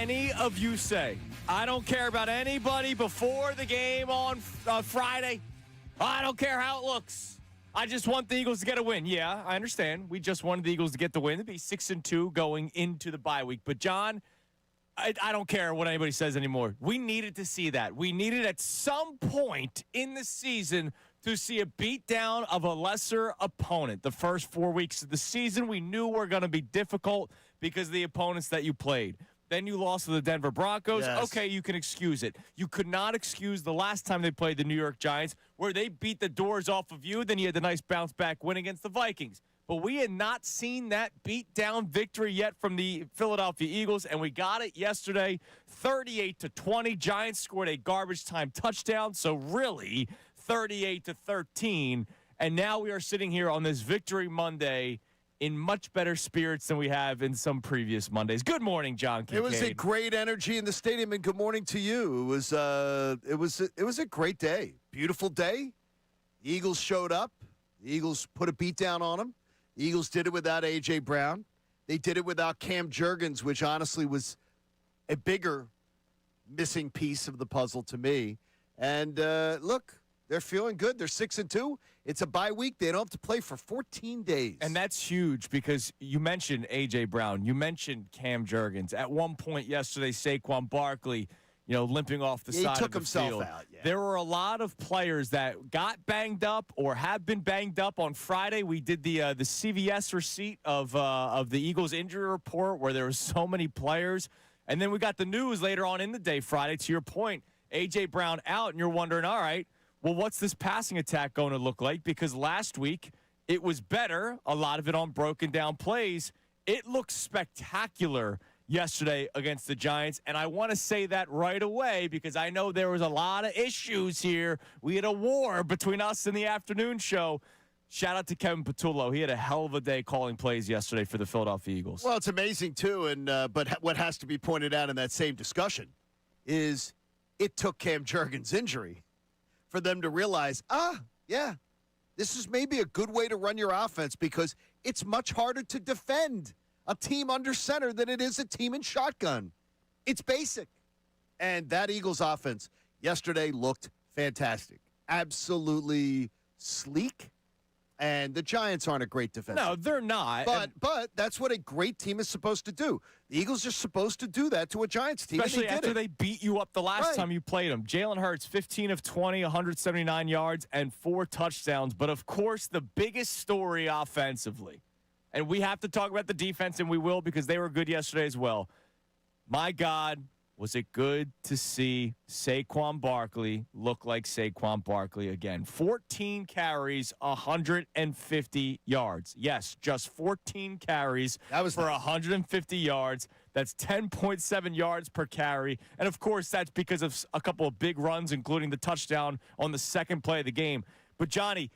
any of you say, I don't care about anybody before the game on Friday. I don't care how it looks. I just want the Eagles to get a win. Yeah, I understand. We just wanted the Eagles to get the win. It'd be 6-2 going into the bye week. But, John, I don't care what anybody says anymore. We needed to see that. We needed at some point in the season to see a beatdown of a lesser opponent. The first 4 weeks of the season, we knew were going to be difficult because of the opponents that you played. Then you lost to the Denver Broncos. Yes. Okay, you can excuse it. You could not excuse the last time they played the New York Giants where they beat the doors off of you. Then you had the nice bounce-back win against the Vikings. But we had not seen that beat-down victory yet from the Philadelphia Eagles, and we got it yesterday, 38-20. Giants scored a garbage-time touchdown, so really 38-13. And now we are sitting here on this Victory Monday in much better spirits than we have in some previous Mondays. Good morning, John Kincade. It was a great energy in the stadium, and good morning to you. It was a great day, beautiful day. The Eagles showed up. The Eagles put a beat down on them. The Eagles did it without A.J. Brown. They did it without Cam Jurgens, which honestly was a bigger missing piece of the puzzle to me. And look, they're feeling good. They're 6-2. It's a bye week. They don't have to play for 14 days. And that's huge because you mentioned A.J. Brown. You mentioned Cam Jurgens. At one point yesterday, Saquon Barkley, limping off the side of the field. He took himself out, yeah. There were a lot of players that got banged up or have been banged up. On Friday, we did the CVS receipt of the Eagles injury report where there were so many players. And then we got the news later on in the day Friday, to your point, A.J. Brown out, and you're wondering, all right, well, what's this passing attack going to look like? Because last week it was better, a lot of it on broken down plays. It looked spectacular yesterday against the Giants, and I want to say that right away because I know there was a lot of issues here. We had a war between us and the afternoon show. Shout out to Kevin Patullo. He had a hell of a day calling plays yesterday for the Philadelphia Eagles. Well, it's amazing, too, and but what has to be pointed out in that same discussion is it took Cam Jurgens' injury for them to realize, this is maybe a good way to run your offense because it's much harder to defend a team under center than it is a team in shotgun. It's basic. And that Eagles offense yesterday looked fantastic. Absolutely sleek. And the Giants aren't a great defense. No, they're not. But that's what a great team is supposed to do. The Eagles are supposed to do that to a Giants team. Especially after they beat you up the last time you played them. Jalen Hurts, 15 of 20, 179 yards, and 4 touchdowns. But, of course, the biggest story offensively, and we have to talk about the defense, and we will because they were good yesterday as well. My God, was it good to see Saquon Barkley look like Saquon Barkley again. 14 carries, 150 yards. Yes, just 14 carries for 150 yards. That's 10.7 yards per carry. And, of course, that's because of a couple of big runs, including the touchdown on the second play of the game. But, Johnny,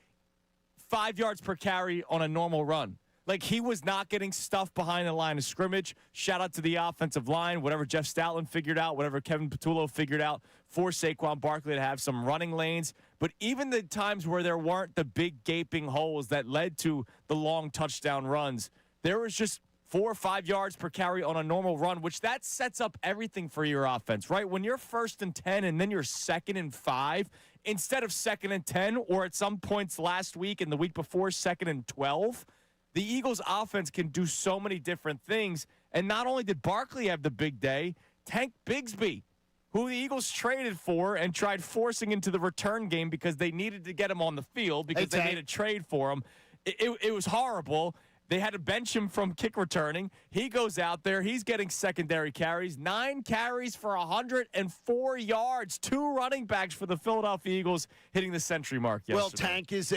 5 yards per carry on a normal run. Like, he was not getting stuff behind the line of scrimmage. Shout out to the offensive line, whatever Jeff Stoutland figured out, whatever Kevin Patullo figured out for Saquon Barkley to have some running lanes. But even the times where there weren't the big gaping holes that led to the long touchdown runs, there was just 4 or 5 yards per carry on a normal run, which that sets up everything for your offense, right? When you're 1st and 10 and then you're 2nd and 5, instead of 2nd and 10, or at some points last week and the week before, 2nd and 12, the Eagles' offense can do so many different things. And not only did Barkley have the big day, Tank Bigsby, who the Eagles traded for and tried forcing into the return game because they needed to get him on the field because they made a trade for him. It was horrible. They had to bench him from kick returning. He goes out there. He's getting secondary carries. 9 carries for 104 yards. 2 running backs for the Philadelphia Eagles hitting the century mark yesterday. Well, Tank is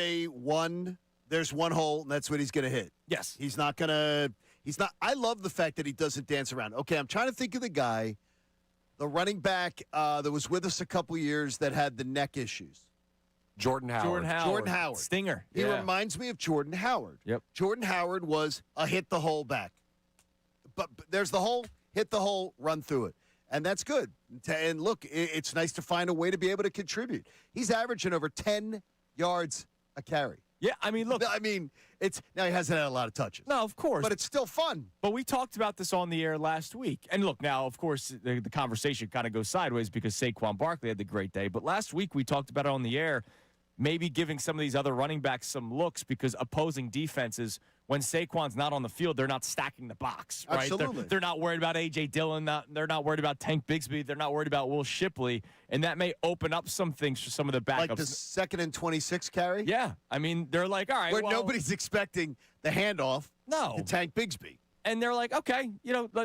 there's one hole, and that's what he's going to hit. Yes. He's not. I love the fact that he doesn't dance around. Okay, I'm trying to think of the guy, the running back that was with us a couple years that had the neck issues. Jordan Howard. Stinger. He reminds me of Jordan Howard. Yep. Jordan Howard was a hit the hole back. But there's the hole, hit the hole, run through it. And that's good. And look, it's nice to find a way to be able to contribute. He's averaging over 10 yards a carry. Yeah, I mean, look. I mean, now he hasn't had a lot of touches. No, of course. But it's still fun. But we talked about this on the air last week. And look, now, of course, the conversation kind of goes sideways because Saquon Barkley had the great day. But last week we talked about it on the air, maybe giving some of these other running backs some looks because opposing defenses, when Saquon's not on the field, they're not stacking the box, right? Absolutely. They're not worried about A.J. Dillon. They're not worried about Tank Bigsby. They're not worried about Will Shipley. And that may open up some things for some of the backups. Like the 2nd and 26 carry? Yeah. I mean, they're like, all right. Where nobody's expecting the handoff to Tank Bigsby. And they're like, okay,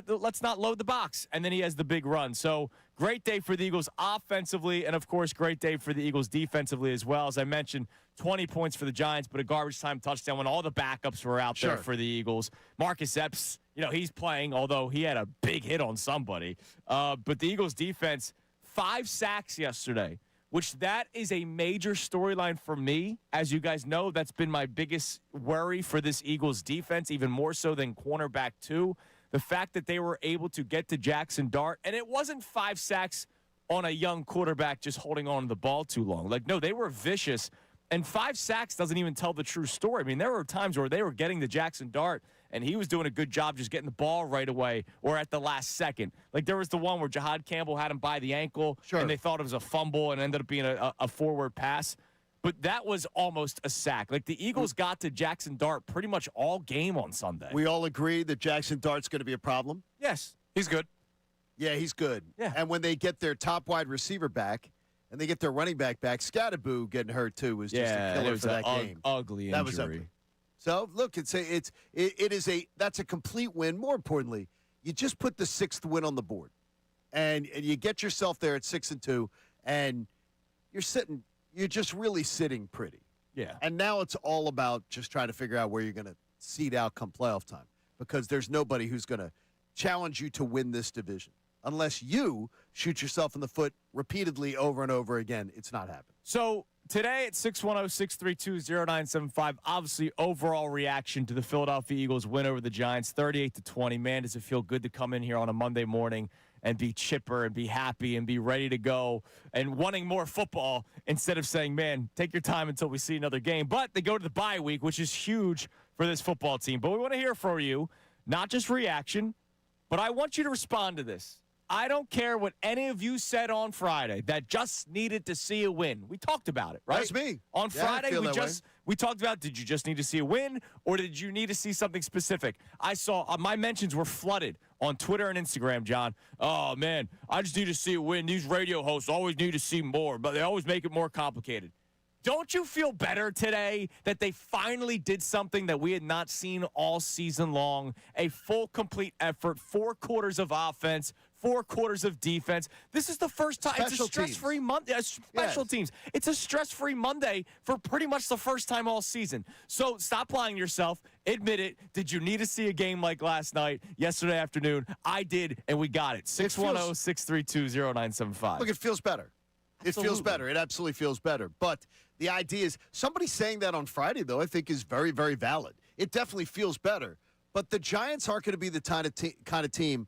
let's not load the box. And then he has the big run. So great day for the Eagles offensively, and, of course, great day for the Eagles defensively as well. As I mentioned, 20 points for the Giants, but a garbage time touchdown when all the backups were out there for the Eagles. Marcus Epps, he's playing, although he had a big hit on somebody. But the Eagles defense, 5 sacks yesterday, which that is a major storyline for me. As you guys know, that's been my biggest worry for this Eagles defense, even more so than cornerback 2. The fact that they were able to get to Jackson Dart, and it wasn't 5 sacks on a young quarterback just holding on to the ball too long. No, they were vicious. And 5 sacks doesn't even tell the true story. I mean, there were times where they were getting to Jackson Dart, and he was doing a good job just getting the ball right away or at the last second. Like there was the one where Jahad Campbell had him by the ankle, and they thought it was a fumble and ended up being a forward pass. But that was almost a sack. Like the Eagles got to Jackson Dart pretty much all game on Sunday. We all agree that Jackson Dart's going to be a problem? Yes. He's good. Yeah, he's good. Yeah. And when they get their top wide receiver back and they get their running back Scatterboo getting hurt too was just a killer for that game. Ugly injury. That was ugly. So look, that's a complete win. More importantly, you just put the 6th win on the board, and you get yourself there at 6-2, and you're just really sitting pretty. Yeah. And now it's all about just trying to figure out where you're going to seed out come playoff time, because there's nobody who's going to challenge you to win this division unless you shoot yourself in the foot repeatedly over and over again. It's not happening. So today at 610-632-0975, obviously overall reaction to the Philadelphia Eagles win over the Giants, 38-20. Man, does it feel good to come in here on a Monday morning and be chipper and be happy and be ready to go and wanting more football instead of saying, man, take your time until we see another game. But they go to the bye week, which is huge for this football team. But we want to hear from you, not just reaction, but I want you to respond to this. I don't care what any of you said on Friday that just needed to see a win. We talked about it, right? That's me. On Friday, we talked about, did you just need to see a win or did you need to see something specific? I saw my mentions were flooded on Twitter and Instagram, John. Oh, man, I just need to see a win. These radio hosts always need to see more, but they always make it more complicated. Don't you feel better today that they finally did something that we had not seen all season long? A full, complete effort, 4 quarters of offense, 4 quarters of defense. This is the first time. It's a stress-free Monday. Special teams. It's a stress-free Monday for pretty much the first time all season. So stop lying to yourself. Admit it. Did you need to see a game like last night, yesterday afternoon? I did, and we got it. 610-632-0975. Look, it feels better. It feels better. It absolutely feels better. But the idea is, somebody saying that on Friday, though, I think is very, very valid. It definitely feels better. But the Giants aren't going to be the kind of team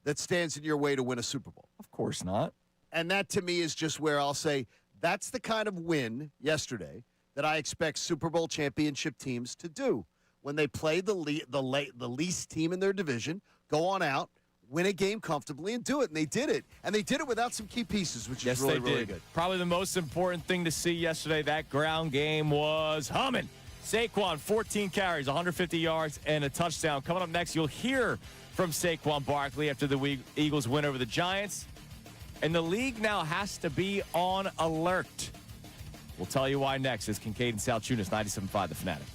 that stands in your way to win a Super Bowl. Of course not. And that, to me, is just where I'll say that's the kind of win yesterday that I expect Super Bowl championship teams to do. When they play the least team in their division, go on out, win a game comfortably, and do it. And they did it. And they did it without some key pieces, which is really good. Probably the most important thing to see yesterday, that ground game was humming. Saquon, 14 carries, 150 yards, and a touchdown. Coming up next, you'll hear from Saquon Barkley after the Eagles win over the Giants. And the league now has to be on alert. We'll tell you why next. It's Kincade and Salciunas, 97.5 The Fanatic.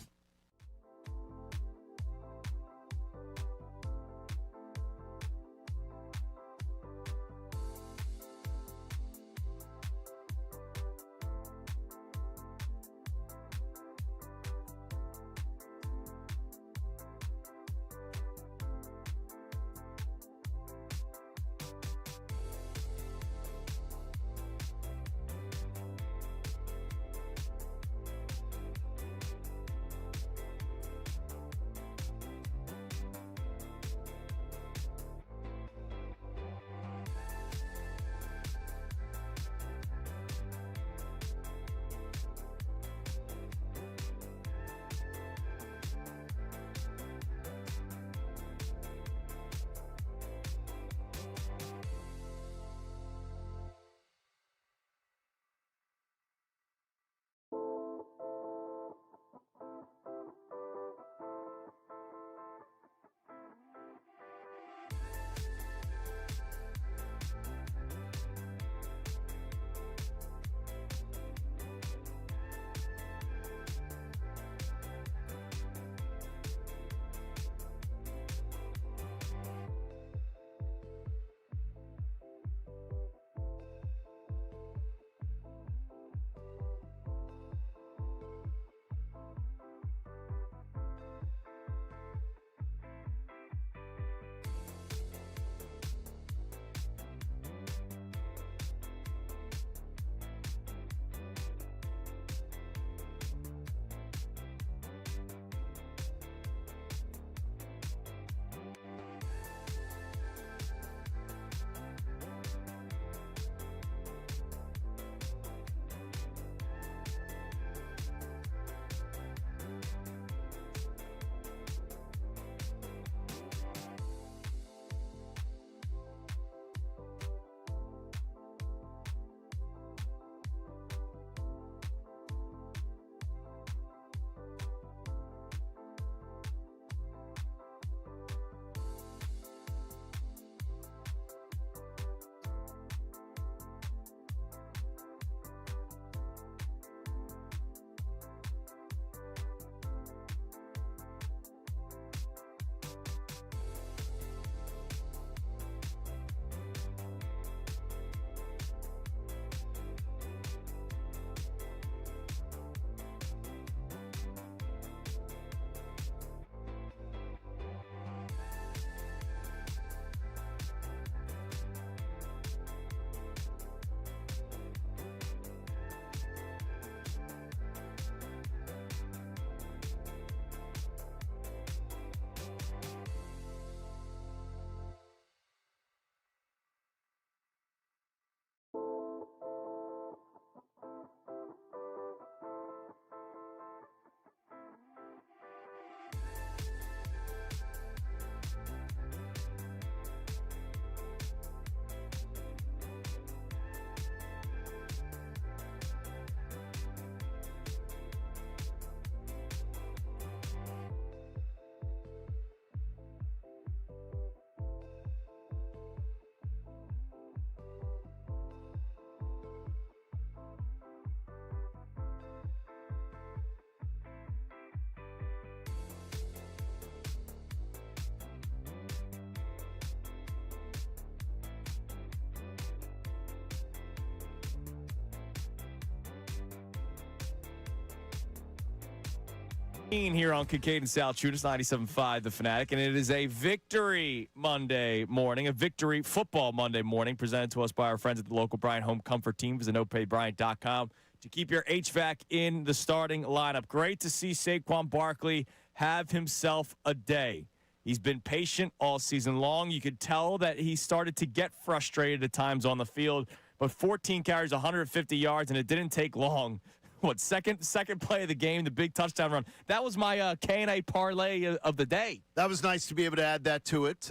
Here on Kincade Salciunas, 97.5 The Fanatic, and it is a victory Monday morning, a victory football Monday morning, presented to us by our friends at the local Bryant Home Comfort Team. Visit nopaybryant.com to keep your HVAC in the starting lineup. Great to see Saquon Barkley have himself a day. He's been patient all season long. You could tell that he started to get frustrated at times on the field, but 14 carries, 150 yards, and it didn't take long. What, second play of the game, the big touchdown run. That was my K&A parlay of the day. That was nice to be able to add that to it.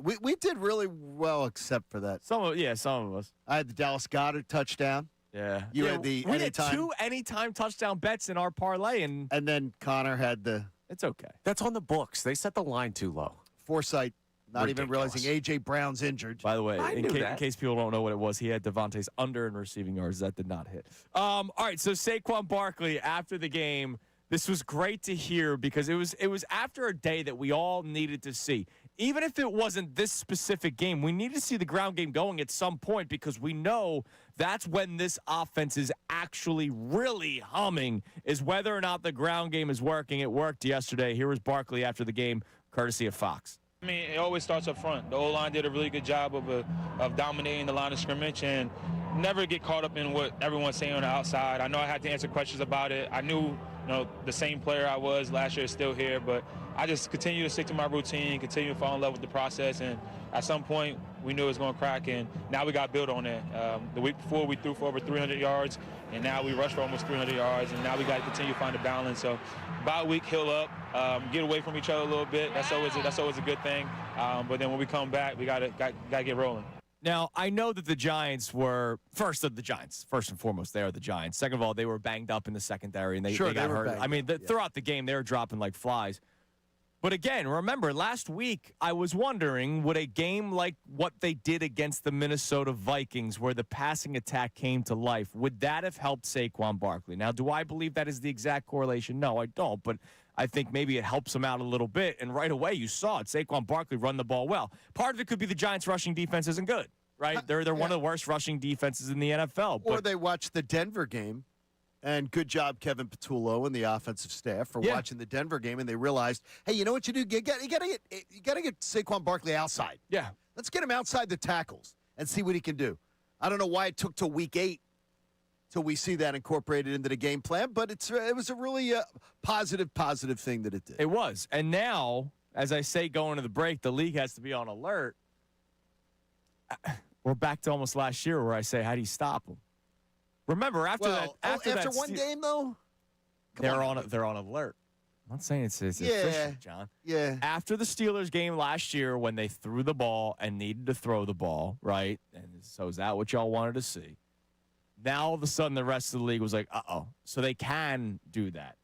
We did really well except for that. Some of us. I had the Dallas Goedert touchdown. Yeah. You had the we anytime. had 2 anytime touchdown bets in our parlay. And then Connor had the. It's okay. That's on the books. They set the line too low. Foresight. Not Ridiculous. even realizing A.J. Brown's injured. By the way, in that. case people don't know what it was, he had Devontae's under in receiving yards. That did not hit. All right, so Saquon Barkley, after the game, this was great to hear because it was after a day that we all needed to see. Even if it wasn't this specific game, we needed to see the ground game going at some point because we know that's when this offense is actually really humming, is whether or not the ground game is working. It worked yesterday. Here was Barkley after the game, courtesy of Fox. I mean, it always starts up front. The O-line did a really good job of dominating the line of scrimmage and never get caught up in what everyone's saying on the outside. I know I had to answer questions about it. I knew, the same player I was last year is still here, but I just continue to stick to my routine, continue to fall in love with the process, and at some point we knew it was going to crack, and now we got built on that. The week before we threw for over 300 yards, and now we rushed for almost 300 yards, and now we got to continue to find a balance. So bye week, heal up, get away from each other a little bit. That's always a good thing. But then when we come back, we got to get rolling. Now, I know that the Giants were first and foremost, they are the Giants. Second of all, they were banged up in the secondary, and they got hurt. I mean, throughout the game, they were dropping like flies. But again, remember, last week, I was wondering, would a game like what they did against the Minnesota Vikings, where the passing attack came to life, would that have helped Saquon Barkley? Now, do I believe that is the exact correlation? No, I don't, but I think maybe it helps him out a little bit. And right away, you saw it. Saquon Barkley run the ball well. Part of it could be the Giants' rushing defense isn't good, right? They're one of the worst rushing defenses in the NFL. Or they watched the Denver game, and good job, Kevin Patullo and the offensive staff for watching the Denver game, and they realized, hey, you know what you do? You got to get Saquon Barkley outside. Yeah, let's get him outside the tackles and see what he can do. I don't know why it took till week 8 till we see that incorporated into the game plan, but it was a really positive thing that it did. It was. And now, as I say going to the break, the league has to be on alert. We're back to almost last year where I say, how do you stop him? Remember, after one game, though? They're on alert. I'm not saying it's efficient, John. Yeah. After the Steelers game last year when they threw the ball and needed to throw the ball, right? And so is that what y'all wanted to see? Now, all of a sudden, the rest of the league was like, uh-oh. So they can do that.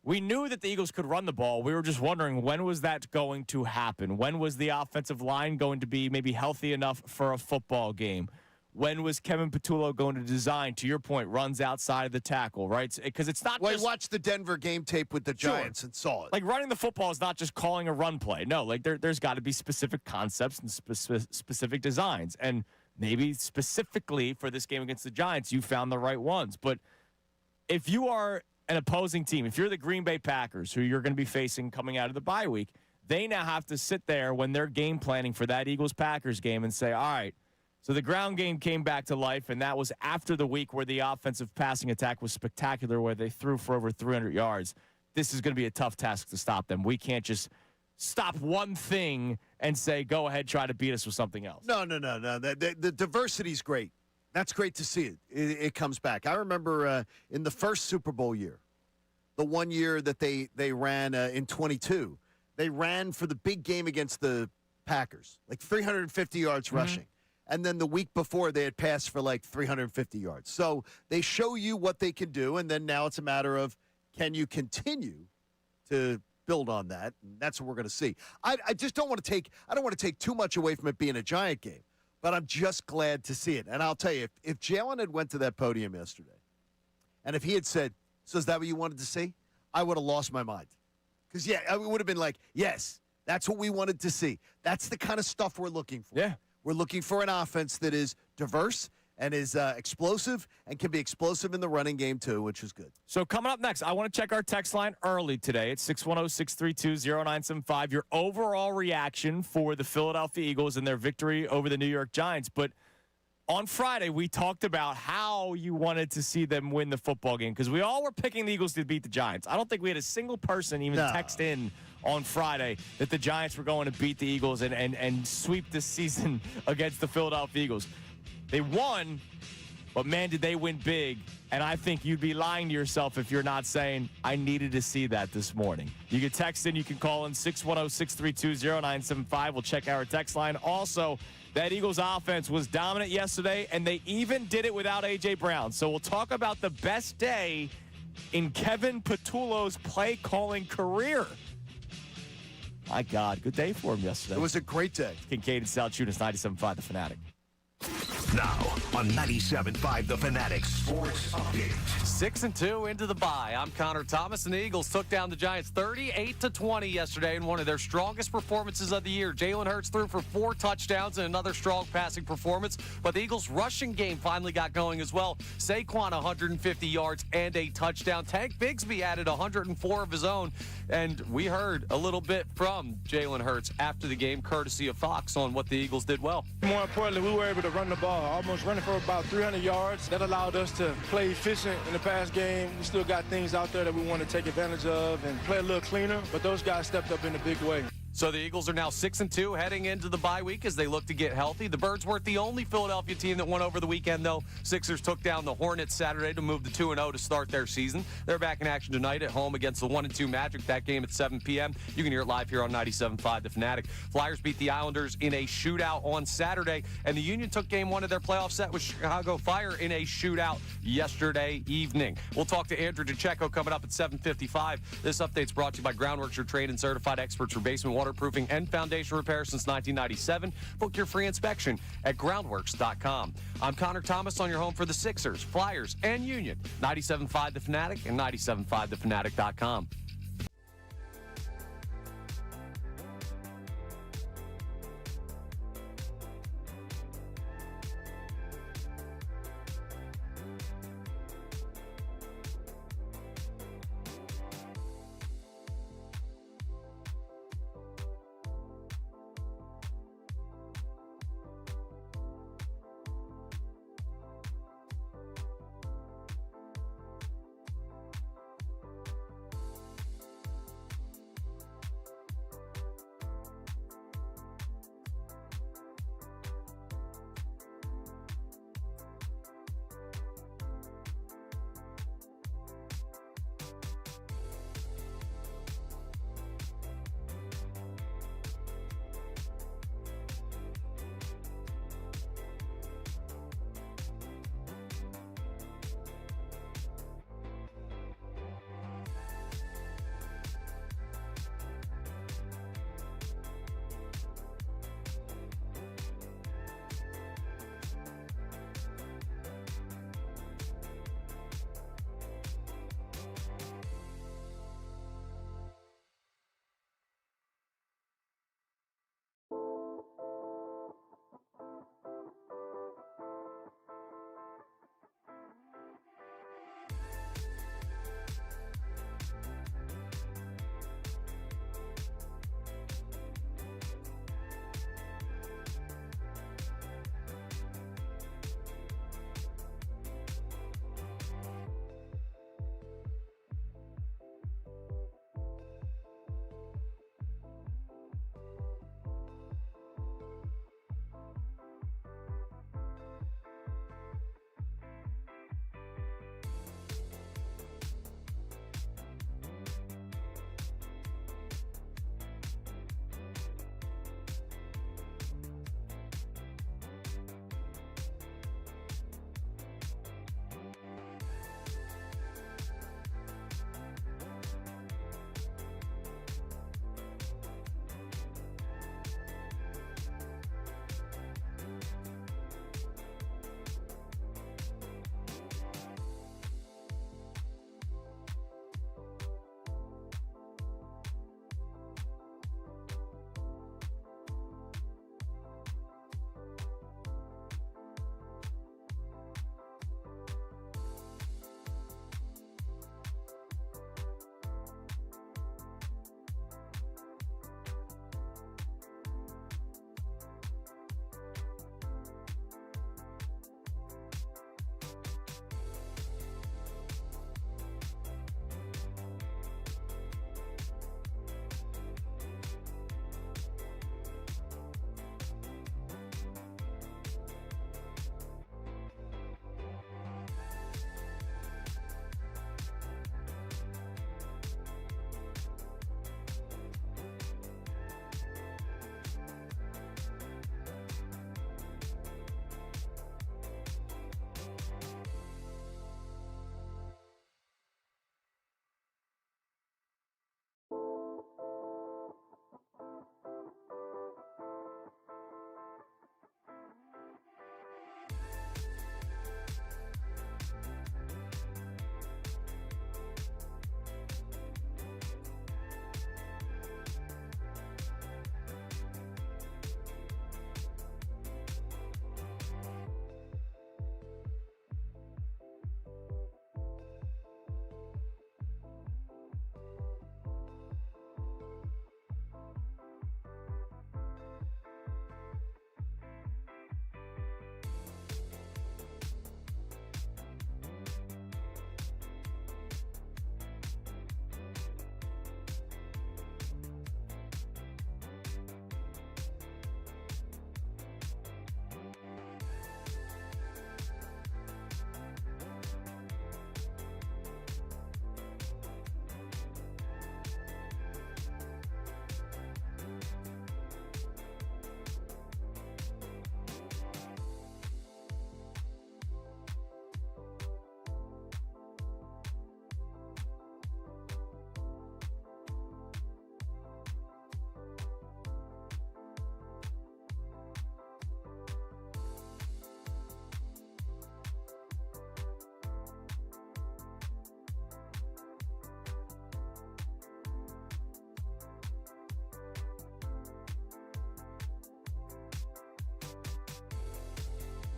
We knew that the Eagles could run the ball. We were just wondering, when was that going to happen? When was the offensive line going to be maybe healthy enough for a football game? When was Kevin Patullo going to design, to your point, runs outside of the tackle, right? Because it's not just... watched the Denver game tape with the Giants and saw it. Like, running the football is not just calling a run play. No, like, there's got to be specific concepts and specific designs. And maybe specifically for this game against the Giants, you found the right ones. But if you are an opposing team, if you're the Green Bay Packers, who you're going to be facing coming out of the bye week, they now have to sit there when they're game planning for that Eagles-Packers game and say, all right, so the ground game came back to life, and that was after the week where the offensive passing attack was spectacular, where they threw for over 300 yards. This is going to be a tough task to stop them. We can't just stop one thing and say, go ahead, try to beat us with something else. No. The diversity's great. That's great to see it. It comes back. I remember in the first Super Bowl year, the one year that they ran in 22, they ran for the big game against the Packers, like 350 yards rushing. And then the week before, they had passed for like 350 yards. So they show you what they can do, and then now it's a matter of, can you continue to build on that? And that's what we're going to see. I just don't want to take too much away from it being a Giant game, but I'm just glad to see it. And I'll tell you, if Jalen had went to that podium yesterday, and if he had said, so is that what you wanted to see? I would have lost my mind. Because, it would have been like, yes, that's what we wanted to see. That's the kind of stuff we're looking for. Yeah. We're looking for an offense that is diverse and is explosive and can be explosive in the running game too, which is good. So coming up next, I want to check our text line early today. It's 610-632-0975. Your overall reaction for the Philadelphia Eagles and their victory over the New York Giants. But on Friday, we talked about how you wanted to see them win the football game because we all were picking the Eagles to beat the Giants. I don't think we had a single person even text in on Friday that the Giants were going to beat the Eagles and sweep this season against the Philadelphia Eagles. They won, but, man, did they win big. And I think you'd be lying to yourself if you're not saying, I needed to see that this morning. You can text in. You can call in 610-632-0975. We'll check our text line. Also, that Eagles offense was dominant yesterday, and they even did it without A.J. Brown. So we'll talk about the best day in Kevin Patullo's play-calling career. My God, good day for him yesterday. It was a great day. Kincade Salciunas, 97.5 The Fanatic. Now on 97.5 The Fanatic Sports Update. 6-2 into the bye. I'm Connor Thomas, and the Eagles took down the Giants 38-20 yesterday in one of their strongest performances of the year. Jalen Hurts threw for 4 touchdowns and another strong passing performance, but the Eagles' rushing game finally got going as well. Saquon 150 yards and a touchdown. Tank Bigsby added 104 of his own, and we heard a little bit from Jalen Hurts after the game, courtesy of Fox, on what the Eagles did well. More importantly, we were able to run the ball, almost running for about 300 yards. That allowed us to play efficient in the pass game. We still got things out there that we want to take advantage of and play a little cleaner, but those guys stepped up in a big way. So the Eagles are now 6-2 heading into the bye week as they look to get healthy. The Birds weren't the only Philadelphia team that won over the weekend, though. Sixers took down the Hornets Saturday to move to 2-0 to start their season. They're back in action tonight at home against the 1-2 Magic. That game at 7 p.m. You can hear it live here on 97.5 The Fanatic. Flyers beat the Islanders in a shootout on Saturday, and the Union took game 1 of their playoff set with Chicago Fire in a shootout yesterday evening. We'll talk to Andrew DeCecco coming up at 7:55. This update's brought to you by Groundworks, your trained and certified experts for basement waterproofing and foundation repair since 1997. Book your free inspection at groundworks.com. I'm Connor Thomas on your home for the Sixers, Flyers, and Union. 97.5 The Fanatic and 97.5thefanatic.com.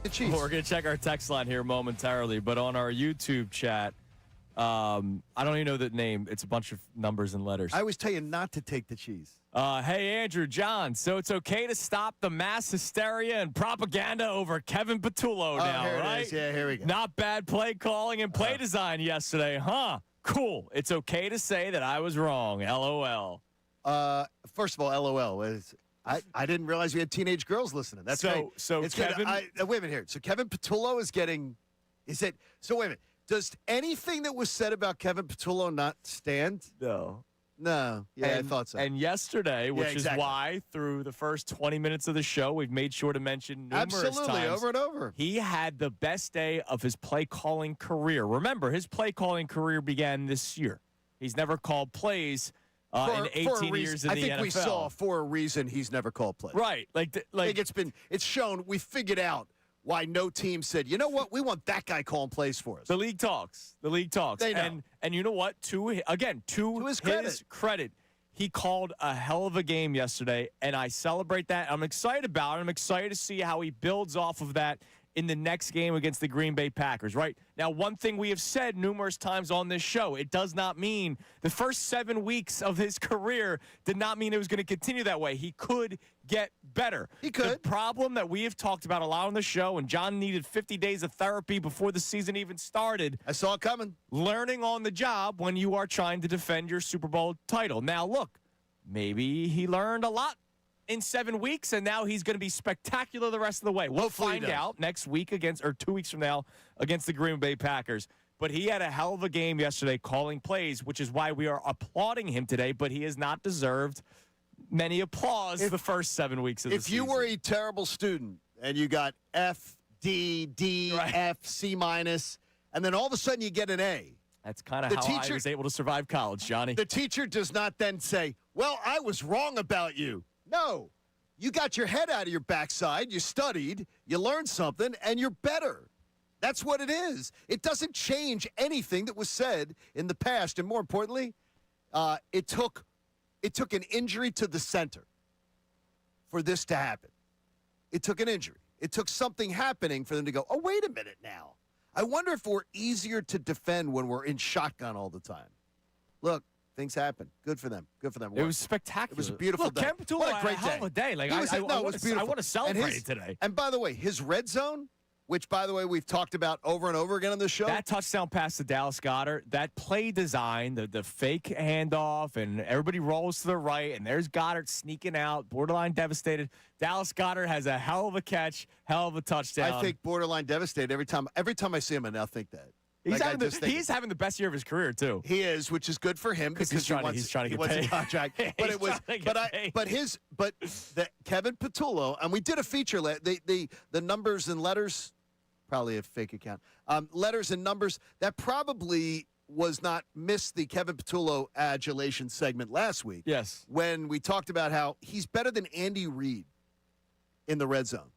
the Chiefs. We're going to check our text line here momentarily, but on our YouTube chat, I don't even know the name. It's a bunch of numbers and letters. I always tell you not to take the cheese. Hey, Andrew, John, so it's okay to stop the mass hysteria and propaganda over Kevin Patullo now, here right? it is. Yeah, here we go. Not bad play calling and play design yesterday, huh? Cool. It's okay to say that I was wrong. LOL. First of all, LOL. I didn't realize we had teenage girls listening. That's So- great. so It's Kevin- good. Wait a minute here. So Kevin Patullo is getting. Is it? So wait a minute. Does anything that was said about Kevin Patullo not stand? No. No. Yeah, I thought so. And yesterday, which exactly. is why through the first 20 minutes of the show, we've made sure to mention numerous Absolutely, times. over and over. He had the best day of his play calling career. Remember, his play calling career began this year. He's never called plays in 18 years in the NFL. I think we saw for a reason he's never called plays. Right. I think it's shown. We figured out why no team said, you know what, we want that guy calling plays for us. The league talks. The league talks. They know. And you know what? To his credit, he called a hell of a game yesterday, and I celebrate that. I'm excited about it. I'm excited to see how he builds off of that in the next game against the Green Bay Packers, right? Now, one thing we have said numerous times on this show, it does not mean the first 7 weeks of his career did not mean it was going to continue that way. He could get better. He could. The problem that we have talked about a lot on the show, and John needed 50 days of therapy before the season even started, I saw it coming. learning on the job when you are trying to defend your Super Bowl title. Now, look, maybe he learned a lot in 7 weeks, and now he's going to be spectacular the rest of the way. We'll Hopefully he find does. out next week 2 weeks from now against the Green Bay Packers. But he had a hell of a game yesterday calling plays, which is why we are applauding him today, but he has not deserved many applause the first 7 weeks of the season. If you were a terrible student and you got F, D, D, Right. F, C minus, and then all of a sudden you get an A, That's kind of the how I teacher- was able to survive college, Johnny. the teacher does not then say, well, I was wrong about you. No. You got your head out of your backside, you studied, you learned something, and you're better. That's what it is. It doesn't change anything that was said in the past. And more importantly, it took an injury to the center for this to happen. It took an injury. It took something happening for them to go, oh, wait a minute now. I wonder if we're easier to defend when we're in shotgun all the time. Look, things happen. Good for them. Good for them. It was spectacular. It was a beautiful Look, day. Kevin Patullo What a had great hell day. of a day. Like, It was- I no, it want was to beautiful. celebrate it today. And by the way, his red zone, which, by the way, we've talked about over and over again on the show. That touchdown pass to Dallas Goedert, that play design, the fake handoff, and everybody rolls to the right, and there's Goddard sneaking out, borderline devastated. Dallas Goedert has a hell of a catch, hell of a touchdown. I think borderline devastated every time I see him, I now think that. he's, Like, I having just think he's having the best year of his career, too. he is, which is good for him because he's trying to he get wants paid. a contract. But He's it was, trying to get paid. but the Kevin Patullo, and we did a feature. The numbers and letters, probably a fake account. Letters and numbers that probably was not missed the Kevin Patullo adulation segment last week. Yes. When we talked about how he's better than Andy Reid in the red zone.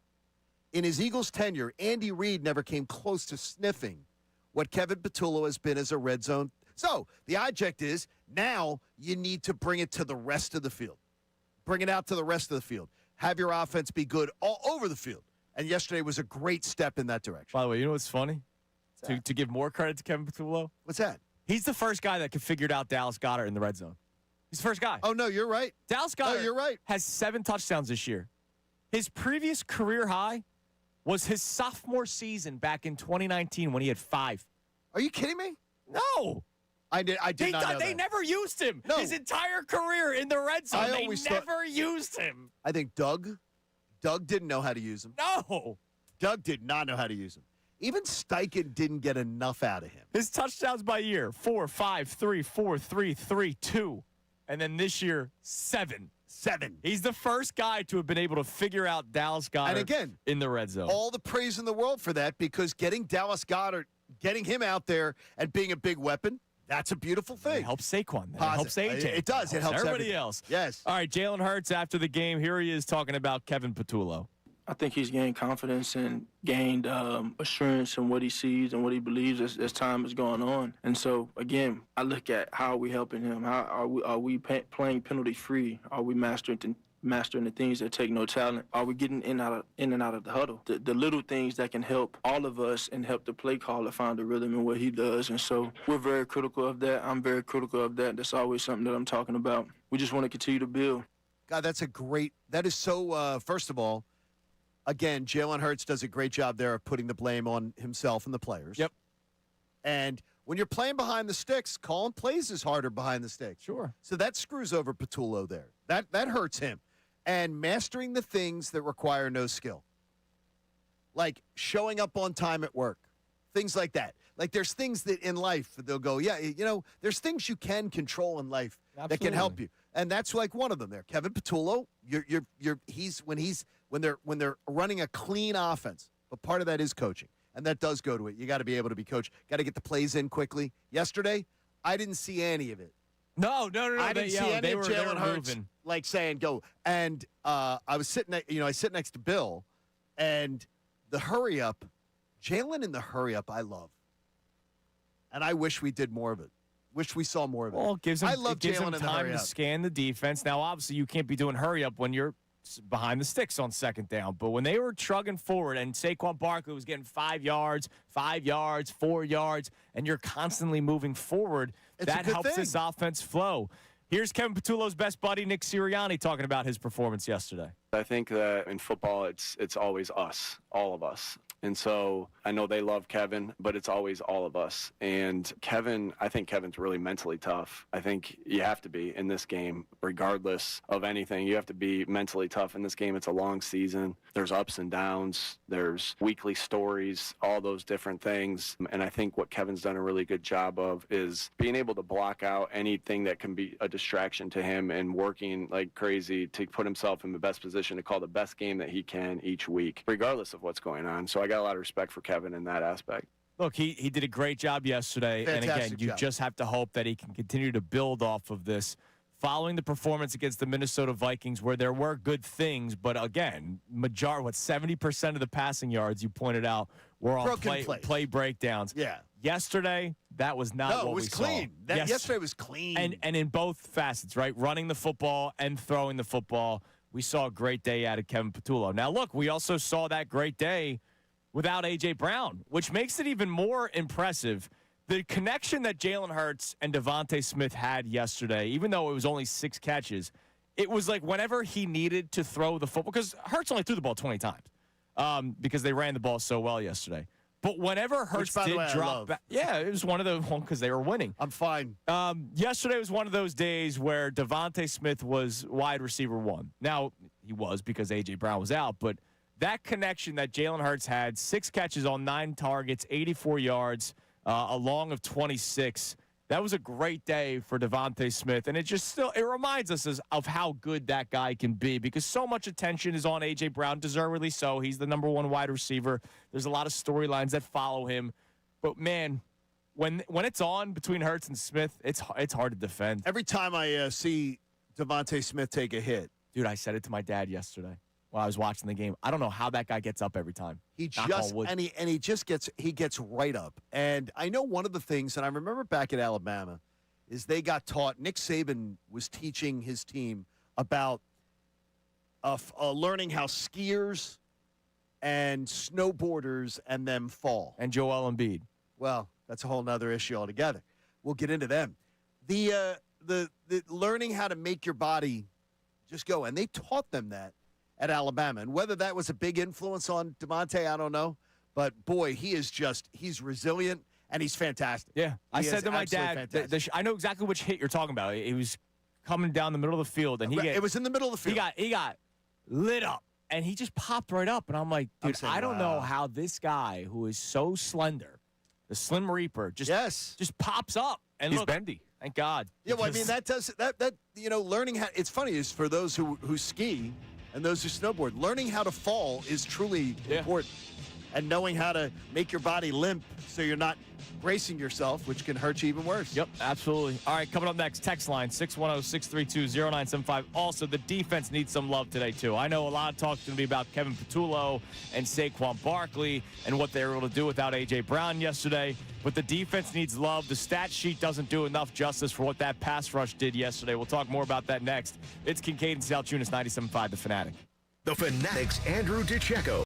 In his Eagles tenure, Andy Reid never came close to sniffing what Kevin Patullo has been as a red zone. So the object is now you need to bring it to the rest of the field. Bring it out to the rest of the field. Have your offense be good all over the field. And yesterday was a great step in that direction. By the way, you know what's funny? To give more credit to Kevin Patullo, What's that? he's the first guy that figured out Dallas Goedert in the red zone. He's the first guy. Oh, no, you're right. Dallas No, Goedert you're right. has 7 touchdowns this year. His previous career high was his sophomore season back in 2019 when he had 5. Are you kidding me? No. I did not know They that. never used him. No. His entire career in the red zone, I they always thought- never used him. I think Doug didn't know how to use him. No. Doug did not know how to use him. Even Steichen didn't get enough out of him. His touchdowns by year, 4, 5, 3, 4, 3, 3, 2. And then this year, 7. 7. He's the first guy to have been able to figure out Dallas Goedert And again, in the red zone. all the praise in the world for that because getting Dallas Goedert, getting him out there and being a big weapon, that's a beautiful It thing. helps Saquon. It Positive. helps AJ. It does. It helps everybody everything. else. Yes. All right, Jalen Hurts after the game. Here he is talking about Kevin Patullo. I think he's gained confidence and gained assurance in what he sees and what he believes as time is going on. And so, again, I look at how are we helping him? How are we playing penalty free? Are we mastering mastering the things that take no talent? Are we getting in and out of the huddle? The little things that can help all of us and help the play caller find the rhythm in what he does. And so we're very critical of that. I'm very critical of that. That's always something that I'm talking about. We just want to continue to build. God, that is so, first of all, again, Jalen Hurts does a great job there of putting the blame on himself and the players. Yep. And when you're playing behind the sticks, calling plays is harder behind the sticks. Sure. So that screws over Patullo there. That hurts him. And mastering the things that require no skill. Like showing up on time at work. Things like that. Like there's things that in life they'll go, yeah, there's things you can control in life that can help you. And that's like one of them there. Kevin Patullo, when they're running a clean offense, but part of that is coaching. And that does go to it. You got to be able to be coached. Got to get the plays in quickly. Yesterday, I didn't see any of it. No. I didn't see any of Jalen Hurts moving. like saying go. And I was sitting, I sit next to Bill, and the hurry up, Jalen in the hurry up, I love, and I wish we did more of it. Wish we saw more of it. Well, it gives him Jalen time to scan the defense. Now, obviously, you can't be doing hurry up when you're behind the sticks on second down. But when they were trugging forward and Saquon Barkley was getting 5 yards, 4 yards, and you're constantly moving forward, that helps this offense flow. Here's Kevin Patullo's best buddy, Nick Sirianni, talking about his performance yesterday. I think that in football, it's always us, all of us. And so I know they love Kevin, but it's always all of us. And I think Kevin's really mentally tough. I think you have to be in this game, regardless of anything. You have to be mentally tough in this game. It's a long season. There's ups and downs. There's weekly stories, all those different things. And I think what Kevin's done a really good job of is being able to block out anything that can be a distraction to him and working like crazy to put himself in the best position to call the best game that he can each week, regardless of what's going on. So I got a lot of respect for Kevin in that aspect. Look, he did a great job yesterday. Fantastic and again, you job. just have to hope that he can continue to build off of this. Following the performance against the Minnesota Vikings, where there were good things, but again, 70% of the passing yards you pointed out were on play breakdowns. Yeah. Yesterday, that was not what we saw. No, it was clean. Yesterday was clean. And in both facets, right? Running the football and throwing the football. We saw a great day out of Kevin Patullo. Now, look, we also saw that great day without A.J. Brown, which makes it even more impressive. The connection that Jalen Hurts and Devontae Smith had yesterday, even though it was only 6 catches, it was like whenever he needed to throw the football, because Hurts only threw the ball 20 times because they ran the ball so well yesterday. But whenever Hurts did drop back, yeah, it was one of the because they were winning. I'm fine. Yesterday was one of those days where Devontae Smith was wide receiver 1. Now, he was because A.J. Brown was out, but that connection that Jalen Hurts had, 6 catches on 9 targets, 84 yards, a long of 26. That was a great day for Devontae Smith, and it reminds us of how good that guy can be because so much attention is on A.J. Brown, deservedly so. He's the number 1 wide receiver. There's a lot of storylines that follow him. But, man, when it's on between Hurts and Smith, it's hard to defend. Every time I see Devontae Smith take a hit. Dude, I said it to my dad yesterday while I was watching the game. I don't know how that guy gets up every time. He gets right up. And I know one of the things, and I remember back at Alabama, is they got taught. Nick Saban was teaching his team about learning how skiers and snowboarders and them fall. And Joel Embiid. Well, that's a whole nother issue altogether. We'll get into them. The learning how to make your body just go, and they taught them that at Alabama. And whether that was a big influence on Devontae, I don't know. But, boy, he's resilient, and he's fantastic. Yeah. I said to my dad, I know exactly which hit you're talking about. He was coming down the middle of the field. And it was in the middle of the field. He got lit up, and he just popped right up. And I'm like, dude, I don't know how this guy who is so slender, the Slim Reaper, just pops up. And he's bendy. Thank God. Yeah, well, I mean, learning how – it's funny is for those who ski – and those who snowboard, learning how to fall is truly important. and knowing how to make your body limp so you're not bracing yourself, which can hurt you even worse. Yep, absolutely. All right, coming up next, text line 610-632-0975. Also, the defense needs some love today, too. I know a lot of talk's going to be about Kevin Patullo and Saquon Barkley and what they were able to do without A.J. Brown yesterday, but the defense needs love. The stat sheet doesn't do enough justice for what that pass rush did yesterday. We'll talk more about that next. It's Kincade and Salciunas, 97.5, The Fanatic. The Fanatic's Andrew DiCecco.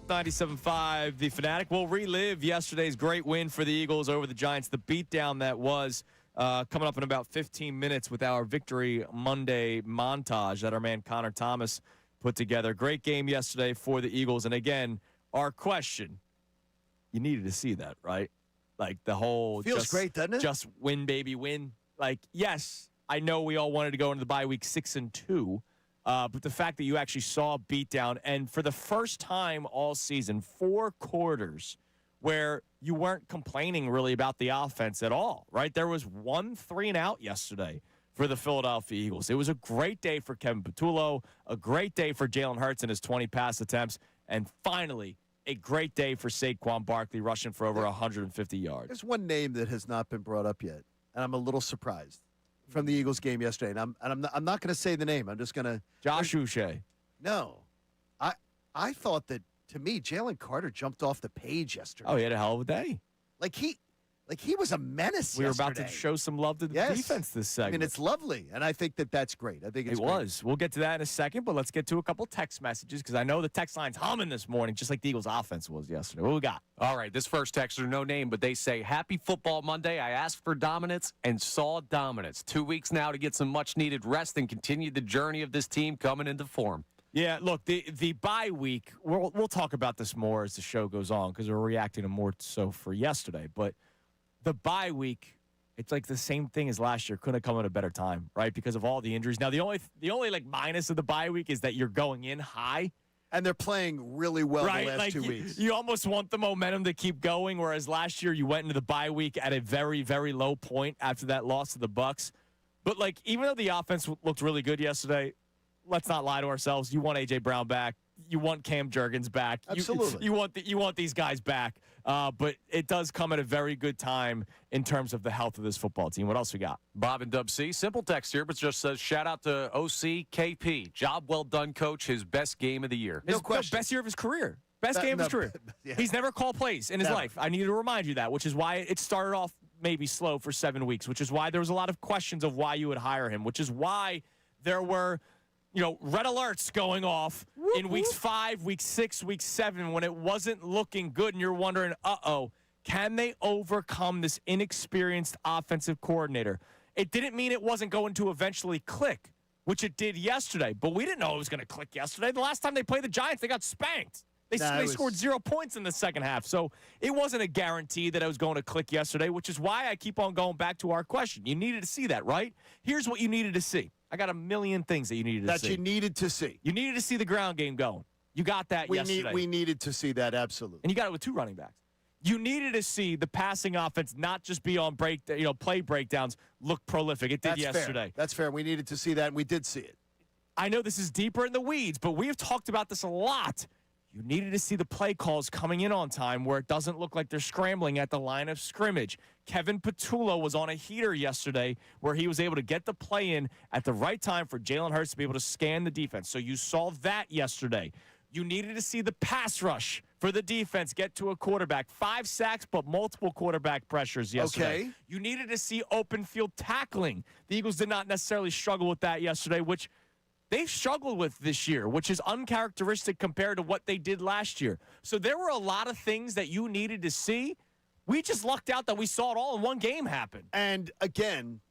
.97.5, The Fanatic. We'll relive yesterday's great win for the Eagles over the Giants, the beatdown that was coming up in about 15 minutes with our Victory Monday montage that our man Connor Thomas put together. Great game yesterday for the Eagles. And again, our question, you needed to see that, right? Like the whole feels great, doesn't it? Just win, baby, win. Like, yes, I know we all wanted to go into the bye week 6-2. But the fact that you actually saw a beatdown, and for the first time all season, 4 quarters where you weren't complaining really about the offense at all, right? There was one 3-and-out yesterday for the Philadelphia Eagles. It was a great day for Kevin Patullo, a great day for Jalen Hurts and his 20 pass attempts, and finally, a great day for Saquon Barkley rushing for over 150 yards. There's one name that has not been brought up yet, and I'm a little surprised from the Eagles game yesterday. And I'm not going to say the name. I'm just going to Josh Uche. No, I thought that, to me, Jalen Carter jumped off the page yesterday. Oh, he had a hell of a day. Like he was a menace. We were about yesterday. to show some love to the defense this segment. I mean, it's lovely, and I think that that's great. I think it's It great. was. We'll get to that in a second, but let's get to a couple text messages because I know the text line's humming this morning, just like the Eagles' offense was yesterday. What we got? All right, this first texter, no name, but they say, Happy Football Monday. I asked for dominance and saw dominance. 2 weeks now to get some much-needed rest and continue the journey of this team coming into form. Yeah, look, the bye week, we'll talk about this more as the show goes on because we're reacting to more so for yesterday. But the bye week, it's like the same thing as last year. Couldn't have come at a better time, right? Because of all the injuries. Now, the only like minus of the bye week is that you're going in high. And they're playing really well Right, the last like 2 weeks. you almost want the momentum to keep going, whereas last year you went into the bye week at a very, very low point after that loss to the Bucs. But like, even though the offense looked really good yesterday, let's not lie to ourselves. You want A.J. Brown back. You want Cam Jurgens back. Absolutely. You want these guys back. But it does come at a very good time in terms of the health of this football team. What else we got? Bob and Dub C, simple text here, but just says, shout out to OC KP. Job well done, coach. His best game of the year. No question. Best year of his career. Best game of his career. Yeah. He's never called plays in his Never. life. I need to remind you that, which is why it started off maybe slow for 7 weeks, which is why there was a lot of questions of why you would hire him, which is why there were red alerts going off in weeks 5, week 6, week 7 when it wasn't looking good, and you're wondering, can they overcome this inexperienced offensive coordinator? It didn't mean it wasn't going to eventually click, which it did yesterday, but we didn't know it was going to click yesterday. The last time they played the Giants, they got spanked. They scored 0 points in the second half, so it wasn't a guarantee that it was going to click yesterday, which is why I keep on going back to our question. You needed to see that, right? Here's what you needed to see. I got a million things that you needed to see. That you needed to see. You needed to see the ground game going. You got that yesterday. We needed to see that, absolutely. And you got it with 2 running backs. You needed to see the passing offense not just be on play breakdowns, look prolific. It did yesterday. Fair. That's fair. We needed to see that, and we did see it. I know this is deeper in the weeds, but we have talked about this a lot. You needed to see the play calls coming in on time where it doesn't look like they're scrambling at the line of scrimmage. Kevin Patullo was on a heater yesterday where he was able to get the play in at the right time for Jalen Hurts to be able to scan the defense. So you saw that yesterday. You needed to see the pass rush for the defense get to a quarterback. 5 sacks, but multiple quarterback pressures yesterday. Okay. You needed to see open field tackling. The Eagles did not necessarily struggle with that yesterday, which they've struggled with this year, which is uncharacteristic compared to what they did last year. So there were a lot of things that you needed to see. We just lucked out that we saw it all in one game happen. And again,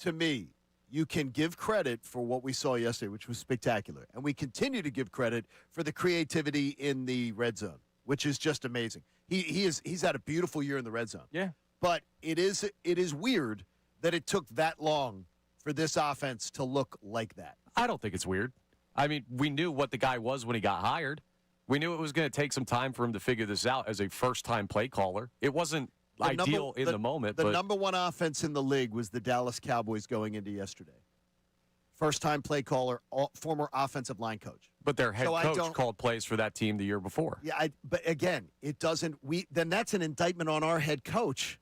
to me, you can give credit for what we saw yesterday, which was spectacular. And we continue to give credit for the creativity in the red zone, which is just amazing. He's had a beautiful year in the red zone. Yeah. But it is weird that it took that long for this offense to look like that. I don't think it's weird. I mean, we knew what the guy was when he got hired. We knew it was going to take some time for him to figure this out as a first-time play caller. It wasn't ideal in the moment. The number one offense in the league was the Dallas Cowboys going into yesterday. First-time play caller, former offensive line coach. But their head coach called plays for that team the year before. Yeah, but again, it doesn't. Then that's an indictment on our head coach.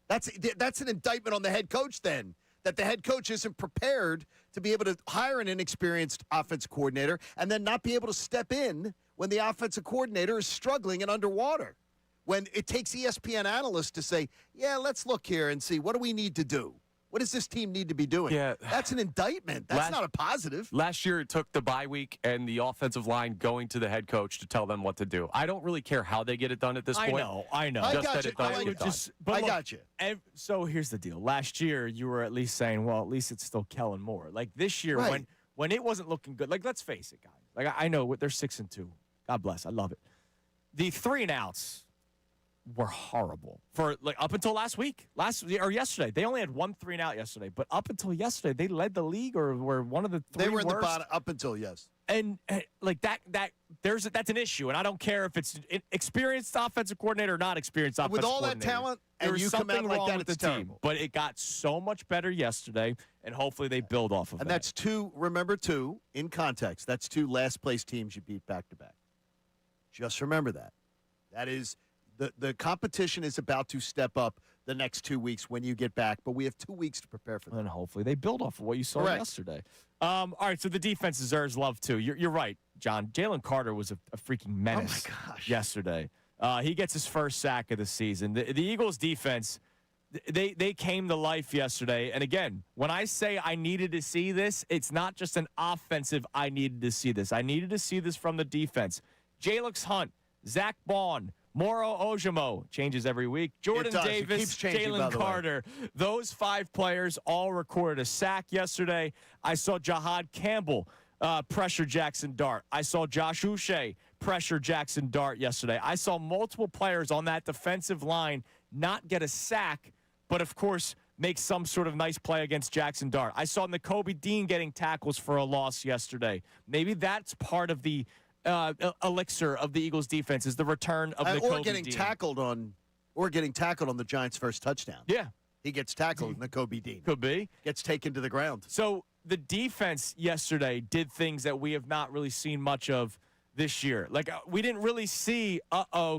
That's an indictment on the head coach then. That the head coach isn't prepared to be able to hire an inexperienced offensive coordinator and then not be able to step in when the offensive coordinator is struggling and underwater. When it takes ESPN analysts to say, yeah, let's look here and see, what do we need to do? What does this team need to be doing? Yeah. That's an indictment. That's not a positive. Last year, it took the bye week and the offensive line going to the head coach to tell them what to do. I don't really care how they get it done at this point. I know. I Just got that you. it does I get done. I got you. So here's the deal. Last year, you were at least saying, well, at least it's still Kellen Moore. Like this year, Right. when it wasn't looking good, like let's face it, guys. Like I know they're 6-2. God bless. I love it. The 3 and outs were horrible for like up until yesterday. They only had 1 3-and-out yesterday, but up until yesterday, they led the league or were one of the three They were in worst. the bottom up until yes. And like that's an issue, and I don't care if it's an experienced offensive coordinator or not experienc's offensive With all coordinator. that talent, There and was you come something out like wrong that, with it's the team, terrible. but it got so much better yesterday, and hopefully they build off of And that. that's two, in context, that's 2 last-place teams you beat back-to-back. Just remember that. That is, the competition is about to step up the next 2 weeks when you get back, but we have 2 weeks to prepare for that. And hopefully they build off of what you saw Correct. yesterday. All right, so the defense deserves love, too. You're right, John. Jalen Carter was a freaking menace yesterday. He gets his first sack of the season. The Eagles' defense, they came to life yesterday. And, again, when I say I needed to see this, it's not just an offensive I needed to see this. I needed to see this from the defense. Jalix Hunt, Zach Bond, Moro Ojimo, changes every week. Jordan does. It Davis, keeps changing, by Jalen the way. Carter. Those 5 players all recorded a sack yesterday. I saw Jahad Campbell pressure Jackson Dart. I saw Josh Uche pressure Jackson Dart yesterday. I saw multiple players on that defensive line not get a sack, but, of course, make some sort of nice play against Jackson Dart. I saw Nakobe Dean getting tackles for a loss yesterday. Maybe that's part of the elixir of the Eagles' defense is the return of Nakobe Or getting Dean. tackled on the Giants' first touchdown. Yeah, He gets tackled, Nakobe Dean. could be. Gets taken to the ground. So the defense yesterday did things that we have not really seen much of this year. Like, we didn't really see,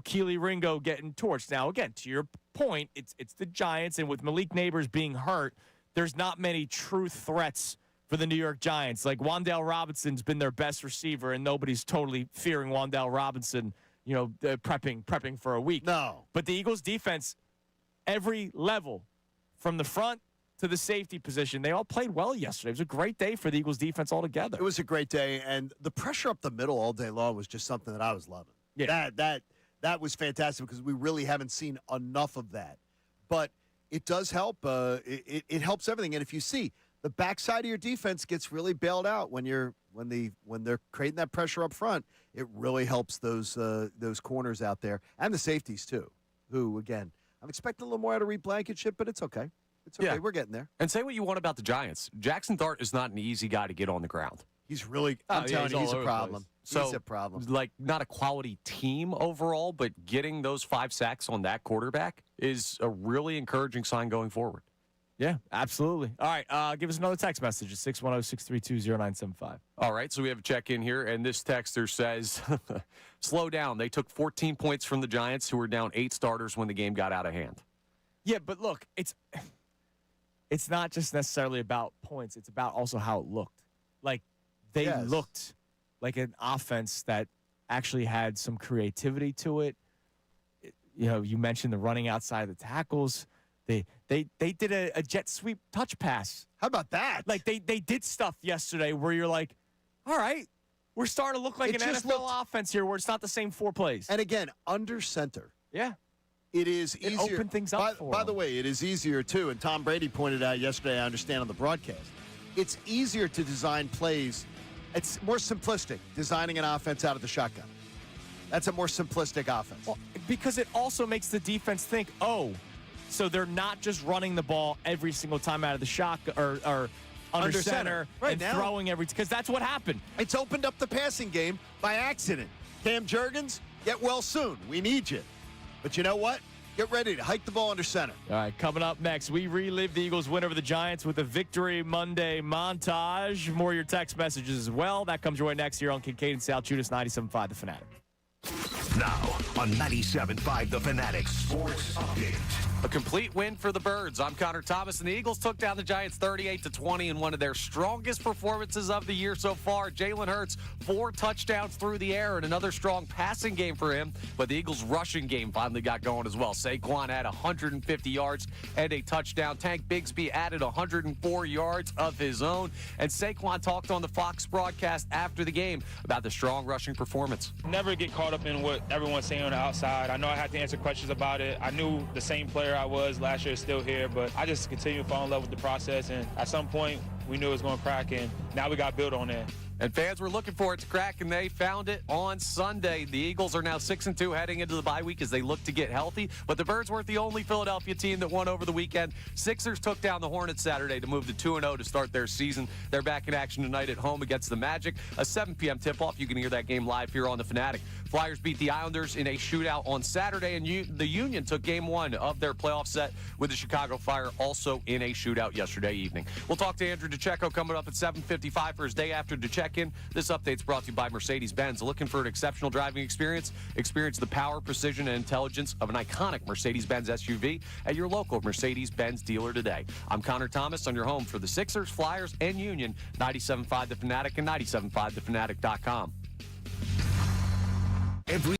Keely Ringo getting torched. Now, again, to your point, it's the Giants, and with Malik Neighbors being hurt, there's not many true threats for the New York Giants. Like, Wan'Dale Robinson's been their best receiver, and nobody's totally fearing Wan'Dale Robinson, prepping for a week. No. But the Eagles' defense, every level, from the front to the safety position, they all played well yesterday. It was a great day for the Eagles' defense altogether. It was a great day, and the pressure up the middle all day long was just something that I was loving. Yeah. That was fantastic because we really haven't seen enough of that. But it does help. It helps everything. And if you see, the backside of your defense gets really bailed out when they're creating that pressure up front. It really helps those corners out there and the safeties too. Who again, I'm expecting a little more out of Reed Blankenship, but it's okay. It's okay. Yeah. We're getting there. And say what you want about the Giants. Jackson Dart is not an easy guy to get on the ground. He's really. I'm telling you, he's a problem. So, He's a problem. Like, not a quality team overall, but getting those 5 sacks on that quarterback is a really encouraging sign going forward. Yeah, absolutely. All right, give us another text message at 610-632-0975. All right, so we have a check-in here, and this texter says, slow down. They took 14 points from the Giants, who were down 8 starters when the game got out of hand. Yeah, but look, it's not just necessarily about points. It's about also how it looked. Like, they looked like an offense that actually had some creativity to it. You mentioned the running outside of the tackles. They did a jet sweep touch pass. How about that? Like, they did stuff yesterday where you're like, all right, we're starting to look like It an just NFL offense here where it's not the same 4 plays. And again, under center. Yeah. It is easier. It opened things up for By him. the way, it is easier, too, and Tom Brady pointed out yesterday, I understand, on the broadcast. It's easier to design plays. It's more simplistic, designing an offense out of the shotgun. That's a more simplistic offense. Well, because it also makes the defense think, so they're not just running the ball every single time out of the shotgun or under center right and now. throwing because that's what happened. It's opened up the passing game by accident. Cam Jurgens, get well soon. We need you. But you know what? Get ready to hike the ball under center. All right, coming up next, we relive the Eagles' win over the Giants with a Victory Monday montage. More of your text messages as well. That comes your way next here on Kincade Salciunas 97.5 The Fanatic. Now on 97.5 The Fanatic Sports Update. A complete win for the Birds. I'm Connor Thomas, and the Eagles took down the Giants 38-20 in one of their strongest performances of the year so far. Jalen Hurts, 4 touchdowns through the air and another strong passing game for him, but the Eagles' rushing game finally got going as well. Saquon had 150 yards and a touchdown. Tank Bigsby added 104 yards of his own, and Saquon talked on the Fox broadcast after the game about the strong rushing performance. Never get caught up in what everyone's saying on the outside. I know I had to answer questions about it. I knew the same player I was last year is still here, but I just continue to fall in love with the process, and at some point, we knew it was going to crack, and now we got to build on that. And fans were looking for it to crack, and they found it on Sunday. The Eagles are now 6-2 heading into the bye week as they look to get healthy. But the Birds weren't the only Philadelphia team that won over the weekend. Sixers took down the Hornets Saturday to move to 2-0 to start their season. They're back in action tonight at home against the Magic. A 7 p.m. tip-off. You can hear that game live here on the Fanatic. Flyers beat the Islanders in a shootout on Saturday, and the Union took game 1 of their playoff set with the Chicago Fire also in a shootout yesterday evening. We'll talk to Andrew DeCecco coming up at 7:55 for his day after to check in. This update's brought to you by Mercedes-Benz. Looking for an exceptional driving experience? Experience the power, precision, and intelligence of an iconic Mercedes-Benz SUV at your local Mercedes-Benz dealer today. I'm Connor Thomas on your home for the Sixers, Flyers, and Union. 97.5 The Fanatic and 97.5thefanatic.com. Every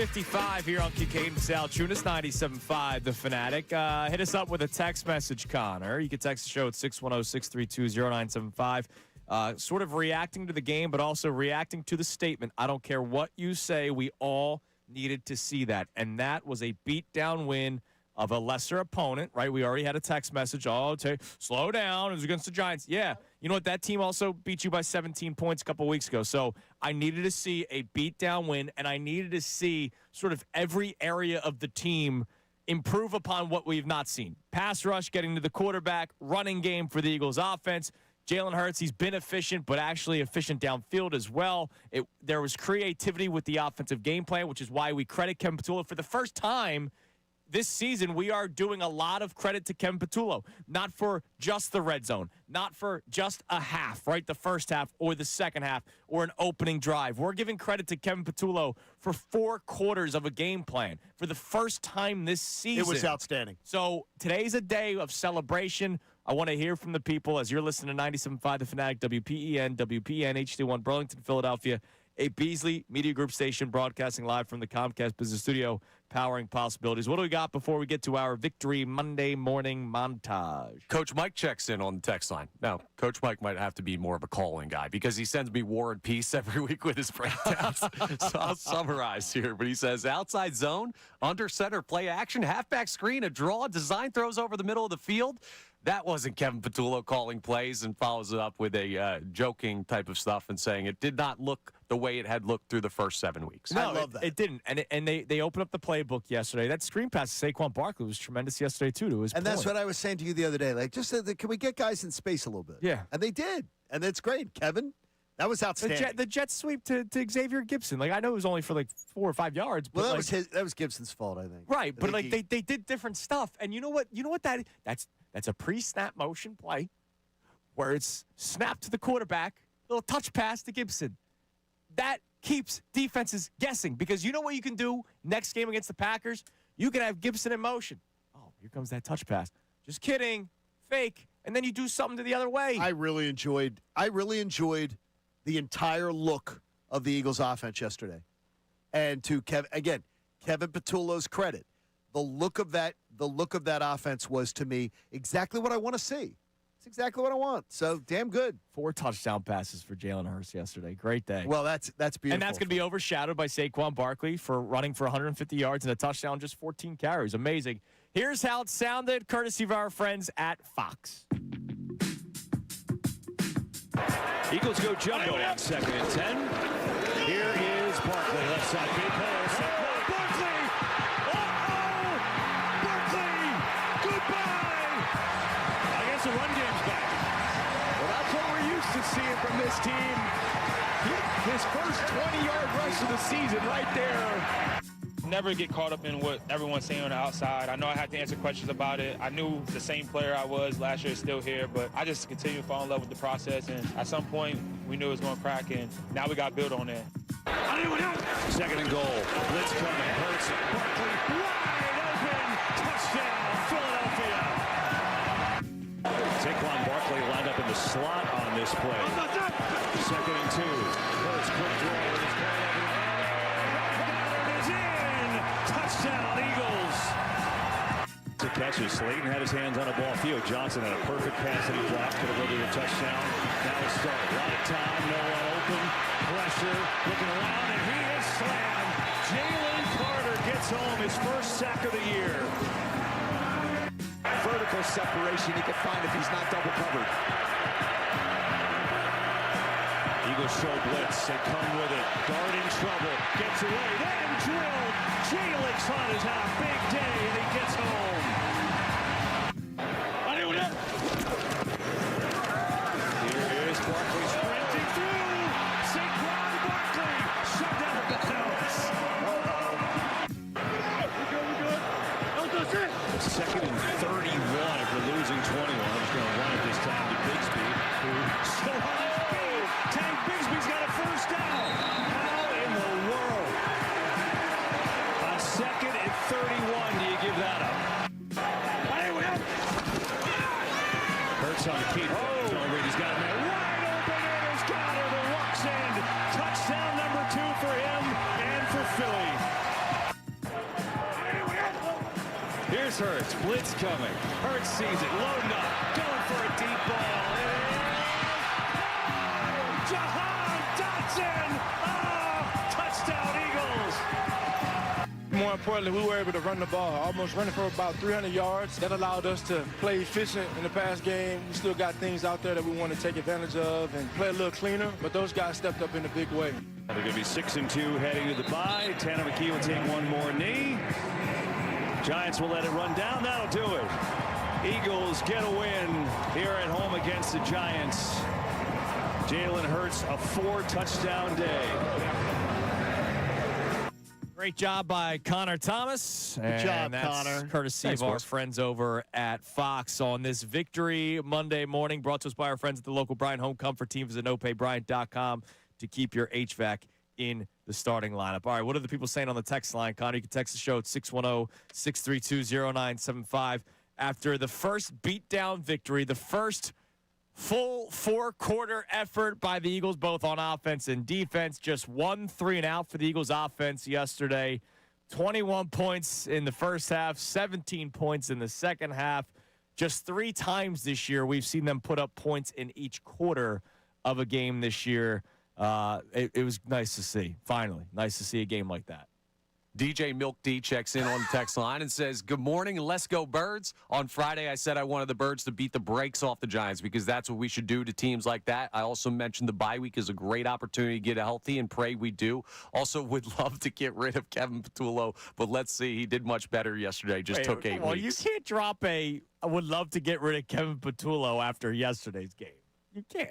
55 here on Kincade Salciunas, 97.5 The Fanatic. Hit us up with a text message, Connor. You can text the show at 610-632-0975. Sort of reacting to the game, but also reacting to the statement. I don't care what you say. We all needed to see that. And that was a beatdown win of a lesser opponent, right? We already had a text message. Oh, slow down. It was against the Giants. Yeah. You know what? That team also beat you by 17 points a couple weeks ago. So I needed to see a beatdown win, and I needed to see sort of every area of the team improve upon what we've not seen. Pass rush, getting to the quarterback, running game for the Eagles offense. Jalen Hurts, he's been efficient, but actually efficient downfield as well. There was creativity with the offensive game plan, which is why we credit Kevin Patullo. For the first time this season, we are doing a lot of credit to Kevin Patullo, not for just the red zone, not for just a half, right, the first half or the second half or an opening drive. We're giving credit to Kevin Patullo for 4 quarters of a game plan for the first time this season. It was outstanding. So today's a day of celebration. I want to hear from the people as you're listening to 97.5 The Fanatic, WPEN, HD1 Burlington, Philadelphia, a Beasley Media Group station broadcasting live from the Comcast Business Studio, powering possibilities. What do we got before we get to our Victory Monday morning montage? Coach Mike checks in on the text line. Now, Coach Mike might have to be more of a call-in guy because he sends me War and Peace every week with his breakdowns. So I'll summarize here. But he says, outside zone, under center, play action, halfback screen, a draw, design throws over the middle of the field. That wasn't Kevin Patullo calling plays, and follows it up with a joking type of stuff and saying it did not look the way it had looked through the first 7 weeks. No, I love that. It didn't. And they opened up the playbook yesterday. That screen pass to Saquon Barkley was tremendous yesterday, too, to his And point. that's what I was saying to you the other day. Like, just can we get guys in space a little bit? Yeah. And they did. And that's great. Kevin, that was outstanding. The jet sweep to Xavier Gibson. Like, I know it was only for like 4 or 5 yards. But Well, like, that was Gibson's fault, I think. right. I But think like they did different stuff. And you know what? That's a pre-snap motion play where it's snapped to the quarterback, little touch pass to Gibson. That keeps defenses guessing because you know what you can do next game against the Packers? You can have Gibson in motion. Oh, here comes that touch pass. Just kidding. Fake. And then you do something to the other way. I really enjoyed the entire look of the Eagles offense yesterday. And to Kevin Patullo's credit, the look of that offense was, to me, exactly what I want to see. It's exactly what I want. So damn good. 4 touchdown passes for Jalen Hurts yesterday. Great day. Well, that's beautiful. And that's going to be overshadowed by Saquon Barkley for running for 150 yards and a touchdown, just 14 carries. Amazing. Here's how it sounded, courtesy of our friends at Fox. Eagles go jumbo on 2nd and 10. Here is Barkley, left side, big hole. Saquon Barkley! Uh-oh! Barkley! Goodbye! I guess the run game's back. Well, that's what we're used to seeing from this team. His first 20-yard rush of the season right there. Never get caught up in what everyone's saying on the outside. I know I had to answer questions about it. I knew the same player I was last year is still here, but I just continue to fall in love with the process. And at some point, we knew it was going to crack, and now we got to build on that. 2nd and goal. Blitz coming. Hurts. Barkley wide open. Touchdown, Philadelphia. Saquon Barkley lined up in the slot on this play. 2nd and 2. Hurts, quick draw. Touchdown, Eagles. To catches. Slayton had his hands on a ball. Theo Johnson had a perfect pass that he dropped. Could have led to a touchdown. Now it's start. A lot of time. No one open. Pressure. Looking around, and he is slammed. Jalen Carter gets home his first sack of the year. Vertical separation he can find if he's not double covered. Eagles show blitz. They come with it. Guard in trouble. Gets away. Then drilled. Jalen Hunt has had a big day, and he gets home. Here is Barkley sprinting through. Saquon Barkley shut down the bounce. It's 2nd and 31 if we're losing 21. I'm just going to run it this time to Bigsby, who still on his feet. Tank Bigsby's got a first down. How in the world? On 2nd and 31, do you give that up? Hurts. Blitz coming. Hurts sees it. Loading up. Going for a deep ball. Jahan Dotson. Oh, touchdown Eagles. More importantly, we were able to run the ball, almost running for about 300 yards. That allowed us to play efficient in the pass game. We still got things out there that we want to take advantage of and play a little cleaner, but those guys stepped up in a big way. They're going to be 6-2 heading to the bye. Tanner McKee will take one more knee. Giants will let it run down. That'll do it. Eagles get a win here at home against the Giants. Jalen Hurts, a 4-touchdown day. Great job by Connor Thomas. Good job, that's Connor. Courtesy Thanks, of our boys. friends over at Fox on this Victory Monday morning, brought to us by our friends at the local Bryant Home Comfort Team. Visit nopaybryant.com to keep your HVAC in the starting lineup. All right, what are the people saying on the text line, Connor? You can text the show at 610-632-0975. After the first beatdown victory, the first full four-quarter effort by the Eagles, both on offense and defense. Just 1 3-and-out for the Eagles offense yesterday. 21 points in the first half, 17 points in the second half. Just 3 times this year we've seen them put up points in each quarter of a game this year. It was nice to see, finally. Nice to see a game like that. DJ Milk D checks in on the text line and says, good morning and let's go Birds. On Friday, I said I wanted the Birds to beat the brakes off the Giants because that's what we should do to teams like that. I also mentioned the bye week is a great opportunity to get healthy and pray we do. Also would love to get rid of Kevin Patullo, but let's see. He did much better yesterday. Just took 8 Well, weeks. you can't drop I would love to get rid of Kevin Patullo after yesterday's game. You can't.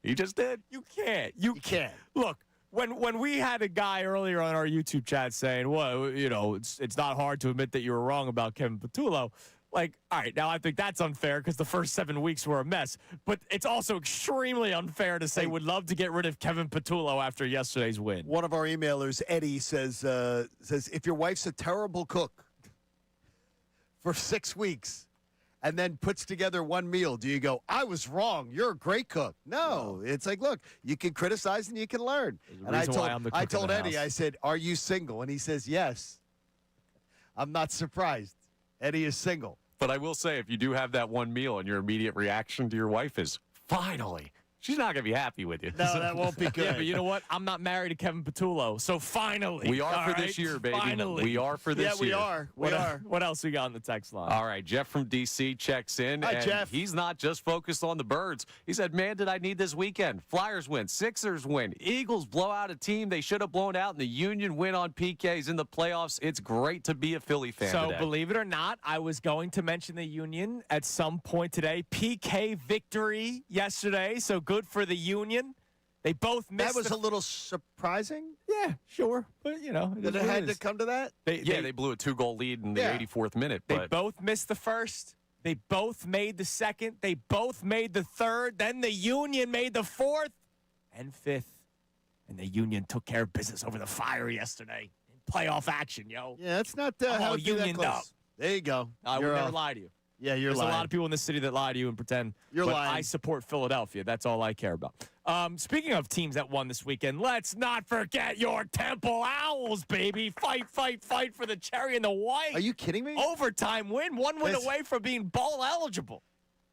He just did. You can't. You can't. Look, when we had a guy earlier on our YouTube chat saying, well, you know, it's not hard to admit that you were wrong about Kevin Patullo. Like, all right, now I think that's unfair because the first 7 weeks were a mess. But it's also extremely unfair to say would love to get rid of Kevin Patullo after yesterday's win. One of our emailers, Eddie, says if your wife's a terrible cook for 6 weeks and then puts together one meal, do you go, I was wrong, you're a great cook? No. It's like, look, you can criticize and you can learn. And I told Eddie, I said, are you single? And he says, yes. I'm not surprised. Eddie is single. But I will say, if you do have that one meal and your immediate reaction to your wife is, finally, she's not going to be happy with you. No, that won't be good. Yeah, but you know what? I'm not married to Kevin Patullo, so finally. We are all for right? this year, baby. Finally. We are for this year. Yeah, we are. We are. What else we got on the text line? All right, Jeff from D.C. checks in. Hi, and Jeff. He's not just focused on the Birds. He said, man, did I need this weekend? Flyers win. Sixers win. Eagles blow out a team they should have blown out, and the Union win on PKs in the playoffs. It's great to be a Philly fan So, today. believe it or not, I was going to mention the Union at some point today. PK victory yesterday, so good for the Union. They both missed. That was a little surprising Yeah, sure. But, you know. that it had to come to that. They blew a 2-goal lead in the 84th minute. They But both missed the first. They both made the second. They both made the third. Then the Union made the fourth and fifth. And the Union took care of business over the Fire yesterday in playoff action, yo. Yeah, that's not I'm how all it be that unioned close. up. There you go. I would You're never off. lie to you. Yeah, you're There's lying. a lot of people in this city that lie to you and pretend. You're but lying. I support Philadelphia. That's all I care about. Speaking of teams that won this weekend, let's not forget your Temple Owls, baby. Fight, fight, fight for the cherry and the white. Are you kidding me? Overtime win. One win This- away from being bowl eligible.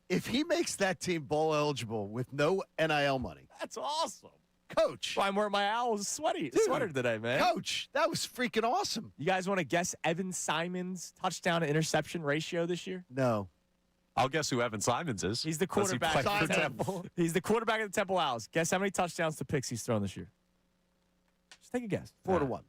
If he makes that team bowl eligible with no NIL money, That's awesome. Coach, I'm wearing my Owls sweater today, man. Coach, that was freaking awesome. You guys want to guess Evan Simon's touchdown to interception ratio this year? No. I'll guess who Evan Simons is. He's the Does he quarterback play for for Temple. He's the quarterback of the Temple Owls. Guess how many touchdowns to picks he's thrown this year? Just take a guess. 4-1.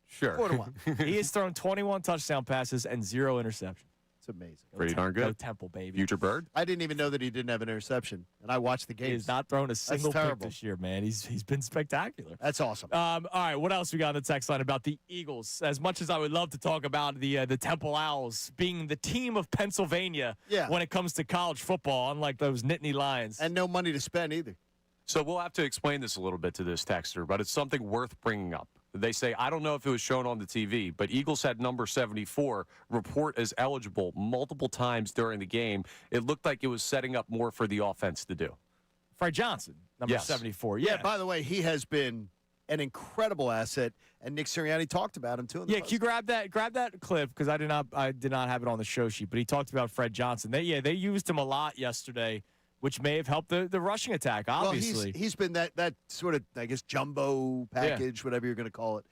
Sure. 4-1. He has thrown 21 touchdown passes and 0 interceptions. It's amazing. Pretty darn Go good. Temple, baby. Future Bird. I didn't even know that he didn't have an interception, and I watched the He games. has not thrown a single pick terrible. this year, man. He's been spectacular. That's awesome. All right, what else we got on the text line about the Eagles? As much as I would love to talk about the Temple Owls being the team of Pennsylvania when it comes to college football, unlike those Nittany Lions. And no money to spend either. So we'll have to explain this a little bit to this texter, but it's something worth bringing up. They say, I don't know if it was shown on the TV, but Eagles had number 74 report as eligible multiple times during the game. It looked like it was setting up more for the offense to do. Fred Johnson, number Yes. 74. Yeah, by the way, he has been an incredible asset, and Nick Sirianni talked about him too. In the Can you grab that clip, because I did not have it on the show sheet, but he talked about Fred Johnson. They used him a lot yesterday, which may have helped the rushing attack. Obviously, well, he's been that sort of, I guess, jumbo package, whatever you're going to call it.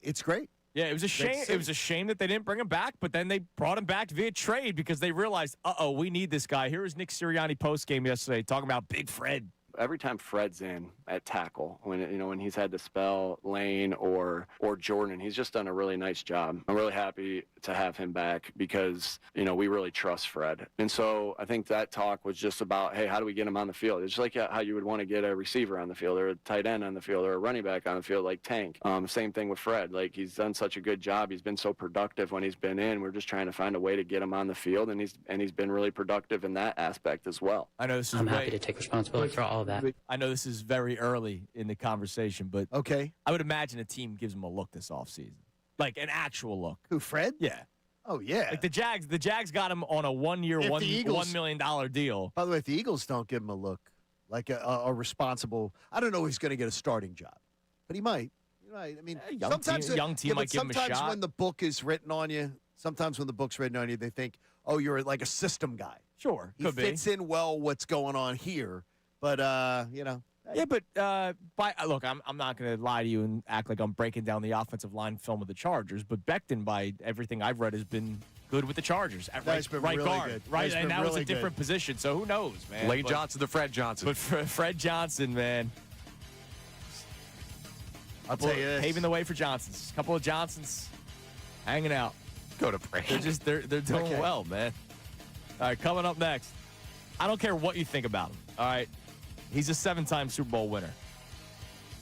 It's great. Yeah, it was a shame. It was a shame that they didn't bring him back, but then they brought him back via trade because they realized, we need this guy. Here was Nick Sirianni post game yesterday talking about Big Fred. Every time Fred's in at tackle, when he's had to spell Lane or Jordan, he's just done a really nice job. I'm really happy to have him back because we really trust Fred. And so I think that talk was just about, hey, how do we get him on the field? It's like how you would want to get a receiver on the field or a tight end on the field or a running back on the field like Tank. Same thing with Fred. Like, he's done such a good job. He's been so productive when he's been in. We're just trying to find a way to get him on the field, and he's been really productive in that aspect as well. I know this is I'm happy to take responsibility for all of that. I know this is very early in the conversation, but okay, I would imagine a team gives him a look this offseason. Like an actual look. Who, Fred? Yeah. Oh, yeah. Like the Jags got him on a 1 year, $1 million deal. By the way, if the Eagles don't give him a look, like a responsible, I don't know if he's going to get a starting job, but he might. I mean, young team might give him a shot. Sometimes when the book is written on you, they think, oh, you're like a system guy. Sure, he fits in well what's going on here, but Yeah, but look, I'm not going to lie to you and act like I'm breaking down the offensive line film of the Chargers, but Becton, by everything I've read, has been good with the Chargers at right really guard, good. right, and that really was a different position. So who knows, man? Lane Johnson to Fred Johnson. But Fred Johnson, man, I'll tell you this. paving the way for Johnsons. A couple of Johnsons hanging out. Go to break. They're doing well, man. All right, coming up next. I don't care what you think about him. All right. He's a 7-time Super Bowl winner.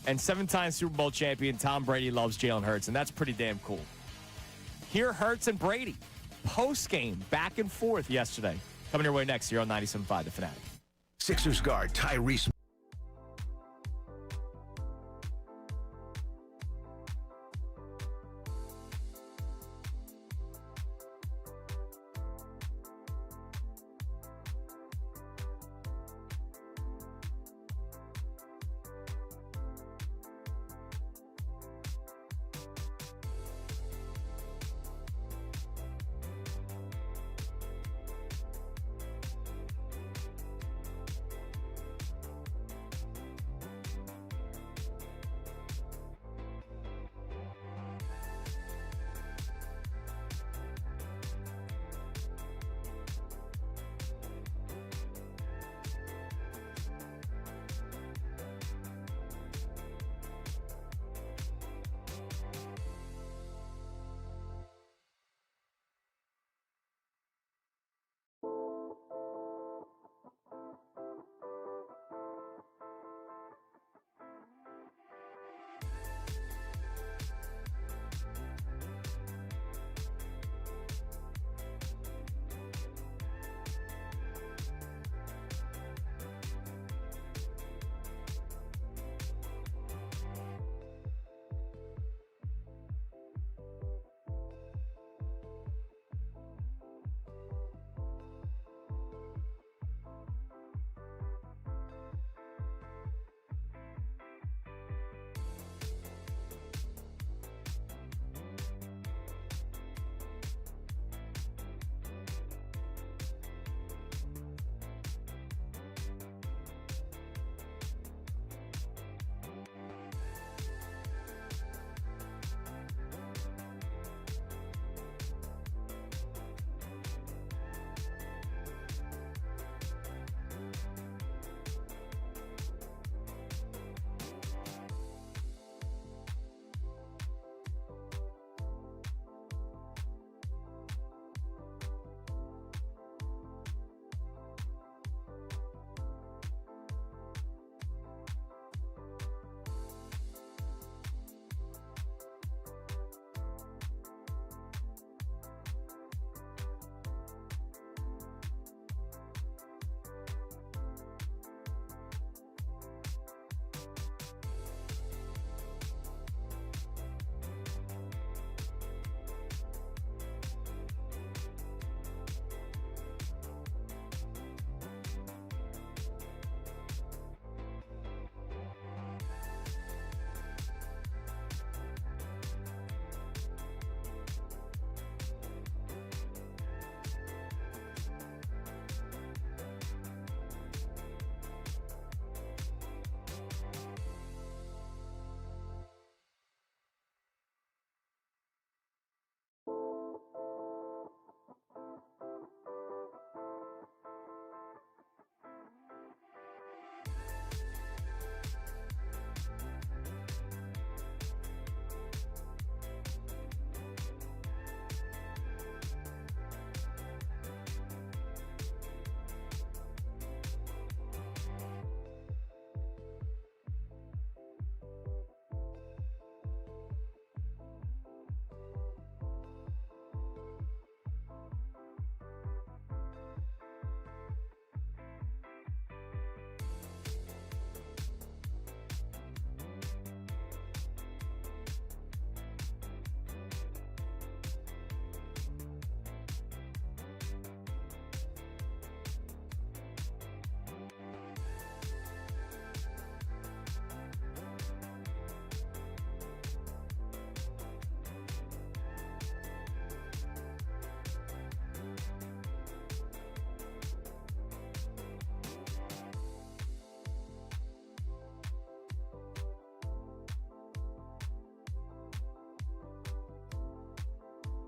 And 7-time Super Bowl champion Tom Brady loves Jalen Hurts, and that's pretty damn cool. Hear Hurts and Brady post-game back and forth yesterday. Coming your way next here on 97.5 The Fanatic. Sixers guard Tyrese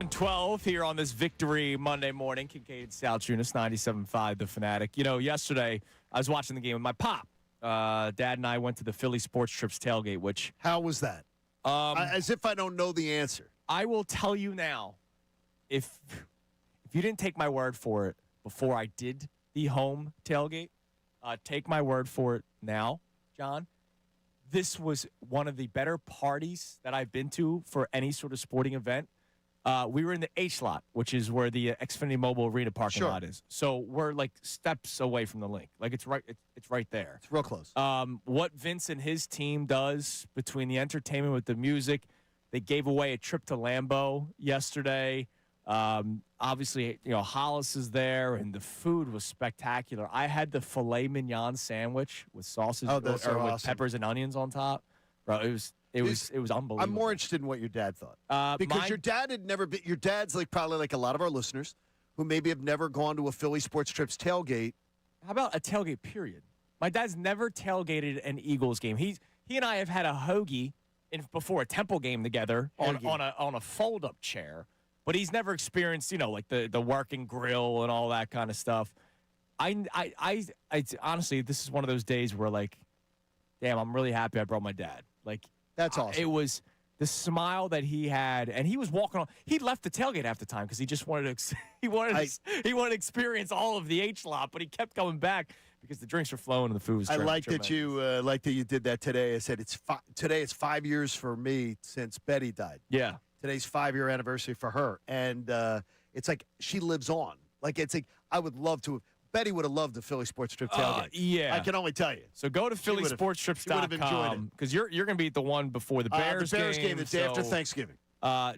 12 here on this Victory Monday morning. Kincade Salciunas, 97.5 The Fanatic. You know, yesterday I was watching the game with my pop. Dad and I went to the Phillies Sports Trips tailgate, which... How was that? As if I don't know the answer. I will tell you now, if you didn't take my word for it before I did the home tailgate, take my word for it now, John. This was one of the better parties that I've been to for any sort of sporting event. We were in the H lot, which is where the Xfinity Mobile Arena parking lot is. So we're like steps away from the link. Like it's right there. It's real close. What Vince and his team does between the entertainment with the music, they gave away a trip to Lambeau yesterday. Obviously, you know, Hollis is there, and the food was spectacular. I had the filet mignon sandwich with sausage with peppers and onions on top. Bro, it was unbelievable. I'm more interested in what your dad thought. Because your dad had never been. Your dad's probably like a lot of our listeners who maybe have never gone to a Philly Sports Trips tailgate. How about a tailgate period? My dad's never tailgated an Eagles game. He and I have had a hoagie before a Temple game together on a fold-up chair, but he's never experienced, you know, like the working grill and all that kind of stuff. I honestly, this is one of those days where, like, damn, I'm really happy I brought my dad. Like, that's awesome. It was the smile that he had, and he was walking on. He left the tailgate half the time because he just wanted to. He wanted to experience all of the H lot, but he kept coming back because the drinks were flowing and the food was. I like that you did that today. I said today is 5 years for me since Betty died. Yeah, today's 5-year anniversary for her, and it's like she lives on. Like it's like I would love to. Betty would have loved the Philly Sports Trip tailgate. Yeah. I can only tell you. So go to phillysportstrips.com because you're going to be at the one before the Bears game. The Bears game the day after Thanksgiving.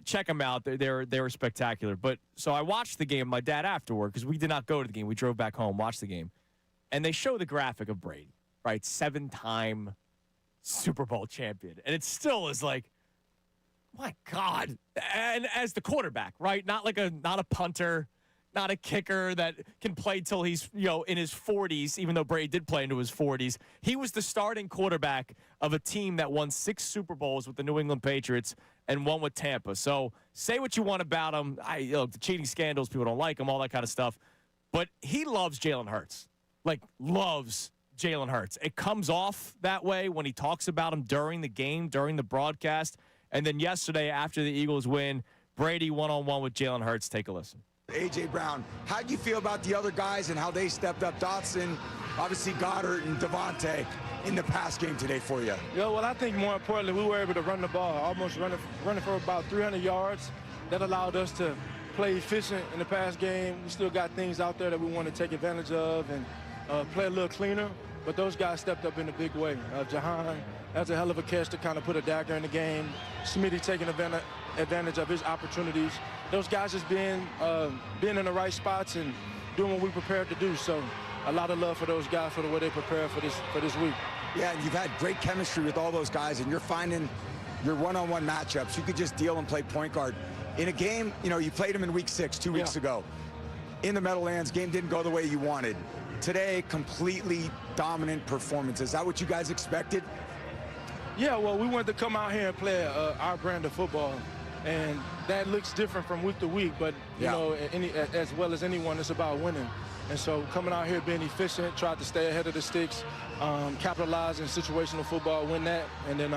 Check them out. They were spectacular. But so I watched the game with my dad afterward because we did not go to the game. We drove back home, watched the game. And they show the graphic of Brady, right? 7-time Super Bowl champion. And it still is like, my God. And as the quarterback, right? Not a punter. Not a kicker that can play till he's, you know, in his 40s, even though Brady did play into his 40s. He was the starting quarterback of a team that won 6 Super Bowls with the New England Patriots and one with Tampa. So say what you want about him. The cheating scandals, people don't like him, all that kind of stuff. But he loves Jalen Hurts. Like, loves Jalen Hurts. It comes off that way when he talks about him during the game, during the broadcast. And then yesterday, after the Eagles win, Brady one-on-one with Jalen Hurts. Take a listen. A.J. Brown, how do you feel about the other guys and how they stepped up? Dotson, obviously Goddard and Devontae in the pass game today for you. Yeah, well, I think more importantly, we were able to run the ball, almost running for about 300 yards. That allowed us to play efficient in the pass game. We still got things out there that we want to take advantage of and play a little cleaner. But those guys stepped up in a big way. Jahan, that's a hell of a catch to kind of put a dagger in the game. Smitty taking advantage of his opportunities. Those guys just being in the right spots and doing what we prepared to do. So a lot of love for those guys for the way they prepared for this week. Yeah, and you've had great chemistry with all those guys, and you're finding your one-on-one matchups. You could just deal and play point guard. In a game, you know, you played them in week 6, 2 weeks ago. In the Meadowlands, game didn't go the way you wanted. Today, completely dominant performance. Is that what you guys expected? Yeah, well, we wanted to come out here and play our brand of football. And that looks different from week to week, but, you know, as well as anyone, it's about winning. And so coming out here being efficient, tried to stay ahead of the sticks, capitalize in situational football, win that, and then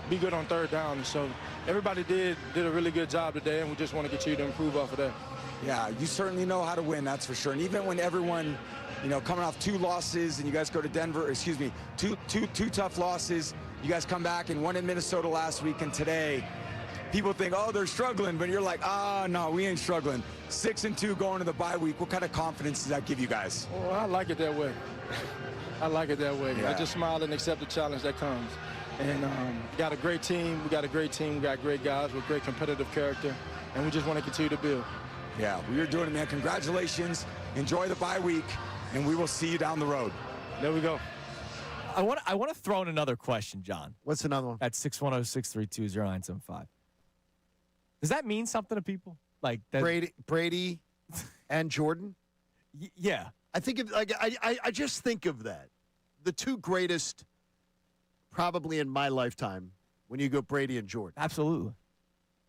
be good on third down. And so everybody did a really good job today, and we just want to continue to improve off of that. Yeah, you certainly know how to win, that's for sure. And even when everyone, you know, coming off 2 losses and you guys go to Denver, two tough losses, you guys come back and won in Minnesota last week, and today people think, oh, they're struggling, but you're like, no, we ain't struggling. 6-2 going to the bye week. What kind of confidence does that give you guys? Well, I like it that way. I like it that way. Yeah. I just smile and accept the challenge that comes. And got a great team. We got great guys with great competitive character, and we just want to continue to build. Yeah, well, you're doing it, man. Congratulations. Enjoy the bye week, and we will see you down the road. There we go. I want to throw in another question, John. What's another one? At 610-632-0975. Does that mean something to people? Like that? Brady and Jordan? Yeah. I think I just think of that. The 2 greatest probably in my lifetime when you go Brady and Jordan. Absolutely.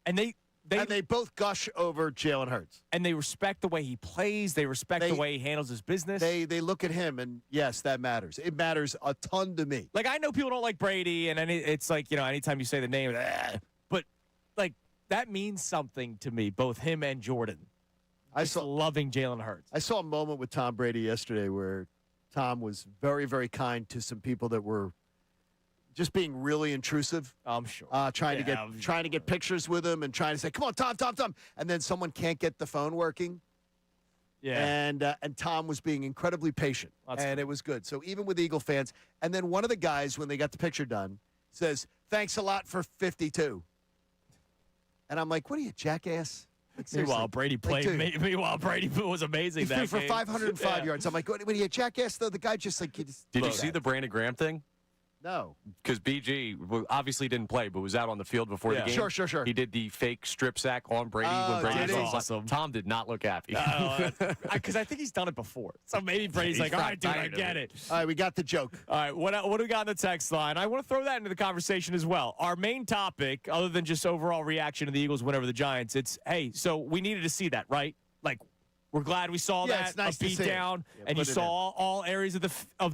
And and they both gush over Jalen Hurts. And they respect the way he plays. They respect the way he handles his business. They look at him, and yes, that matters. It matters a ton to me. Like, I know people don't like Brady, and it's like, anytime you say the name, but, like, that means something to me, both him and Jordan. I saw loving Jalen Hurts. I saw a moment with Tom Brady yesterday where Tom was very, very kind to some people that were just being really intrusive. I'm sure. Trying to get pictures with him and trying to say, "Come on, Tom." And then someone can't get the phone working. Yeah. And Tom was being incredibly patient. It was good. So even with Eagle fans, and then one of the guys, when they got the picture done, says, "Thanks a lot for 52." And I'm like, "What are you, jackass?" Like, Meanwhile, Brady played. Meanwhile, Brady was amazing. He threw for 505 yards. I'm like, "What are you, jackass?" Though the guy just like. Did you see the Brandon Graham thing? No. Because BG obviously didn't play, but was out on the field before the game. Sure. He did the fake strip sack on Brady when Brady was awesome. Tom did not look happy. Because I think he's done it before. So maybe Brady's like, all right, dude, I get it. All right, we got the joke. All right, what do we got on the text line? I want to throw that into the conversation as well. Our main topic, other than just overall reaction to the Eagles win over the Giants, it's, hey, so we needed to see that, right? Like, we're glad we saw that, it's nice a beat down, and you saw all areas of the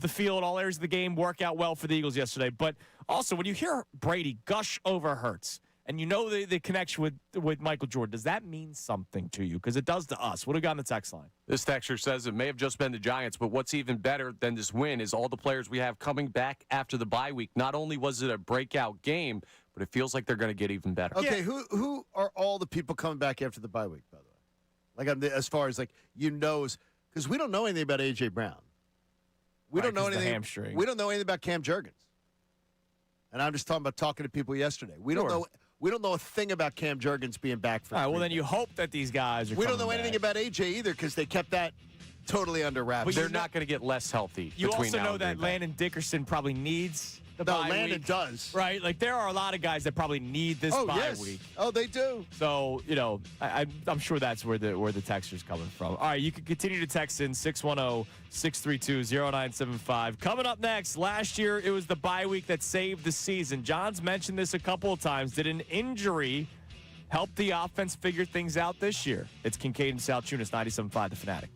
field, all areas of the game work out well for the Eagles yesterday. But also, when you hear Brady gush over Hurts, and you know the connection with Michael Jordan, does that mean something to you? Because it does to us. What do we got on the text line? This texter says it may have just been the Giants, but what's even better than this win is all the players we have coming back after the bye week. Not only was it a breakout game, but it feels like they're going to get even better. Okay, who are all the people coming back after the bye week, by the way? Like, as far as, like, because we don't know anything about A.J. Brown. We don't know anything. Hamstring. We don't know anything about Cam Jurgens. And I'm just talking about talking to people yesterday. We don't know. We don't know a thing about Cam Jurgens being back for. All right. Well, then you hope that these guys are. We don't know anything about A.J. either because they kept that totally under wraps. But they're not going to get less healthy. You between also now know and that Landon Dickerson probably needs the bye Landon week. does. Right? Like, there are a lot of guys that probably need this bye week. Oh, they do. So, I'm sure that's where the texter's coming from. All right, you can continue to text in 610-632-0975. Coming up next, last year it was the bye week that saved the season. John's mentioned this a couple of times. Did an injury help the offense figure things out this year? It's Kincade and Salciunas, 97.5 The Fanatic.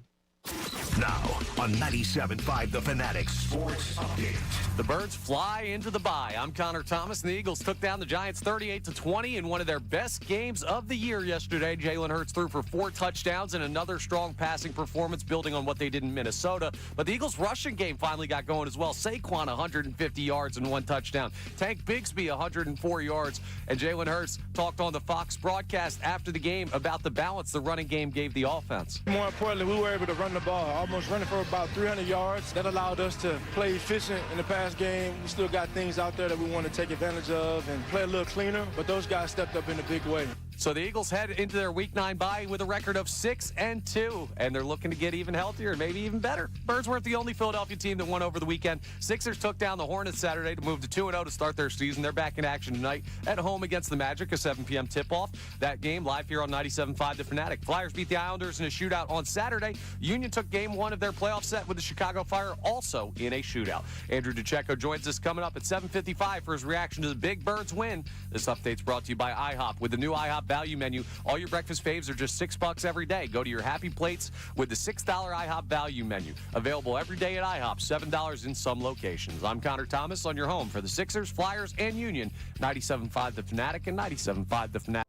Now on 97.5 The Fanatic Sports Update. The Birds fly into the bye. I'm Connor Thomas, and the Eagles took down the Giants 38-20 in one of their best games of the year yesterday. Jalen Hurts threw for 4 touchdowns and another strong passing performance, building on what they did in Minnesota. But the Eagles' rushing game finally got going as well. Saquon, 150 yards and 1 touchdown. Tank Bigsby, 104 yards. And Jalen Hurts talked on the Fox broadcast after the game about the balance the running game gave the offense. More importantly, we were able to run the ball, almost running for about 300 yards. That allowed us to play efficient in the pass game. We still got things out there that we want to take advantage of and play a little cleaner, but those guys stepped up in a big way. So the Eagles head into their Week 9 bye with a record of 6-2, and they're looking to get even healthier and maybe even better. Birds weren't the only Philadelphia team that won over the weekend. Sixers took down the Hornets Saturday to move to 2-0 to start their season. They're back in action tonight at home against the Magic, a 7 p.m. tip-off. That game live here on 97.5 The Fanatic. Flyers beat the Islanders in a shootout on Saturday. Union took game 1 of their playoff set with the Chicago Fire, also in a shootout. Andrew DeCecco joins us coming up at 7:55 for his reaction to the Big Birds win. This update's brought to you by IHOP. With the new IHOP value menu, all your breakfast faves are just $6 every day. Go to your happy plates with the $6 IHOP value menu. Available every day at IHOP, $7 in some locations. I'm Connor Thomas on your home for the Sixers, Flyers, and Union. 97.5 The Fanatic and 97.5 The Fanatic.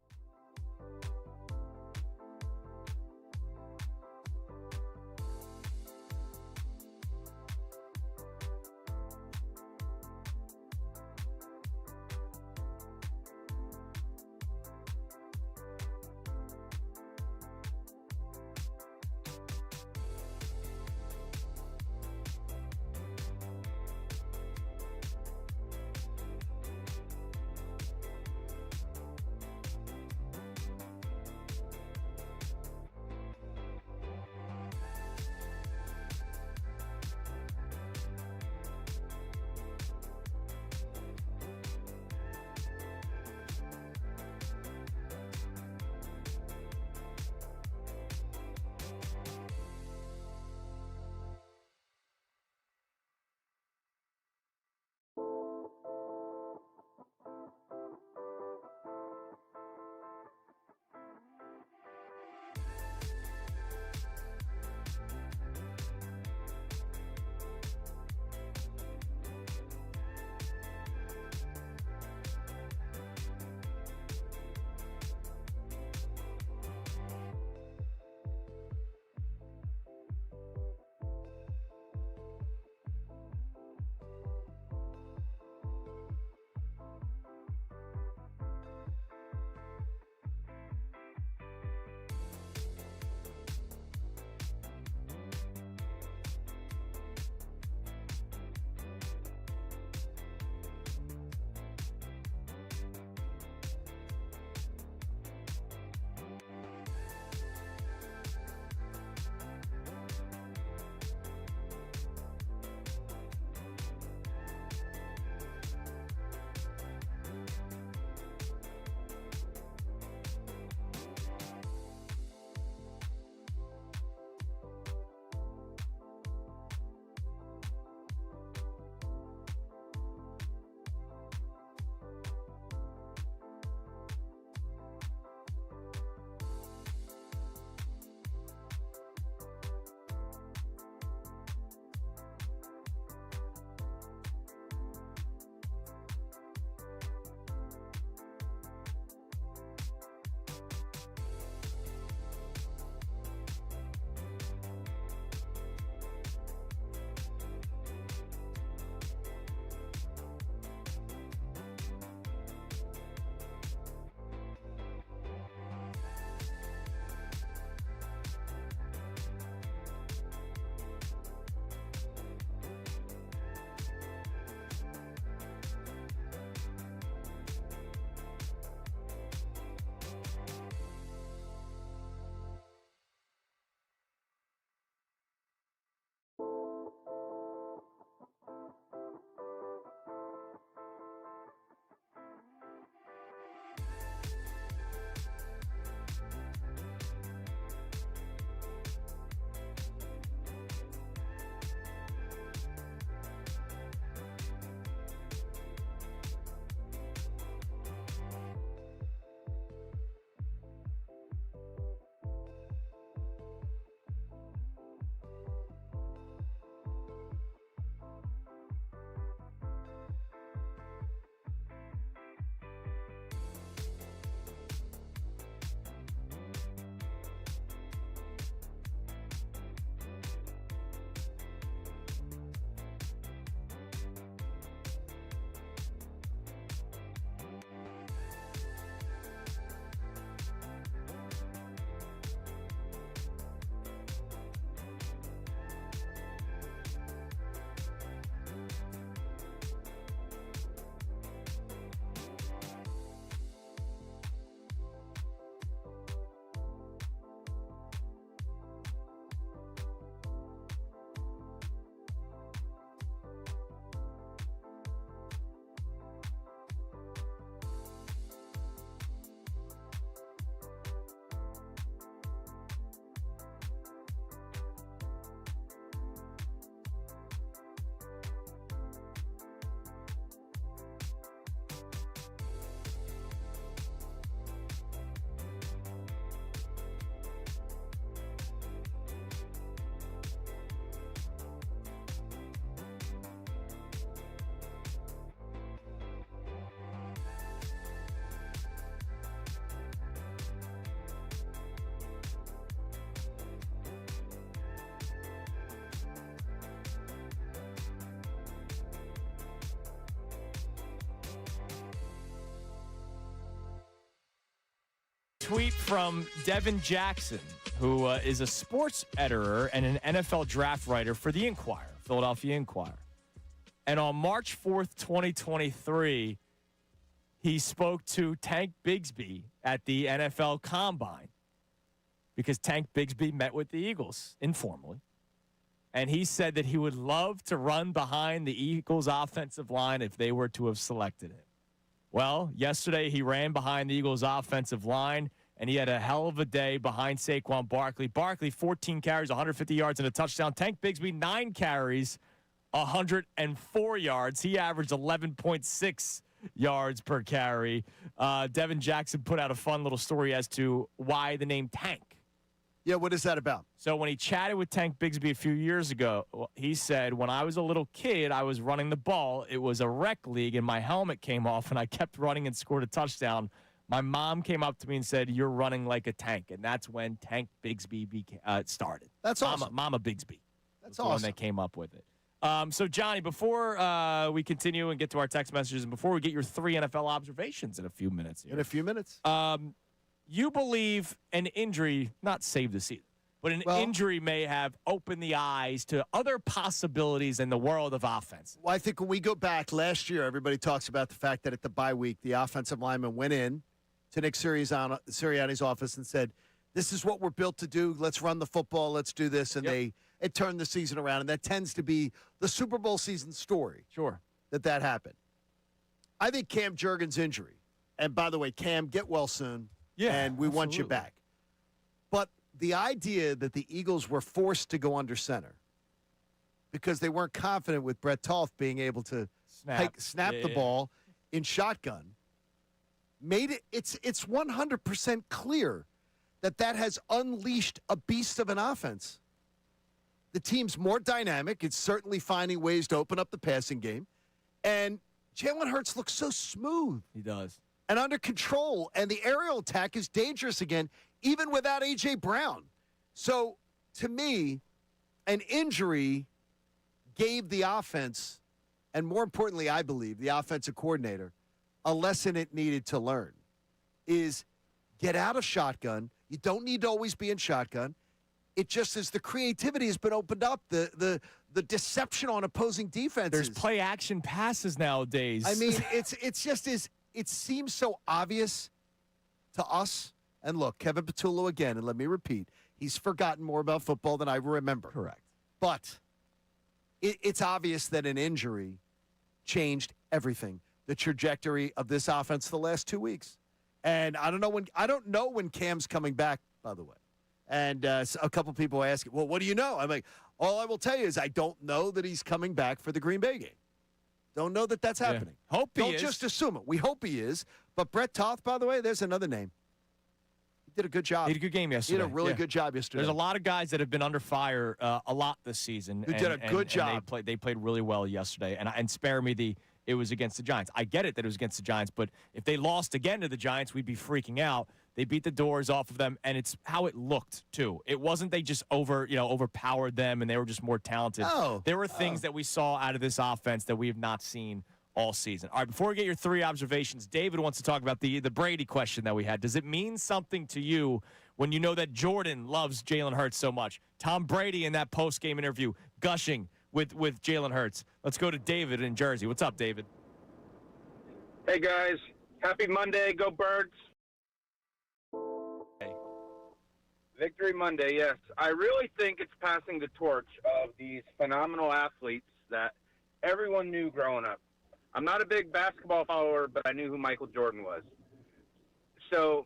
tweet from Devin Jackson, who is a sports editor and an NFL draft writer for the Inquirer, Philadelphia Inquirer. And on March 4th, 2023, he spoke to Tank Bigsby at the NFL Combine because Tank Bigsby met with the Eagles informally. And he said that he would love to run behind the Eagles' offensive line if they were to have selected him. Well, yesterday he ran behind the Eagles' offensive line, and he had a hell of a day behind Saquon Barkley. Barkley, 14 carries, 150 yards, and a touchdown. Tank Bigsby, 9 carries, 104 yards. He averaged 11.6 yards per carry. Devin Jackson put out a fun little story as to why the name Tank. Yeah, what is that about? So when he chatted with Tank Bigsby a few years ago, he said, when I was a little kid, I was running the ball. It was a rec league, and my helmet came off, and I kept running and scored a touchdown. My mom came up to me and said, "You're running like a tank," and that's when Tank Bigsby started. That's awesome. Mama Bigsby. That's awesome. awesome. When they came up with it. So, Johnny, before we continue and get to our text messages, and before we get your 3 NFL observations in a few minutes here. In a few minutes. You believe an injury, not saved the season, but an injury may have opened the eyes to other possibilities in the world of offense. Well, I think when we go back last year, everybody talks about the fact that at the bye week, the offensive lineman went in to Nick Sirianni's office and said, "This is what we're built to do. Let's run the football. Let's do this." And it turned the season around, and that tends to be the Super Bowl season story. Sure. That happened. I think Cam Jurgens' injury, and by the way, Cam, get well soon. Yeah, and we want you back. But the idea that the Eagles were forced to go under center because they weren't confident with Brett Toth being able to snap the ball in shotgun made it's 100% clear that has unleashed a beast of an offense. The team's more dynamic. It's certainly finding ways to open up the passing game. And Jalen Hurts looks so smooth. He does. And under control, and the aerial attack is dangerous again, even without A.J. Brown. So, to me, an injury gave the offense, and more importantly, I believe, the offensive coordinator, a lesson it needed to learn, is get out of shotgun. You don't need to always be in shotgun. It just is the creativity has been opened up, the deception on opposing defenses. There's play action passes nowadays. I mean, it seems so obvious to us. And look, Kevin Patullo again, and let me repeat, he's forgotten more about football than I remember. Correct. But it's obvious that an injury changed everything, the trajectory of this offense the last 2 weeks. And I don't know when Cam's coming back, by the way. And a couple people ask, well, what do you know? I'm like, all I will tell you is I don't know that he's coming back for the Green Bay game. Don't know that that's happening. Hope he is. Don't just assume it. We hope he is. But Brett Toth, by the way, there's another name. He did a good job. He did a good game yesterday. He did a really good job yesterday. There's a lot of guys that have been under fire a lot this season. Who did a good job. They played really well yesterday. And spare me it was against the Giants. I get it that it was against the Giants, but if they lost again to the Giants, we'd be freaking out. They beat the doors off of them, and it's how it looked, too. It wasn't they just overpowered them and they were just more talented. There were things that we saw out of this offense that we have not seen all season. All right, before we get your 3 observations, David wants to talk about the Brady question that we had. Does it mean something to you when you know that Jordan loves Jalen Hurts so much? Tom Brady in that post-game interview gushing with Jalen Hurts. Let's go to David in Jersey. What's up, David? Hey, guys. Happy Monday. Go Birds. Hey. Victory Monday, yes. I really think it's passing the torch of these phenomenal athletes that everyone knew growing up. I'm not a big basketball follower, but I knew who Michael Jordan was. So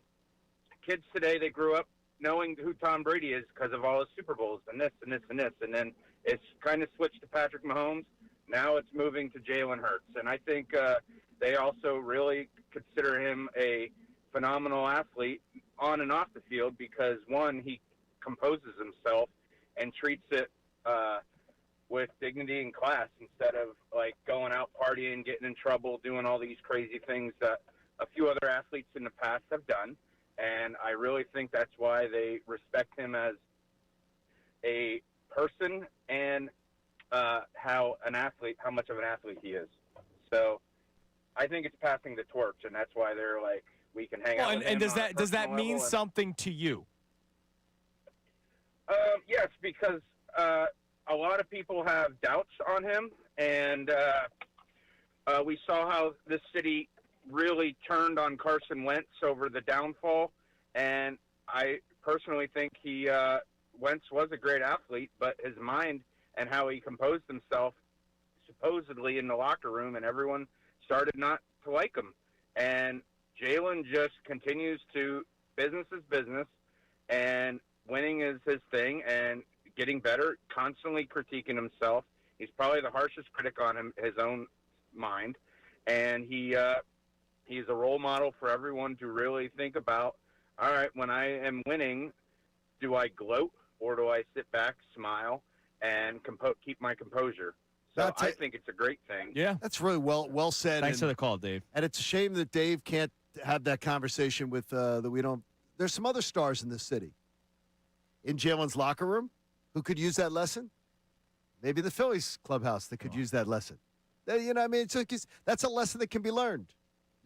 kids today, they grew up knowing who Tom Brady is because of all his Super Bowls and this and this and this. And then it's kind of switched to Patrick Mahomes. Now it's moving to Jalen Hurts. And I think they also really consider him a phenomenal athlete on and off the field because, one, he composes himself and treats it with dignity and class instead of, like, going out partying, getting in trouble, doing all these crazy things that a few other athletes in the past have done. And I really think that's why they respect him as a person and how much of an athlete he is. So I think it's passing the torch, and that's why they're, like, we can hang Well, out. and, with and him does on a that does that personal mean level and- something to you? Yes, because a lot of people have doubts on him, and we saw how this city really turned on Carson Wentz over the downfall, and I personally think Wentz was a great athlete, but his mind and how he composed himself supposedly in the locker room, and everyone started not to like him. And Jalen just continues to business is business, and winning is his thing, and getting better, constantly critiquing himself. He's probably the harshest critic on his own mind, and he's a role model for everyone to really think about. All right, when I am winning, do I gloat or do I sit back, smile, and keep my composure? So I think it's a great thing. Yeah. That's really well said. Thanks for the call, Dave. And it's a shame that Dave can't have that conversation with that we don't. There's some other stars in this city, in Jalen's locker room, who could use that lesson. Maybe the Phillies clubhouse that could use that lesson. You know, what I mean, that's a lesson that can be learned.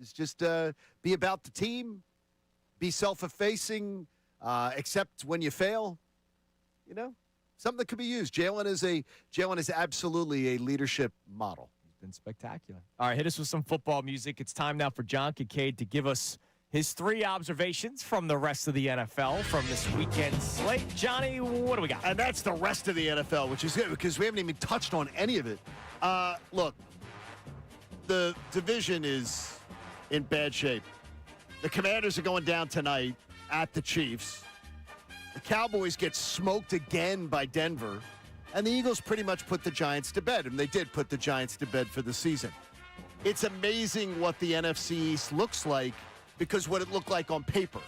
It's just be about the team, be self-effacing, accept when you fail. You know, something that could be used. Jalen is absolutely a leadership model. He's been spectacular. All right, hit us with some football music. It's time now for John Kincade to give us his 3 observations from the rest of the NFL from this weekend slate. Johnny, what do we got? And that's the rest of the NFL, which is good because we haven't even touched on any of it. Look, the division is in bad shape. The Commanders are going down tonight at the Chiefs. The Cowboys get smoked again by Denver. And the Eagles pretty much put the Giants to bed. And they did put the Giants to bed for the season. It's amazing what the NFC East looks like because what it looked like on paper.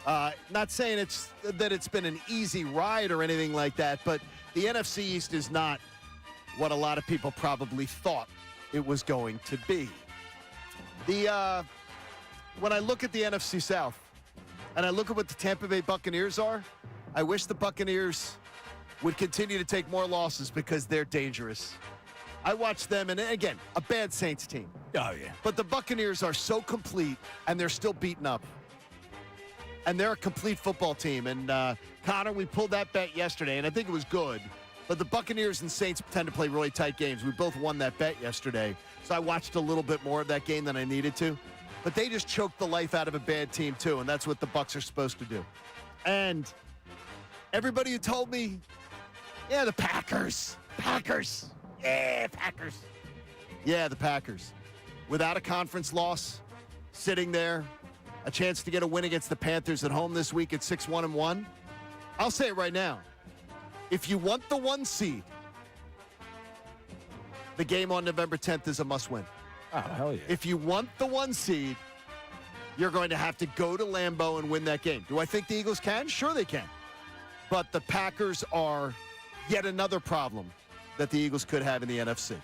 Not saying that it's been an easy ride or anything like that, but the NFC East is not what a lot of people probably thought it was going to be. When I look at the NFC South and I look at what the Tampa Bay Buccaneers are, I wish the Buccaneers would continue to take more losses because they're dangerous. I watched them, and again, a bad Saints team. Oh, yeah. But the Buccaneers are so complete, and they're still beaten up. And they're a complete football team. And, Connor, we pulled that bet yesterday, and I think it was good. But the Buccaneers and Saints tend to play really tight games. We both won that bet yesterday. So I watched a little bit more of that game than I needed to. But they just choked the life out of a bad team, too, and that's what the Bucs are supposed to do. And everybody who told me, yeah, the Packers. Yeah, Packers. Yeah, the Packers. Without a conference loss, sitting there, a chance to get a win against the Panthers at home this week at 6-1-1. I'll say it right now. If you want the 1 seed, the game on November 10th is a must-win. Oh, hell yeah. If you want the 1 seed, you're going to have to go to Lambeau and win that game. Do I think the Eagles can? Sure they can. But the Packers are yet another problem that the Eagles could have in the NFC.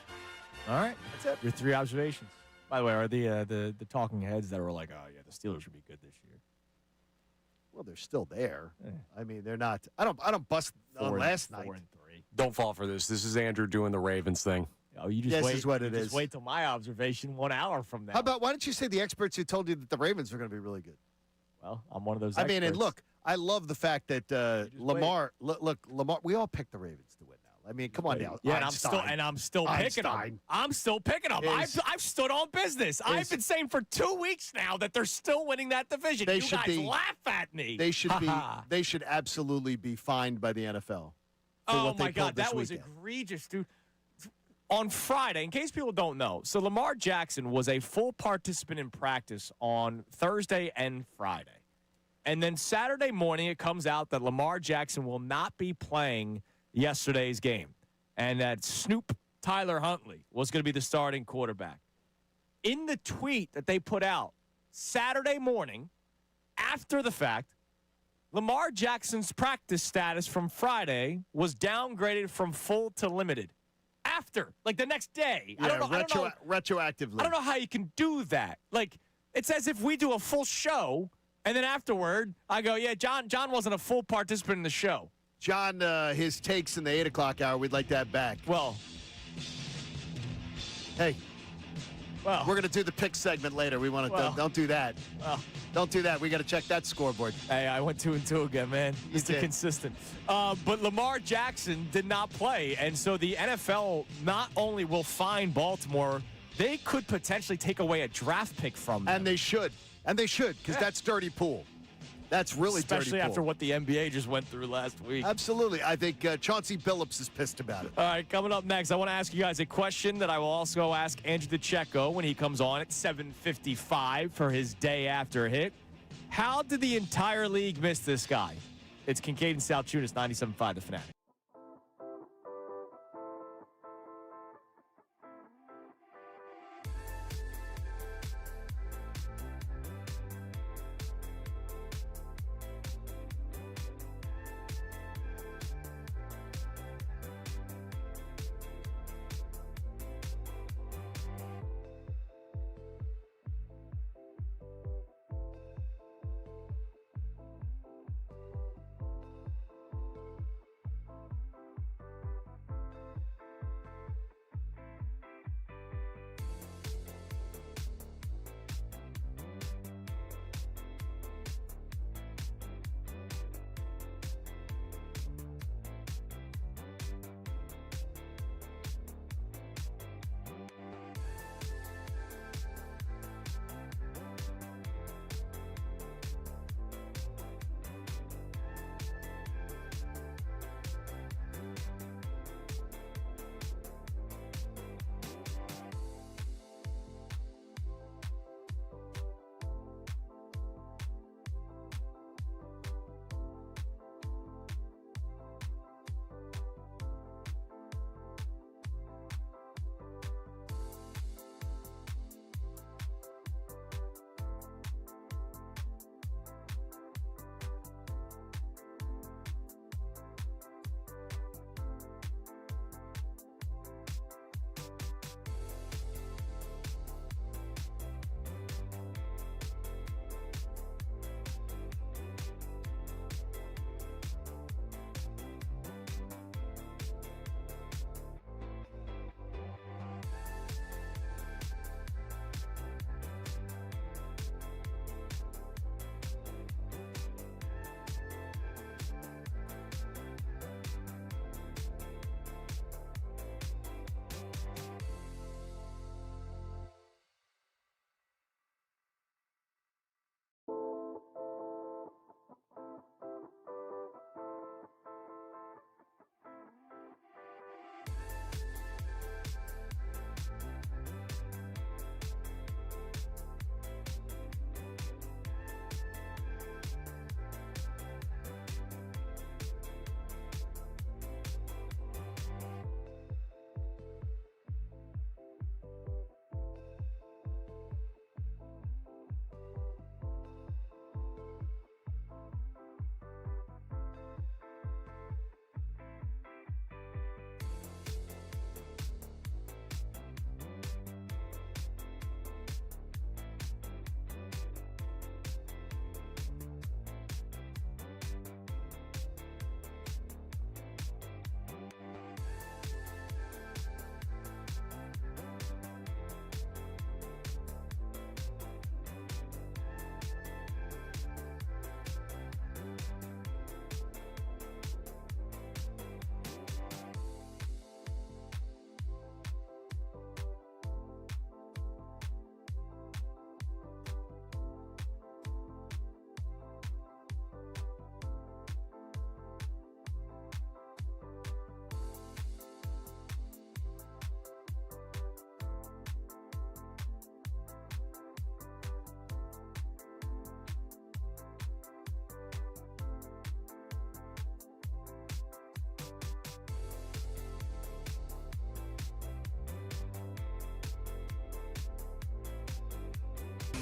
All right. That's it. Your 3 observations. By the way, are the talking heads that were like, oh, yeah, the Steelers should be good this year? Well, they're still there. Yeah. I mean, they're not. I don't bust on last night. 4-3. Don't fall for this. This is Andrew doing the Ravens thing. Oh, you just This wait. is what you it just is. wait till my observation 1 hour from now. How about, why don't you say the experts who told you that the Ravens are going to be really good? Well, I'm one of those I experts. mean, and look, I love the fact that Lamar, look, Lamar, we all picked the Ravens to win now. I mean, come on now. Yeah, Einstein. and I'm still picking them. Einstein I'm still picking them. I've stood on business. I've been saying for 2 weeks now that they're still winning that division. They You should guys be- laugh at me. They should be. They should absolutely be fined by the NFL. For Oh what they my pulled God, this that was weekend. egregious, dude. On Friday, in case people don't know, so Lamar Jackson was a full participant in practice on Thursday and Friday. And then Saturday morning, it comes out that Lamar Jackson will not be playing yesterday's game. And that Snoop Tyler Huntley was going to be the starting quarterback. In the tweet that they put out Saturday morning, after the fact, Lamar Jackson's practice status from Friday was downgraded from full to limited. After, like the next day. Yeah, I don't know. retroactively. I don't know how you can do that. Like, it's as if we do a full show, and then afterward, I go, yeah, John wasn't a full participant in the show. John, his takes in the 8 o'clock hour, we'd like to have back. Well, Hey, Well, we're going to do the pick segment later. We want to don't do that. Don't do that. We got to check that scoreboard. Hey, I went 2-2 again, man. Mr. Consistent. But Lamar Jackson did not play, and so the NFL not only will fine Baltimore, they could potentially take away a draft pick from them. And they should. And they should, because that's dirty pool. That's really dirty pool. Especially after what the NBA just went through last week. Absolutely. I think Chauncey Billups is pissed about it. All right, coming up next, I want to ask you guys a question that I will also ask Andrew DeCecco when he comes on at 7:55 for his day after hit. How did the entire league miss this guy? It's Kincade Salciunas, 97.5 The Fanatic.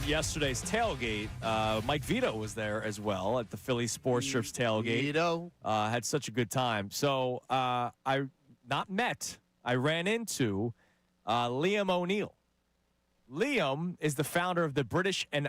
Yesterday's tailgate, Mike Vito was there as well at the Phillies Sports Strips tailgate. Vito had such a good time. So I ran into Liam O'Neill. Liam is the founder of the British and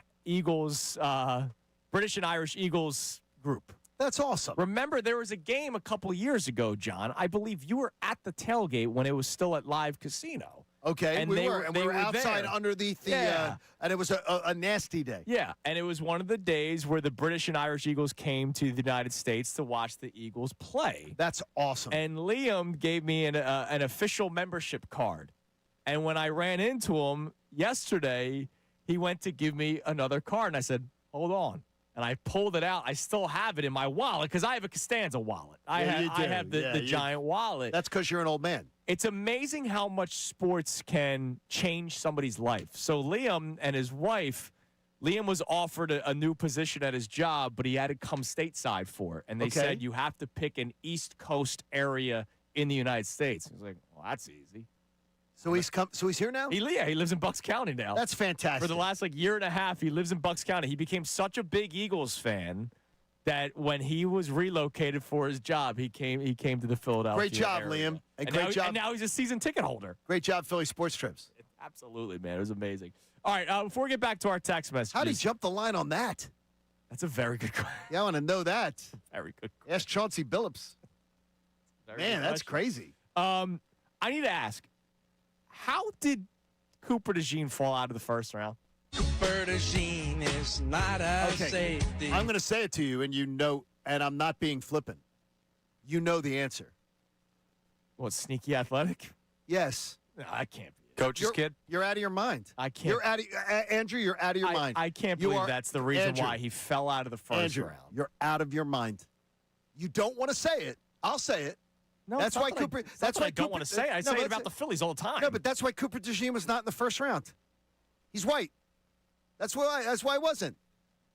Irish Eagles group. That's awesome. Remember, there was a game a couple years ago, John. I believe you were at the tailgate when it was still at Live Casino. Okay, And we they were were outside there. underneath the, Yeah. and it was a nasty day. Yeah, and it was one of the days where the British and Irish Eagles came to the United States to watch the Eagles play. That's awesome. And Liam gave me an official membership card. And when I ran into him yesterday, he went to give me another card. And I said, hold on. And I pulled it out. I still have it in my wallet because I have a Costanza wallet. I have the giant wallet. That's because you're an old man. It's amazing how much sports can change somebody's life. So Liam and his wife, Liam was offered a new position at his job, but he had to come stateside for it. And they said you have to pick an East Coast area in the United States. He was like, well, that's easy. So he's here now? He lives in Bucks County now. That's fantastic. For the last year and a half, he lives in Bucks County. He became such a big Eagles fan that when he was relocated for his job, he came to the Philadelphia Great job, area. Liam. And great job. And now he's a season ticket holder. Great job, Philly Sports Trips. Absolutely, man. It was amazing. All right, before we get back to our text messages. How did he jump the line on that? That's a very good question. Yeah, I want to know that. Very good question. Ask Chauncey Billups. Man, that's crazy. I need to ask, how did Cooper DeJean fall out of the first round? Cooper DeJean is not a safety. I'm going to say it to you, and you know, and I'm not being flippant. You know the answer. What, sneaky athletic? Yes. No, I can't be. Coach's kid? You're out of your mind. I can't. You're out of, Andrew, you're out of your mind. I can't believe that's the reason why he fell out of the first round. You're out of your mind. You don't want to say it. I'll say it. No, that's why Cooper. That's why I don't want to say. I say it about the Phillies all the time. No, but that's why Cooper DeJean was not in the first round. He's white. That's why I wasn't.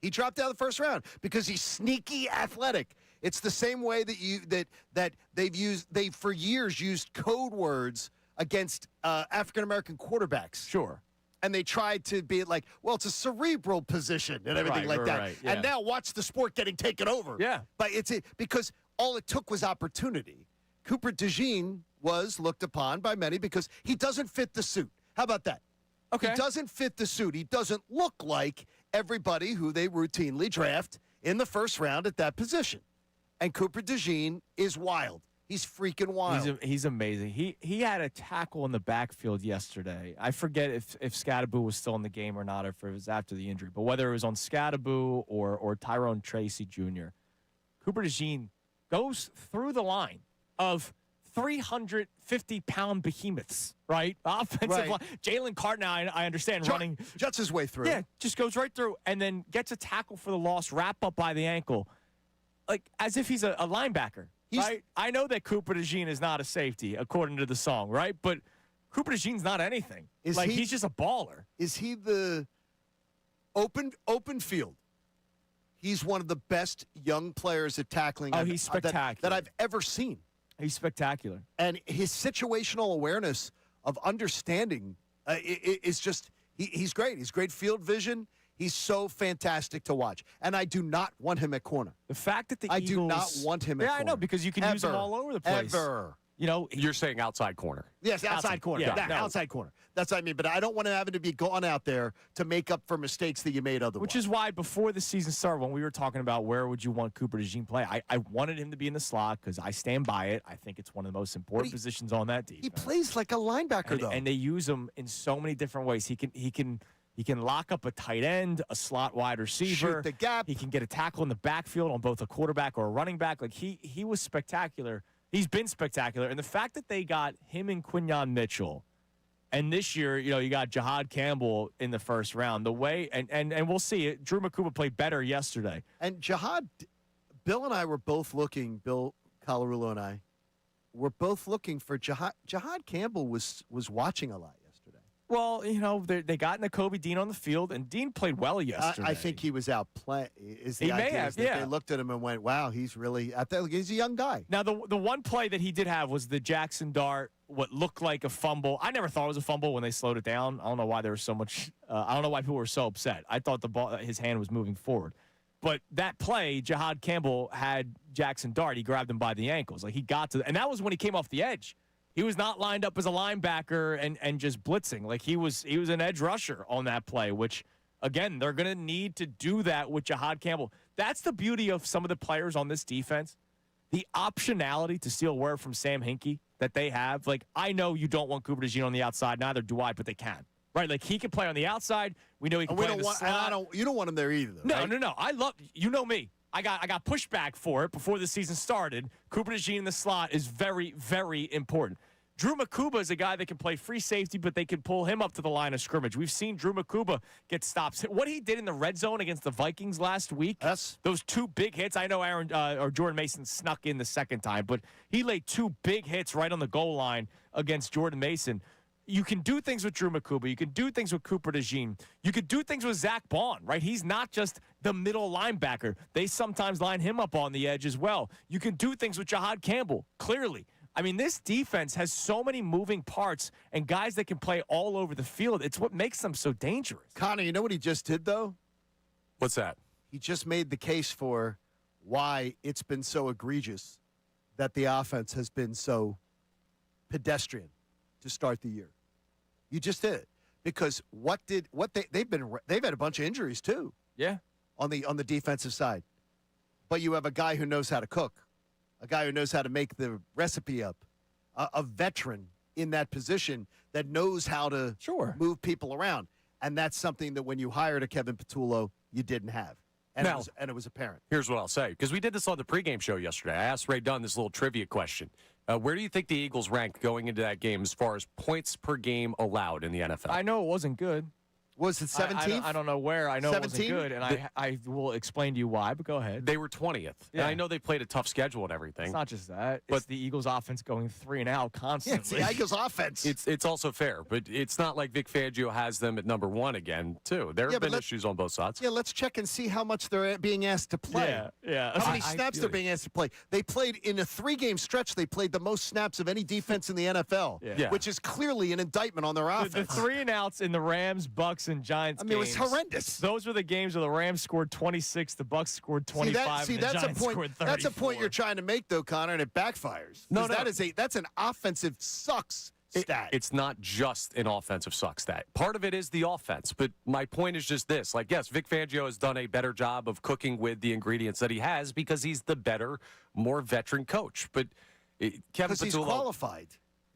He dropped out of the first round because he's sneaky athletic. It's the same way that they've for years used code words against African American quarterbacks. Sure. And they tried to be like, well, it's a cerebral position and everything like that. Right, yeah. And now watch the sport getting taken over. Yeah. But because all it took was opportunity. Cooper DeJean was looked upon by many because he doesn't fit the suit. How about that? Okay. He doesn't fit the suit. He doesn't look like everybody who they routinely draft in the first round at that position. And Cooper DeJean is wild. He's freaking wild. He's amazing. He had a tackle in the backfield yesterday. I forget if Scadaboo was still in the game or not, or if it was after the injury. But whether it was on Scadaboo or Tyrone Tracy Jr., Cooper DeJean goes through the line of 350-pound behemoths, right? Offensive line. Jalen Carter, now I understand, running. Juts his way through. Yeah, just goes right through and then gets a tackle for the loss, wrap up by the ankle, like as if he's a linebacker, right? I know that Cooper DeJean is not a safety, according to the song, right? But Cooper DeJean's not anything. He's just a baller. Is he the open field? He's one of the best young players at tackling he's spectacular. that I've ever seen. He's spectacular. And his situational awareness of understanding is just, he's great. He's great field vision. He's so fantastic to watch. And I do not want him at corner. The fact that the I Eagles... do not want him at corner. Yeah, I know, because you can use him all over the place. Ever. You know, You're saying outside corner. Yes, outside corner. Yeah, no. Outside corner. That's what I mean. But I don't want him having to be gone out there to make up for mistakes that you made otherwise. Which is why before the season started, when we were talking about where would you want Cooper DeJean play, I wanted him to be in the slot because I stand by it. I think it's one of the most important positions on that defense. He plays like a linebacker, though. And they use him in so many different ways. He can lock up a tight end, a slot wide receiver. Shoot the gap. He can get a tackle in the backfield on both a quarterback or a running back. Like he was spectacular. He's been spectacular. And the fact that they got him and Quinyon Mitchell, and this year, you got Jahad Campbell in the first round. The way and we'll see it. Drew McCouba played better yesterday. And Jahad, Bill and I were both looking. Bill Colarulo and I were both looking for Jahad. Jahad Campbell was watching a lot yesterday. Well, they got Nakobe Dean on the field, and Dean played well yesterday. I think he was out playing. He may have, yeah. They looked at him and went, "Wow, he's really he's a young guy." Now, the one play that he did have was the Jackson Dart, what looked like a fumble. I never thought it was a fumble when they slowed it down. I don't know why there was so much. I don't know why people were so upset. I thought the ball, his hand was moving forward. But that play, Jahad Campbell had Jackson Dart. He grabbed him by the ankles. Like he got to, and that was when he came off the edge. He was not lined up as a linebacker and just blitzing. Like he was an edge rusher on that play, which, again, they're going to need to do that with Jahad Campbell. That's the beauty of some of the players on this defense. The optionality, to steal a word from Sam Hinkie, that they have. Like, I know you don't want Cooper DeJean on the outside. Neither do I, but they can. Right? Like, he can play on the outside. We know he can play in the slot. You don't want him there either. No, right? no. I love, you know me. I got pushback for it before the season started. Cooper DeJean in the slot is very, very important. Drew Makuba is a guy that can play free safety, but they can pull him up to the line of scrimmage. We've seen Drew Makuba get stops. What he did in the red zone against the Vikings last week, those 2 big hits. I know Jordan Mason snuck in the second time, but he laid 2 big hits right on the goal line against Jordan Mason. You can do things with Drew Makuba. You can do things with Cooper DeJean. You could do things with Zach Bond, right? He's not just the middle linebacker. They sometimes line him up on the edge as well. You can do things with Jahad Campbell, clearly. I mean, this defense has so many moving parts and guys that can play all over the field. It's what makes them so dangerous. Connor, you know what he just did, though? What's that? He just made the case for why it's been so egregious that the offense has been so pedestrian to start the year. You just did it. Because they've had a bunch of injuries too. Yeah. On the defensive side. But you have a guy who knows how to cook. A guy who knows how to make the recipe up, a veteran in that position that knows how to move people around. And that's something that when you hired a Kevin Patullo, you didn't have. And, it was apparent. Here's what I'll say, because we did this on the pregame show yesterday. I asked Ray Dunn this little trivia question. Where do you think the Eagles ranked going into that game as far as points per game allowed in the NFL? I know it wasn't good. Was it 17th? I don't know where. I know 17? It wasn't good, and I will explain to you why, but go ahead. They were 20th. Yeah. And I know they played a tough schedule and everything. It's not just that. It's the Eagles' offense going 3-and-out constantly. Yeah, it's the Eagles' offense. It's also fair, but it's not like Vic Fangio has them at number 1 again, too. There have been issues on both sides. Yeah, let's check and see how much they're being asked to play. Yeah. How many snaps they're being asked to play. They played in a 3-game stretch. They played the most snaps of any defense in the NFL, which is clearly an indictment on their offense. The 3-and-outs in the Rams, Bucks, and Giants games. It was horrendous. Those were the games where the Rams scored 26, the Bucks scored 25, and the Giants scored 34. That's a point you're trying to make, though, Connor, and it backfires. No. That's an offensive sucks stat. It's not just an offensive suck stat. Part of it is the offense, but my point is just this. Like, yes, Vic Fangio has done a better job of cooking with the ingredients that he has because he's the better, more veteran coach. But Kevin Patullo, he's qualified.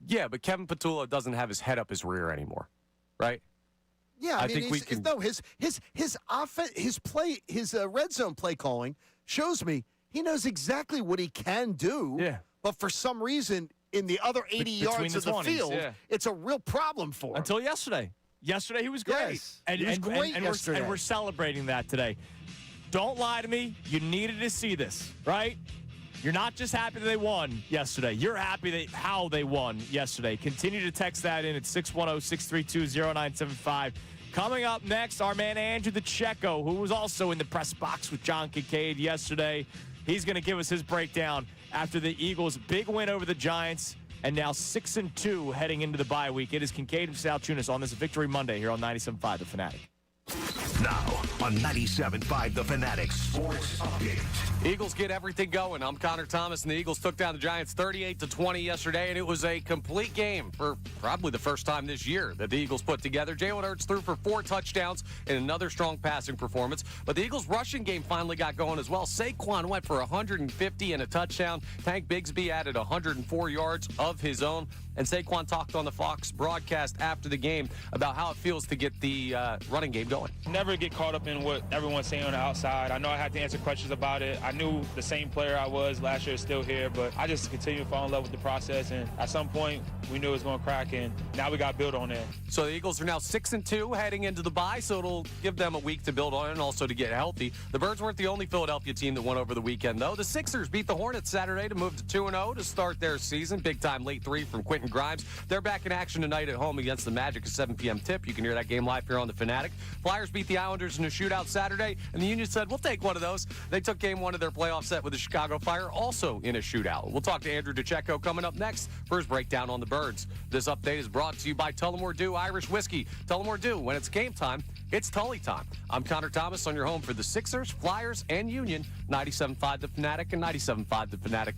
Yeah, but Kevin Patullo doesn't have his head up his rear anymore, right? Yeah, I mean, his offense, his red zone play calling shows me he knows exactly what he can do. Yeah. But for some reason, in the other 80 yards of the 20s, field, it's a real problem for him. Until yesterday. Yesterday he was great. Yes, he was great yesterday. And we're celebrating that today. Don't lie to me. You needed to see this, right? You're not just happy that they won yesterday. You're happy how they won yesterday. Continue to text that in at 610-632-0975. Coming up next, our man Andrew DeCecco, who was also in the press box with John Kincade yesterday. He's going to give us his breakdown after the Eagles' big win over the Giants and now 6-2 heading into the bye week. It is Kincade Salciunas on this Victory Monday here on 97.5 The Fanatic. Now on 97.5 The Fanatic Sports Update. Eagles get everything going. I'm Connor Thomas, and the Eagles took down the Giants 38-20 yesterday, and it was a complete game for probably the first time this year that the Eagles put together. Jalen Hurts threw for 4 touchdowns and another strong passing performance, but the Eagles' rushing game finally got going as well. Saquon went for 150 and a touchdown. Tank Bigsby added 104 yards of his own, and Saquon talked on the Fox broadcast after the game about how it feels to get the running game going. Never get caught up in what everyone's saying on the outside. I know I had to answer questions about it. I knew the same player I was last year is still here, but I just continue to fall in love with the process, and at some point, we knew it was going to crack, and now we got to build on that. So the Eagles are now 6-2 heading into the bye, so it'll give them a week to build on and also to get healthy. The Birds weren't the only Philadelphia team that won over the weekend, though. The Sixers beat the Hornets Saturday to move to 2-0 to start their season. Big-time late 3 from Quentin Grimes. They're back in action tonight at home against the Magic at 7 p.m. tip. You can hear that game live here on The Fanatic. Flyers beat the Islanders in a shootout Saturday, and the Union said, we'll take one of those. They took game 1 of their playoff set with the Chicago Fire, also in a shootout. We'll talk to Andrew DeCecco coming up next for his breakdown on the Birds. This update is brought to you by Tullamore Dew Irish Whiskey. Tullamore Dew, when it's game time, it's Tully time. I'm Connor Thomas on your home for the Sixers, Flyers, and Union. 97.5 The Fanatic and 97.5 The Fanatic.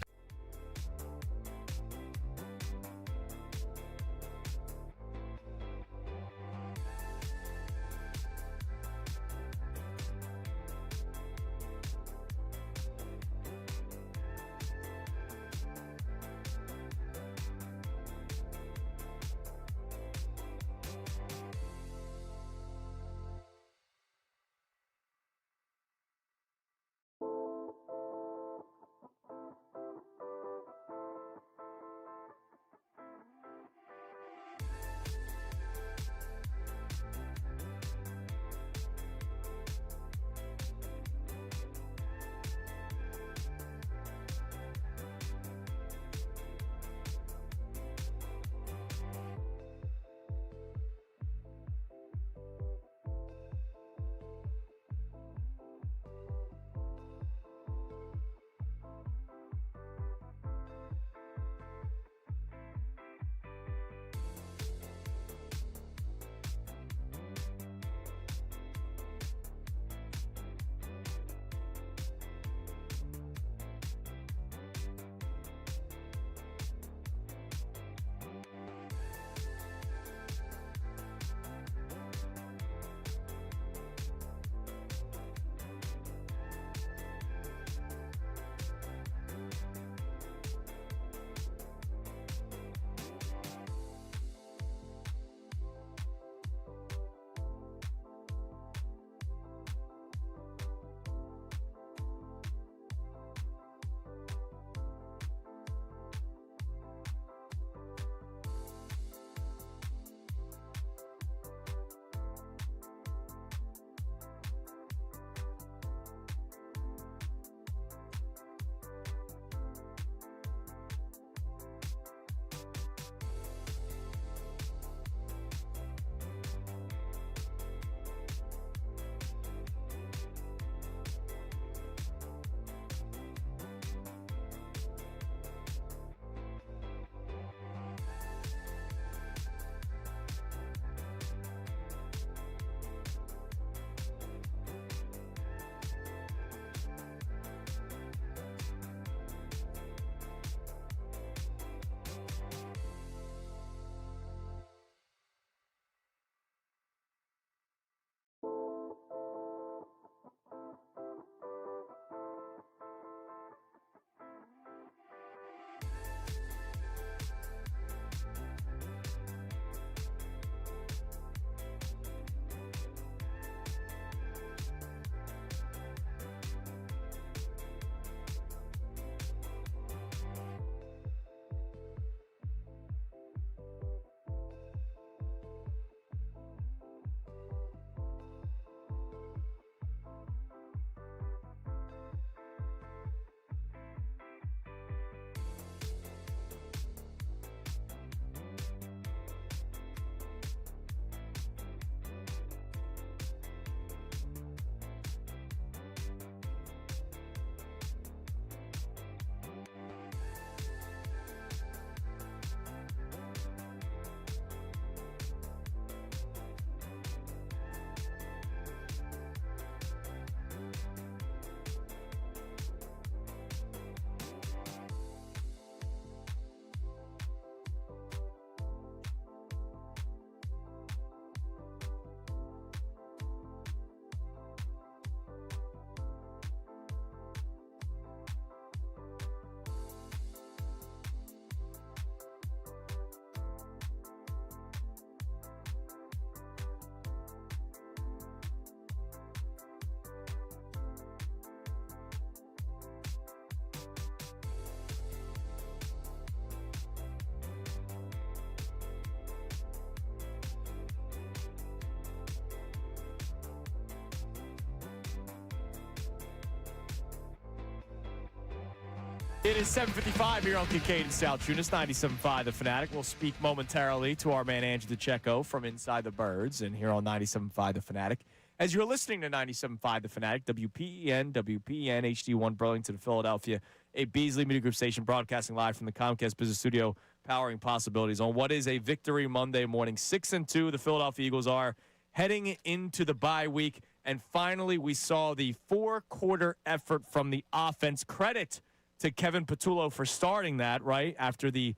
It is 7:55 here on Kincade Salciunas, 97.5 The Fanatic. We'll speak momentarily to our man Andrew DeCecco from Inside the Birds and here on 97.5 The Fanatic. As you're listening to 97.5 The Fanatic, WPEN, HD1 Burlington, Philadelphia, a Beasley Media Group station broadcasting live from the Comcast Business Studio, powering possibilities on what is a victory Monday morning. 6-2, the Philadelphia Eagles are heading into the bye week. And finally, we saw the four-quarter effort from the offense. Credit to Kevin Patullo for starting that, right, after the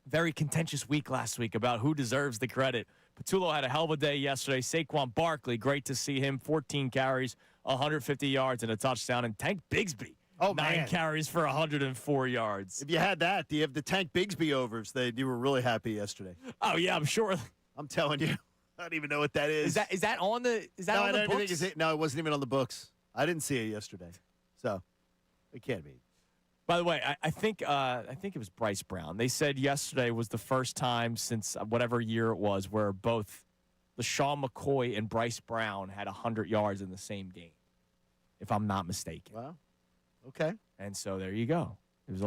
very contentious week last week about who deserves the credit. Patullo had a hell of a day yesterday. Saquon Barkley, great to see him. 14 carries, 150 yards, and a touchdown. And Tank Bigsby, 9 carries for 104 yards. If you had that, you have the Tank Bigsby overs. You were really happy yesterday. Oh, yeah, I'm sure. I'm telling you. I don't even know what that is. Is that on the on the books? No, it wasn't even on the books. I didn't see it yesterday. So it can't be. By the way, I think it was Bryce Brown. They said yesterday was the first time since whatever year it was where both LaShawn McCoy and Bryce Brown had 100 yards in the same game, if I'm not mistaken. Wow. Okay. And so there you go. It was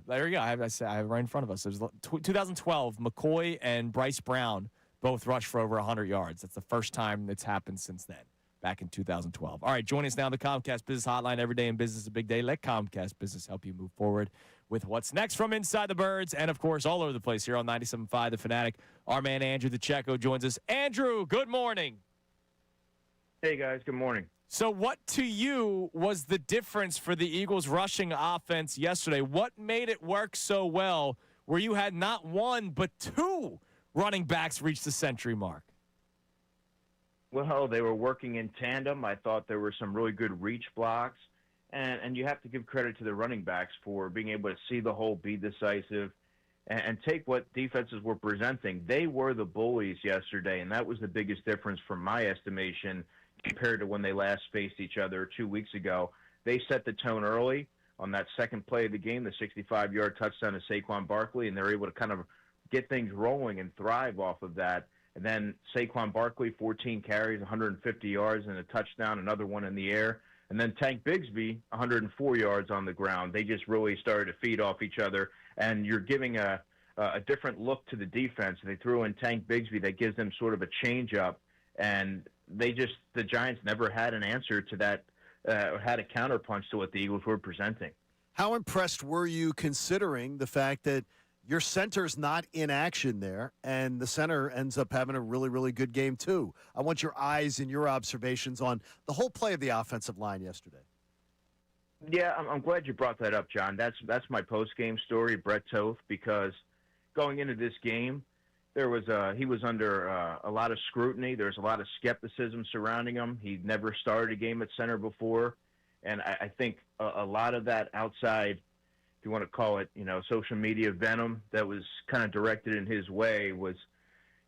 there you go. I have it right in front of us. It was 2012. McCoy and Bryce Brown both rushed for over 100 yards. That's the first time it's happened since then. Back in 2012. All right, joining us now, the Comcast Business Hotline. Every day in business is a big day. Let Comcast Business help you move forward with what's next from Inside the Birds and, of course, all over the place here on 97.5 The Fanatic. Our man Andrew DeCecco joins us. Andrew, good morning. Hey, guys. Good morning. So what to you was the difference for the Eagles' rushing offense yesterday? What made it work so well where you had not one but two running backs reach the century mark? Well, they were working in tandem. I thought there were some really good reach blocks. And you have to give credit to the running backs for being able to see the hole, be decisive, and take what defenses were presenting. They were the bullies yesterday, and that was the biggest difference from my estimation compared to when they last faced each other 2 weeks ago. They set the tone early on that second play of the game, the 65-yard touchdown to Saquon Barkley, and they're able to kind of get things rolling and thrive off of that. And then Saquon Barkley, 14 carries, 150 yards, and a touchdown, another one in the air. And then Tank Bigsby, 104 yards on the ground. They just really started to feed off each other. And you're giving a different look to the defense. They threw in Tank Bigsby that gives them sort of a change-up. And the Giants never had an answer to that, or had a counterpunch to what the Eagles were presenting. How impressed were you considering the fact that your center's not in action there, and the center ends up having a really, really good game, too? I want your eyes and your observations on the whole play of the offensive line yesterday. Yeah, I'm glad you brought that up, John. That's my post-game story, Brett Toth, because going into this game, he was under a lot of scrutiny. There was a lot of skepticism surrounding him. He'd never started a game at center before, and I think a lot of that outside, if you want to call it, social media venom that was kind of directed in his way was,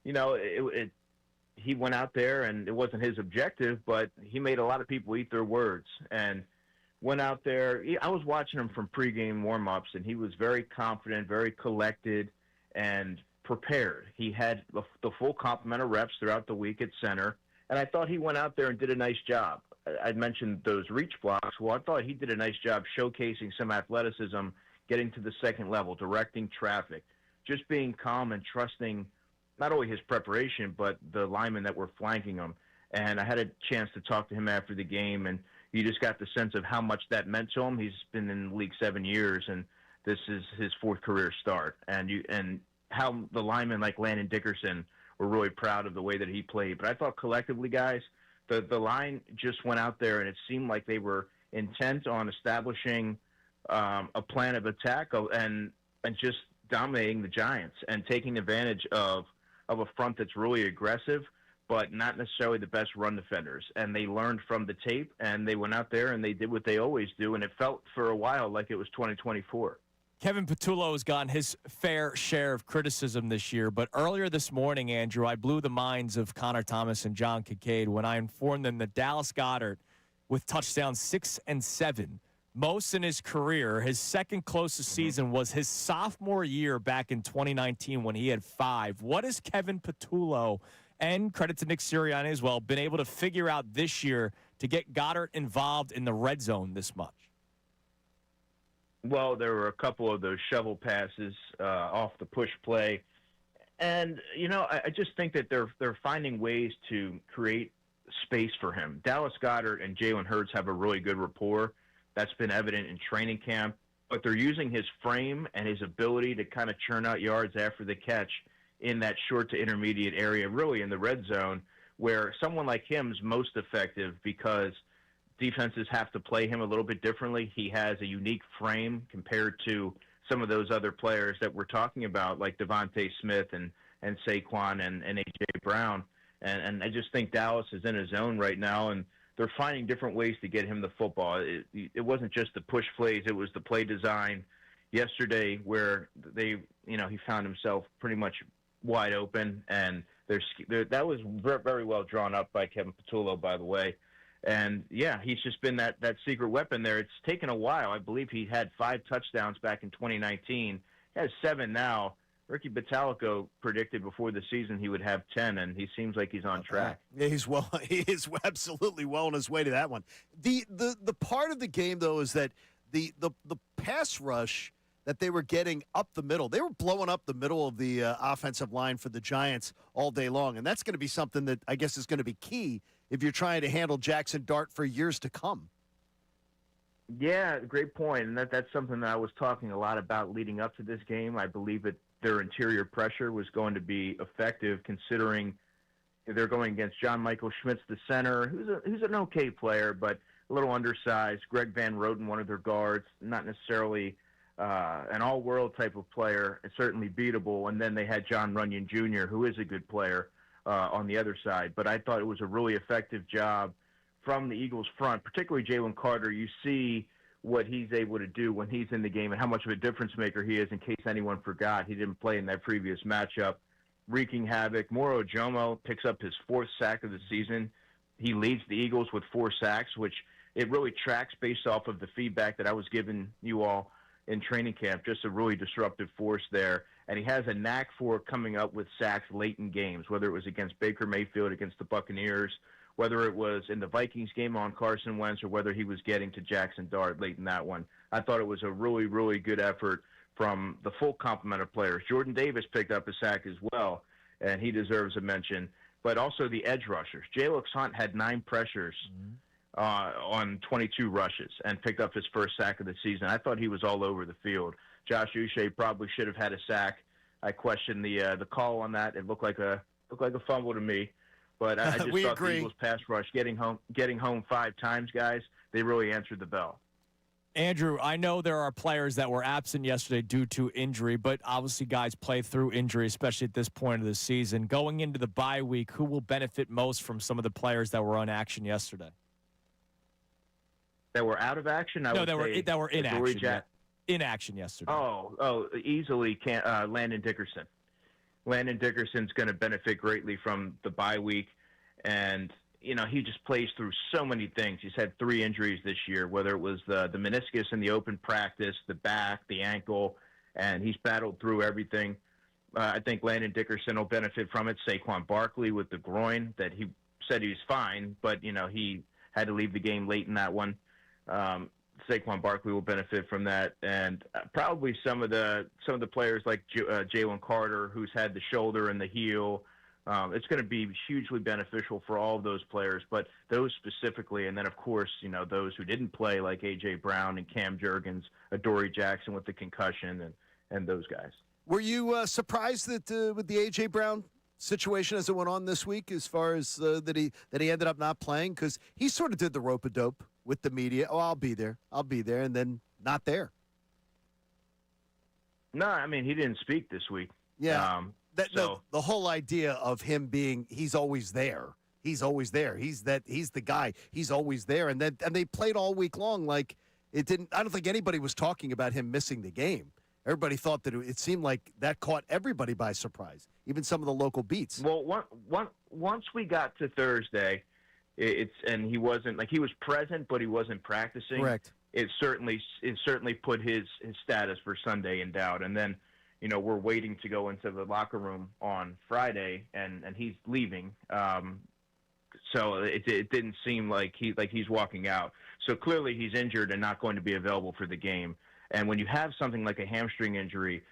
he went out there and it wasn't his objective, but he made a lot of people eat their words and went out there. I was watching him from pregame warmups, and he was very confident, very collected, and prepared. He had the full complement of reps throughout the week at center, and I thought he went out there and did a nice job. I'd mentioned those reach blocks. Well, I thought he did a nice job showcasing some athleticism, getting to the second level, directing traffic, just being calm and trusting not only his preparation, but the linemen that were flanking him. And I had a chance to talk to him after the game, and you just got the sense of how much that meant to him. He's been in the league 7 years, and this is his fourth career start. And how the linemen like Landon Dickerson were really proud of the way that he played. But I thought collectively, guys, the line just went out there, and it seemed like they were intent on establishing a plan of attack and just dominating the Giants and taking advantage of a front that's really aggressive, but not necessarily the best run defenders. And they learned from the tape, and they went out there and they did what they always do, and it felt for a while like it was 2024. Kevin Patullo has gotten his fair share of criticism this year, but earlier this morning, Andrew, I blew the minds of Connor Thomas and John Kincade when I informed them that Dallas Goedert, with touchdowns 6 and 7, most in his career, his second closest season was his sophomore year back in 2019 when he had 5. What has Kevin Patullo, and credit to Nick Sirianni as well, been able to figure out this year to get Goddard involved in the red zone this much? Well, there were a couple of those shovel passes off the push play. And, I just think that they're finding ways to create space for him. Dallas Goedert and Jalen Hurts have a really good rapport. That's been evident in training camp. But they're using his frame and his ability to kind of churn out yards after the catch in that short to intermediate area, really in the red zone, where someone like him is most effective because defenses have to play him a little bit differently. He has a unique frame compared to some of those other players that we're talking about, like Devontae Smith and Saquon and A.J. Brown. And I just think Dallas is in a zone right now, and they're finding different ways to get him the football. It wasn't just the push plays. It was the play design yesterday where he found himself pretty much wide open, and that was very well drawn up by Kevin Patullo, by the way. And, yeah, he's just been that secret weapon there. It's taken a while. I believe he had 5 touchdowns back in 2019. He has 7 now. Ricky Batalico predicted before the season he would have 10, and he seems like he's on track. Yeah, he is absolutely well on his way to that one. The part of the game, though, is that the pass rush that they were getting up the middle, they were blowing up the middle of the offensive line for the Giants all day long, and that's going to be something that I guess is going to be key if you're trying to handle Jackson Dart for years to come. Yeah, great point, and that's something that I was talking a lot about leading up to this game. I believe that their interior pressure was going to be effective, considering they're going against John Michael Schmitz, the center, who's an okay player, but a little undersized. Greg Van Roten, one of their guards, not necessarily an all-world type of player, certainly beatable. And then they had John Runyon Jr., who is a good player on the other side. But I thought it was a really effective job from the Eagles front, particularly Jalen Carter. You see what he's able to do when he's in the game and how much of a difference maker he is, in case anyone forgot. He didn't play in that previous matchup. Wreaking havoc. Moro Ojomo picks up his 4th sack of the season. He leads the Eagles with 4 sacks, which it really tracks based off of the feedback that I was giving you all in training camp. Just a really disruptive force there. And he has a knack for coming up with sacks late in games, whether it was against Baker Mayfield, against the Buccaneers, whether it was in the Vikings game on Carson Wentz, or whether he was getting to Jackson Dart late in that one. I thought it was a really, really good effort from the full complement of players. Jordan Davis picked up a sack as well, and he deserves a mention. But also the edge rushers. Jalix Hunt had 9 pressures on 22 rushes and picked up his 1st sack of the season. I thought he was all over the field. Josh Uche probably should have had a sack. I questioned the call on that. It looked like a fumble to me. But I just thought the Eagles pass rush getting home 5 times, guys, they really answered the bell. Andrew, I know there are players that were absent yesterday due to injury, but obviously guys play through injury, especially at this point of the season. Going into the bye week, who will benefit most from some of the players that were on action yesterday? That were out of action? That were in action. Yeah. In action yesterday. Easily Landon Dickerson. Landon Dickerson's going to benefit greatly from the bye week, and he just plays through so many things. He's had 3 injuries this year, whether it was the meniscus in the open practice, the back, the ankle, and he's battled through everything. I think Landon Dickerson will benefit from it. Saquon Barkley with the groin, that he said he was fine, but he had to leave the game late in that one. Saquon Barkley will benefit from that, and probably some of the players like Jalen Carter, who's had the shoulder and the heel. It's going to be hugely beneficial for all of those players, but those specifically, and then of course those who didn't play, like A.J. Brown and Cam Jurgens, Adoree Jackson with the concussion, and those guys. Were you surprised that with the A.J. Brown situation as it went on this week, as far as that he ended up not playing? Because he sort of did the rope-a-dope with the media. Oh, I'll be there, and then not there. No, I mean, he didn't speak this week. Yeah. The whole idea of him being, he's always there. He's always there. He's the guy. He's always there. And they played all week long like it didn't. I don't think anybody was talking about him missing the game. Everybody thought that it seemed like that caught everybody by surprise, even some of the local beats. Well, once we got to Thursday, and he wasn't, like, he was present, but he wasn't practicing. Correct. It certainly put his status for Sunday in doubt. And then, we're waiting to go into the locker room on Friday, and he's leaving. So it didn't seem like he's walking out. So clearly he's injured and not going to be available for the game. And when you have something like a hamstring injury,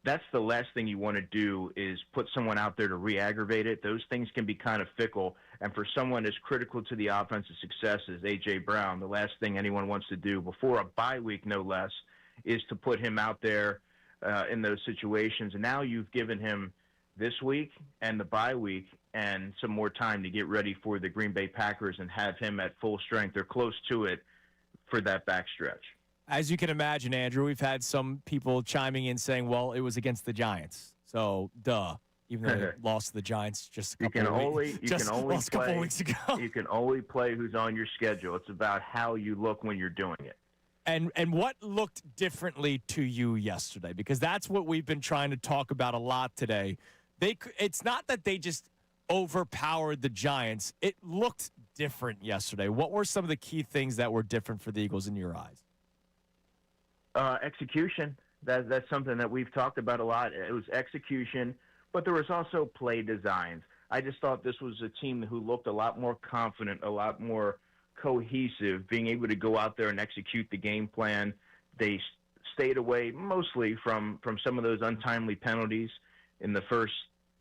that's the last thing you want to do is put someone out there to re-aggravate it. Those things can be kind of fickle. And for someone as critical to the offensive success as A.J. Brown, the last thing anyone wants to do before a bye week, no less, is to put him out there in those situations. And now you've given him this week and the bye week and some more time to get ready for the Green Bay Packers and have him at full strength or close to it for that backstretch. As you can imagine, Andrew, we've had some people chiming in saying, well, it was against the Giants. So, duh. Even though they lost to the Giants just a couple of weeks ago. You can only play who's on your schedule. It's about how you look when you're doing it. And what looked differently to you yesterday? Because that's what we've been trying to talk about a lot today. It's not that they just overpowered the Giants. It looked different yesterday. What were some of the key things that were different for the Eagles in your eyes? Execution. That's something that we've talked about a lot. It was execution, but there was also play designs. I just thought this was a team who looked a lot more confident, a lot more cohesive, being able to go out there and execute the game plan. They stayed away mostly from some of those untimely penalties. In the first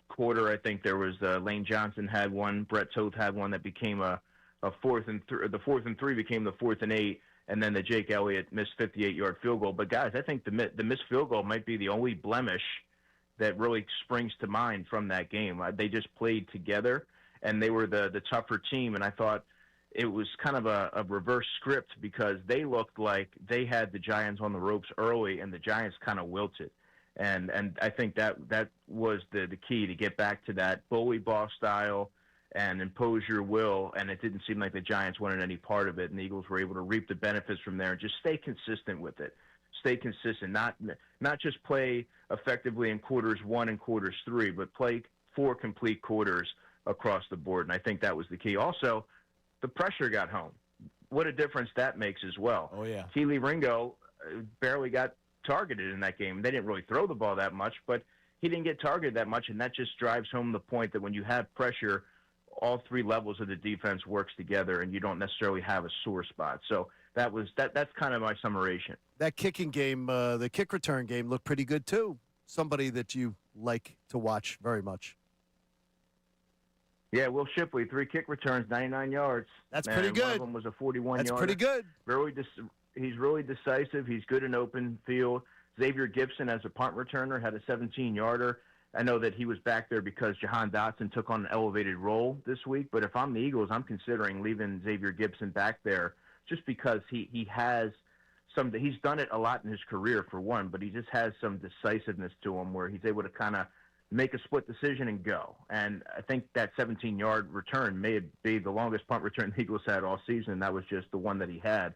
quarter, I think there was Lane Johnson had one, Brett Toth had one that became a 4th and 3. The 4th and 3 became the 4th and 8. And then the Jake Elliott missed 58-yard field goal. But, guys, I think the missed field goal might be the only blemish that really springs to mind from that game. They just played together, and they were the tougher team. And I thought it was kind of a reverse script because they looked like they had the Giants on the ropes early, and the Giants kind of wilted. And I think that was the key to get back to that bully ball style and impose your will, and it didn't seem like the Giants wanted any part of it, and the Eagles were able to reap the benefits from there and just stay consistent with it. Stay consistent, not just play effectively in quarters 1 and quarters 3, but play 4 complete quarters across the board, and I think that was the key. Also, the pressure got home. What a difference that makes as well. Oh, yeah. Kelee Ringo barely got targeted in that game. They didn't really throw the ball that much, but he didn't get targeted that much, and that just drives home the point that when you have pressure, all 3 levels of the defense works together, and you don't necessarily have a sore spot. So that's kind of my summation. That kicking game, the kick return game, looked pretty good too. Somebody that you like to watch very much. Yeah, Will Shipley, 3 kick returns, 99 yards. That's pretty good. One of them was a 41-yarder. That's pretty good. He's really decisive. He's good in open field. Xavier Gibson, as a punt returner, had a 17-yarder. I know that he was back there because Jahan Dotson took on an elevated role this week, but if I'm the Eagles, I'm considering leaving Xavier Gibson back there just because he has he's done it a lot in his career for one, but he just has some decisiveness to him where he's able to kind of make a split decision and go. And I think that 17-yard return may be the longest punt return the Eagles had all season. That was just the one that he had.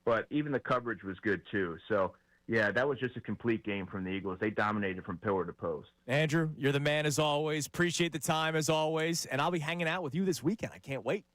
But even the coverage was good too. So, yeah, that was just a complete game from the Eagles. They dominated from pillar to post. Andrew, you're the man as always. Appreciate the time as always. And I'll be hanging out with you this weekend. I can't wait.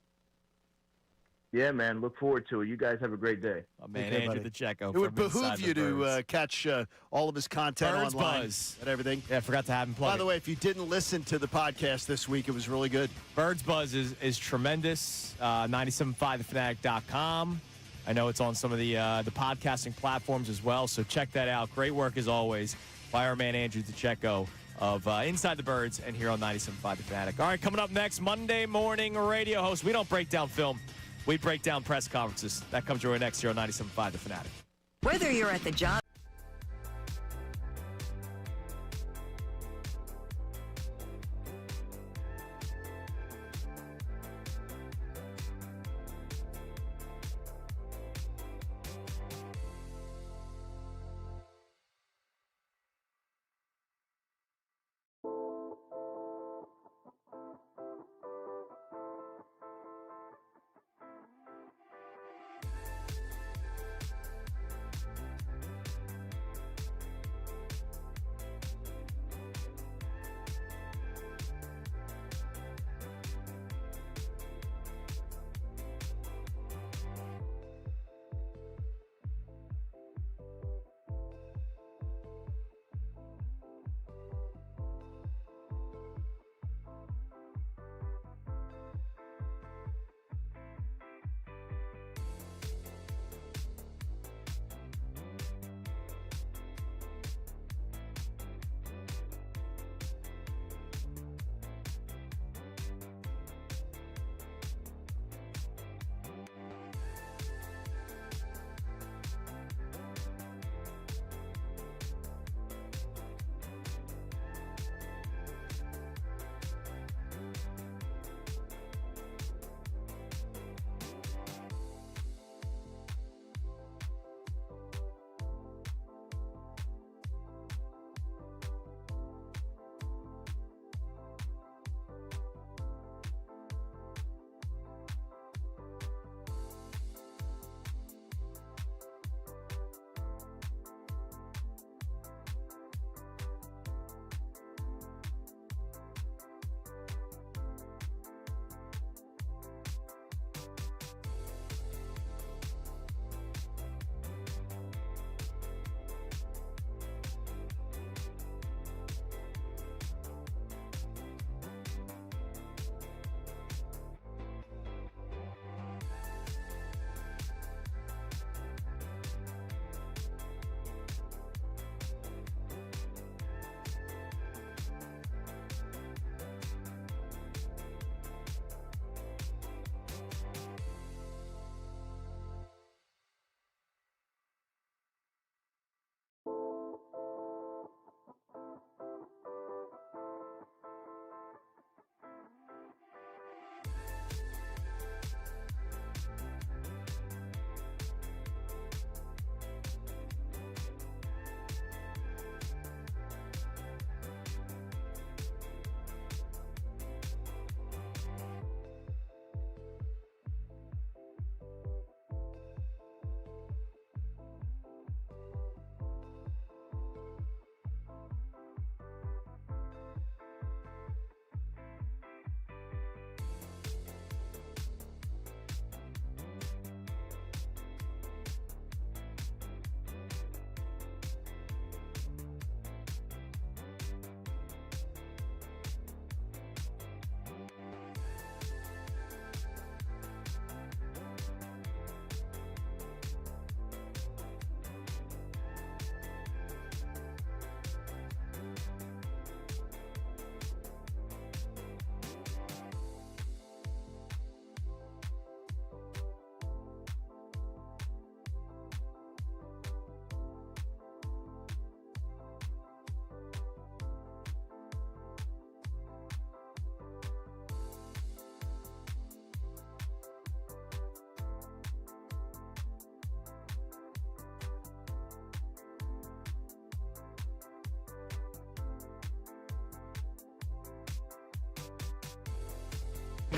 Yeah, man. Look forward to it. You guys have a great day. Oh, man, Andrew the Checo. It would behoove you to catch all of his content Birds online Buzz. and everything. Yeah, I forgot to have him plug By the way, if you didn't listen to the podcast this week, it was really good. Birds Buzz is tremendous. 97.5thefanatic.com. I know it's on some of the podcasting platforms as well, so check that out. Great work as always by our man Andrew DeCecco of Inside the Birds and here on 97.5 The Fanatic. All right, coming up next, Monday morning radio host. We don't break down film. We break down press conferences. That comes your way next here on 97.5 The Fanatic. Whether you're at the job.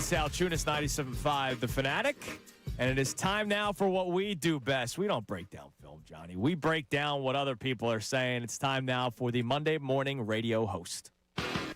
Salciunas, 97.5 The Fanatic. And it is time now for what we do best. We don't break down film, Johnny. We break down what other people are saying. It's time now for the Monday morning radio host.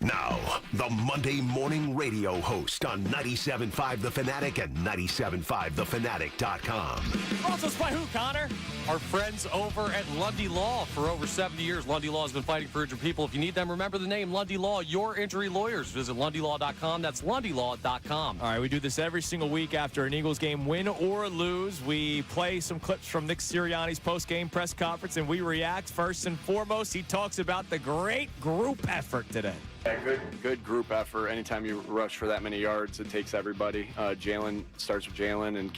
Now, the Monday morning radio host on 97.5 The Fanatic and 97.5thefanatic.com. Also by who, Connor? Our friends over at Lundy Law for over 70 years. Lundy Law has been fighting for injured people. If you need them, remember the name Lundy Law, your injury lawyers. Visit lundylaw.com. That's lundylaw.com. All right, we do this every single week after an Eagles game, win or lose. We play some clips from Nick Sirianni's post-game press conference, and we react. First and foremost, he talks about the great group effort today. Yeah, good group effort. Anytime you rush for that many yards, it takes everybody. Jalen starts with Jalen and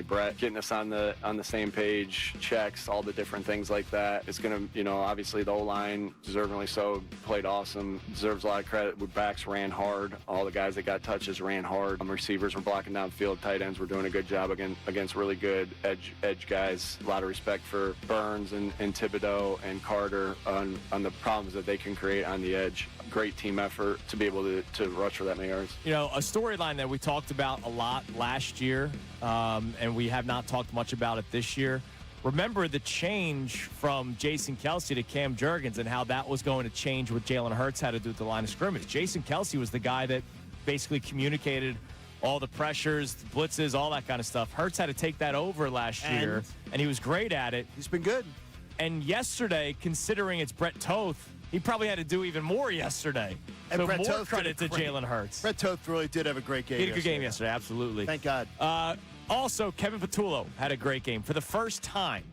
Brett getting us on the same page, checks, all the different things like that. It's gonna, obviously the O-line, deservingly so, played awesome, deserves a lot of credit. The backs ran hard. All the guys that got touches ran hard. Receivers were blocking downfield. Tight ends were doing a good job against really good edge guys. A lot of respect for Burns and Thibodeau and Carter on the problems that they can create on the edge. Great team effort to be able to rush for that many yards. A storyline that we talked about a lot last year, and we have not talked much about it this year. Remember the change from Jason Kelce to Cam Jurgens and how that was going to change what Jalen Hurts had to do at the line of scrimmage. Jason Kelce was the guy that basically communicated all the pressures, the blitzes, all that kind of stuff. Hurts had to take that over last year, and he was great at it. He's been good. And yesterday, considering it's Brett Toth, he probably had to do even more yesterday. And so Brett more Toth credit to Jalen Hurts. Brett Toth really did have a great game. He had a good game yesterday, absolutely. Thank God. Also, Kevin Patullo had a great game. For the first time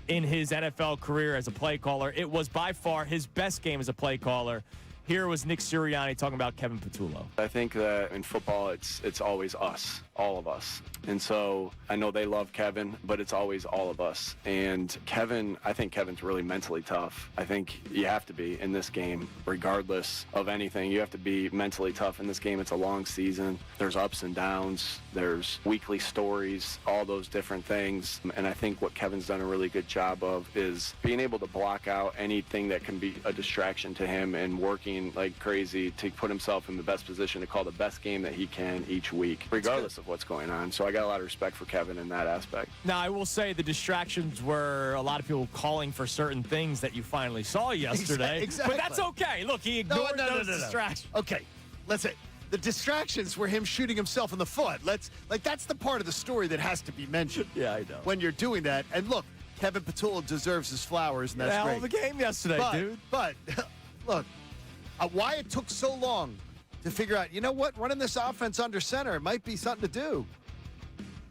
in his NFL career as a play caller, it was by far his best game as a play caller. Here was Nick Sirianni talking about Kevin Patullo. I think that in football, it's always us, all of us. And so I know they love Kevin, but it's always all of us. And I think Kevin's really mentally tough. I think you have to be in this game, regardless of anything. You have to be mentally tough in this game. It's a long season. There's ups and downs. There's weekly stories, all those different things. And I think what Kevin's done a really good job of is being able to block out anything that can be a distraction to him and working like crazy to put himself in the best position to call the best game that he can each week, regardless of what's going on. So I got a lot of respect for Kevin in that aspect. Now, I will say the distractions were a lot of people calling for certain things that you finally saw yesterday. Exactly. But that's okay. Look, he ignored those distractions. Okay, let's say the distractions were him shooting himself in the foot. That's the part of the story that has to be mentioned. Yeah, I know. When you're doing that. And look, Kevin Patullo deserves his flowers, and that's hell great. of a game yesterday, dude. But, look, why it took so long to figure out, running this offense under center, it might be something to do.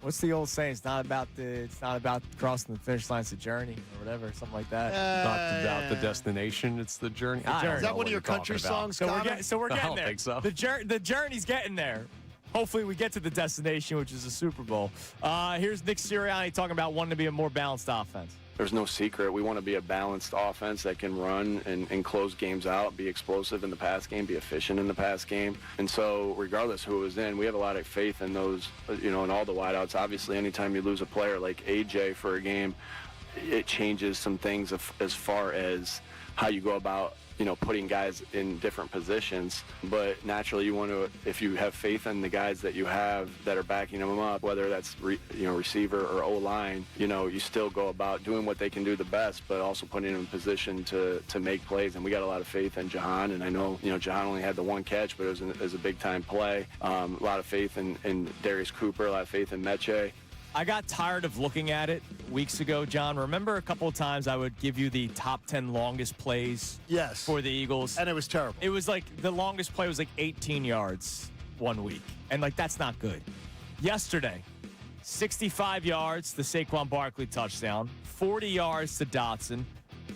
What's the old saying? It's not about crossing the finish line. It's the journey or whatever, something like that. Not about the destination. It's the journey. Is that one of your country songs? So we're getting there. I don't think so. The journey's getting there. Hopefully we get to the destination, which is the Super Bowl. Here's Nick Sirianni talking about wanting to be a more balanced offense. There's no secret. We want to be a balanced offense that can run and close games out, be explosive in the pass game, be efficient in the pass game. And so regardless who is in, we have a lot of faith in those, in all the wideouts. Obviously, anytime you lose a player like AJ for a game, it changes some things as far as how you go about putting guys in different positions. But naturally, you want to, if you have faith in the guys that you have that are backing them up, whether that's receiver or O-line, you still go about doing what they can do the best, but also putting them in position to make plays. And we got a lot of faith in Jahan. And I know Jahan only had the one catch, but it was a big time play. A lot of faith in Darius Cooper, a lot of faith in Meche. I got tired of looking at it weeks ago, John. Remember a couple of times I would give you the top 10 longest plays for the Eagles? And it was terrible. It was like the longest play was like 18 yards one week. And that's not good. Yesterday, 65 yards, the Saquon Barkley touchdown, 40 yards to Dotson,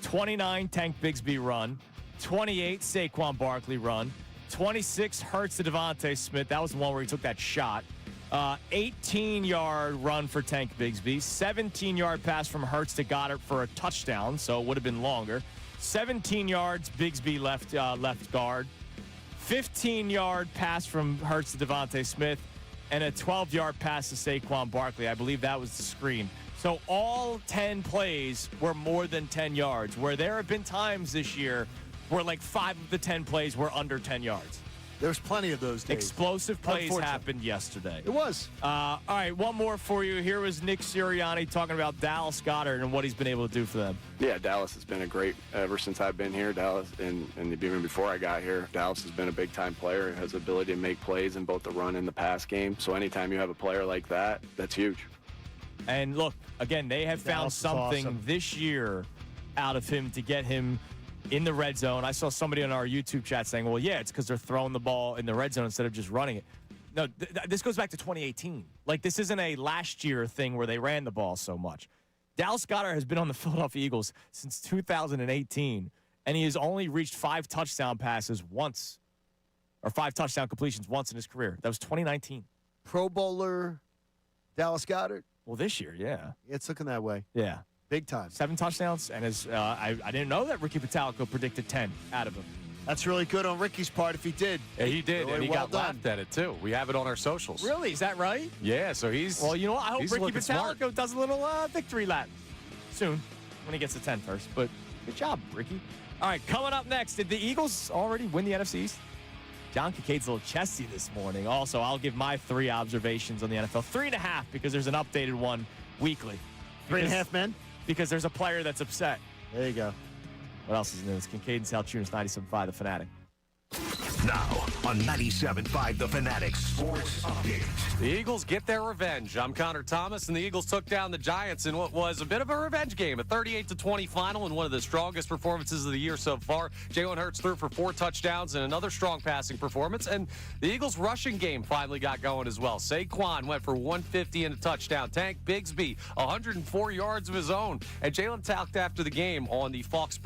29 Tank Bigsby run, 28 Saquon Barkley run, 26 Hurts to Devontae Smith. That was the one where he took that shot. 18-yard run for Tank Bigsby, 17-yard pass from Hurts to Goddard for a touchdown, so it would have been longer. 17 yards, Bigsby left guard. 15-yard pass from Hurts to Devontae Smith, and a 12-yard pass to Saquon Barkley. I believe that was the screen. So all 10 plays were more than 10 yards, where there have been times this year where like 5 of the 10 plays were under 10 yards. There's plenty of those days. Explosive plays happened yesterday. It was. All right, one more for you. Here was Nick Sirianni talking about Dallas Goedert and what he's been able to do for them. Yeah, Dallas has been a great ever since I've been here. Dallas, and even before I got here, Dallas has been a big-time player. Has the ability to make plays in both the run and the pass game. So anytime you have a player like that, that's huge. And look, again, they have found something this year out of him to get him in the red zone. I saw somebody on our YouTube chat saying, well, yeah, it's because they're throwing the ball in the red zone instead of just running it. No, this goes back to 2018. Like, this isn't a last year thing where they ran the ball so much. Dallas Goedert has been on the Philadelphia Eagles since 2018, and he has only reached 5 touchdown passes once, or 5 touchdown completions once in his career. That was 2019. Pro Bowler Dallas Goedert. Well, this year, yeah. It's looking that way. Yeah. Big time. 7 touchdowns, and I didn't know that Ricky Pitalico predicted 10 out of him. That's really good on Ricky's part if he did. Yeah, he did, really and he well got done. laughed at it, too. We have it on our socials. Really? Is that right? Yeah, so he's... Well, you know what? I hope he's Ricky looking Pitalico smart. does a little victory lap soon when he gets to 10 first. But good job, Ricky. All right, coming up next, did the Eagles already win the NFC East? John Kincaid's a little chesty this morning. Also, I'll give my 3 observations on the NFL. 3.5 because there's an updated one weekly. 3.5 men? Because there's a player that's upset. There you go. What else is new? It's Kincade Salciunas, 97.5 The Fanatic. Now on 97.5 The Fanatic Sports Update. The Eagles get their revenge. I'm Connor Thomas, and the Eagles took down the Giants in what was a bit of a revenge game, a 38-20 final, and one of the strongest performances of the year so far. Jalen Hurts threw for 4 touchdowns and another strong passing performance, and the Eagles' rushing game finally got going as well. Saquon went for 150 and a touchdown. Tank Bigsby, 104 yards of his own, and Jalen talked after the game on the Fox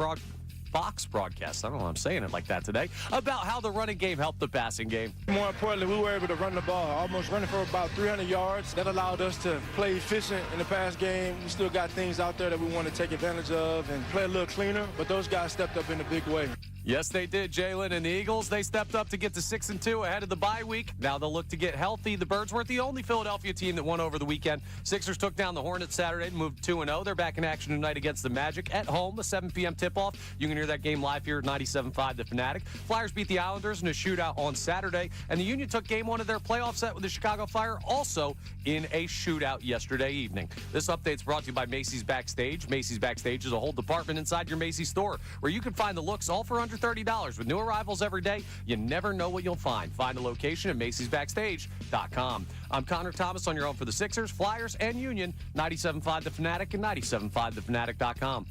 broadcast, I don't know why I'm saying it like that today, about how the running game helped the passing game. More importantly, we were able to run the ball, almost running for about 300 yards. That allowed us to play efficient in the pass game. We still got things out there that we want to take advantage of and play a little cleaner, but those guys stepped up in a big way. Yes, they did, Jalen. And the Eagles, they stepped up to get to 6-2 ahead of the bye week. Now they'll look to get healthy. The Birds weren't the only Philadelphia team that won over the weekend. Sixers took down the Hornets Saturday and moved 2-0. They're back in action tonight against the Magic at home, a 7 p.m. tip-off. You can hear that game live here at 97.5 The Fanatic. Flyers beat the Islanders in a shootout on Saturday, and the Union took game 1 of their playoff set with the Chicago Fire, also in a shootout yesterday evening. This update's brought to you by Macy's Backstage. Macy's Backstage is a whole department inside your Macy's store where you can find the looks all for under $30. With new arrivals every day, you never know what you'll find. Find a location at Macy'sBackstage.com. I'm Connor Thomas on your home for the Sixers, Flyers, and Union. 97.5 The Fanatic and 97.5TheFanatic.com.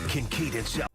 Kincade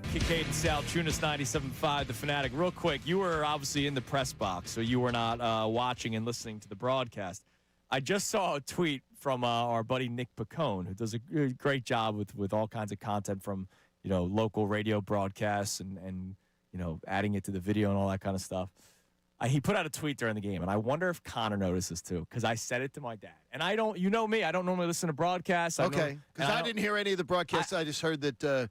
Kincade Salciunas, 97.5, The Fanatic. Real quick, you were obviously in the press box, so you were not watching and listening to the broadcast. I just saw a tweet from our buddy Nick Picone, who does a great job with all kinds of content from, local radio broadcasts and adding it to the video and all that kind of stuff. He put out a tweet during the game, and I wonder if Connor notices too, because I said it to my dad. And I don't, me, I don't normally listen to broadcasts. Okay, because I didn't hear any of the broadcasts. I just heard that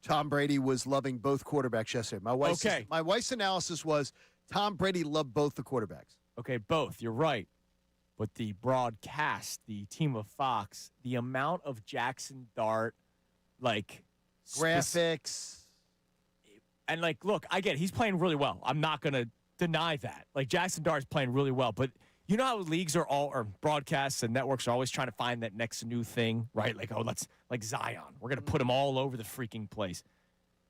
Tom Brady was loving both quarterbacks yesterday. My wife's analysis was Tom Brady loved both the quarterbacks. Okay, both. You're right. But the broadcast, the team of Fox, the amount of Jackson Dart, graphics. And, look, I get it. He's playing really well. I'm not going to deny that. Jackson Dart's playing really well. But you know how leagues or broadcasts and networks are always trying to find that next new thing, right? Like Zion. We're going to put him all over the freaking place.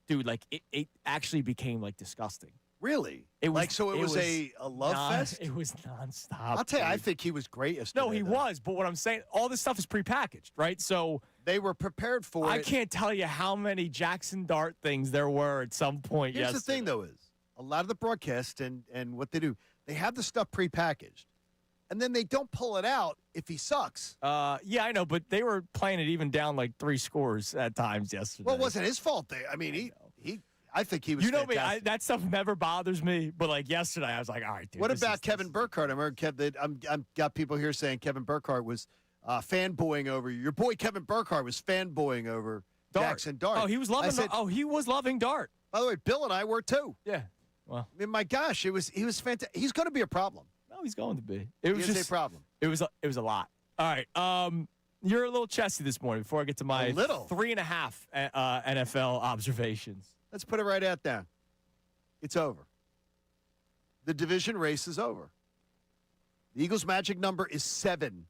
Dude, it actually became, disgusting. Really? It was a love fest? It was nonstop. I'll tell you, I think he was great yesterday. No, he was. But what I'm saying, all this stuff is prepackaged, right? So they were prepared for it. I can't tell you how many Jackson Dart things there were at some point yesterday. Here's the thing, though, is a lot of the broadcast and what they do, they have the stuff prepackaged. And then they don't pull it out if he sucks. Yeah, I know, but they were playing it even down 3 scores at times yesterday. Well, it wasn't his fault. I think he was fantastic. Me, that stuff never bothers me. But yesterday, I was like, all right, dude. What about Kevin Burkhardt? I remember I'm got people here saying Kevin Burkhardt was fanboying over you. Your boy Kevin Burkhardt was fanboying over Jackson Dart. Oh, he was loving. He was loving Dart. By the way, Bill and I were too. Yeah. Well, I mean, my gosh, he was fantastic. He's going to be a problem. No, he's going to be. It was just a problem. It was a lot. All right. You're a little chesty this morning. Before I get to my 3.5 NFL observations. Let's put it right out there. It's over. The division race is over. The Eagles' magic number is 7.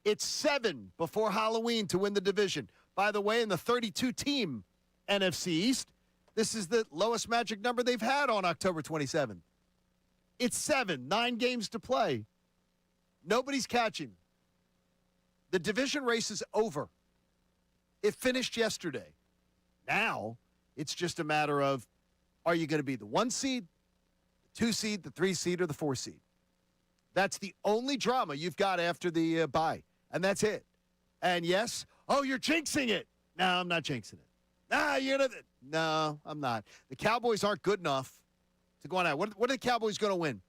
It's 7 before Halloween to win the division. By the way, in the 32-team NFC East, this is the lowest magic number they've had on October 27th. It's 7, 9 games to play. Nobody's catching. The division race is over. It finished yesterday. Now, it's just a matter of, are you going to be the 1 seed, the 2 seed, the 3 seed, or the 4 seed? That's the only drama you've got after the bye, and that's it. And yes, you're jinxing it. No, I'm not jinxing it. No, I'm not. The Cowboys aren't good enough to go on out. What are the Cowboys going to win?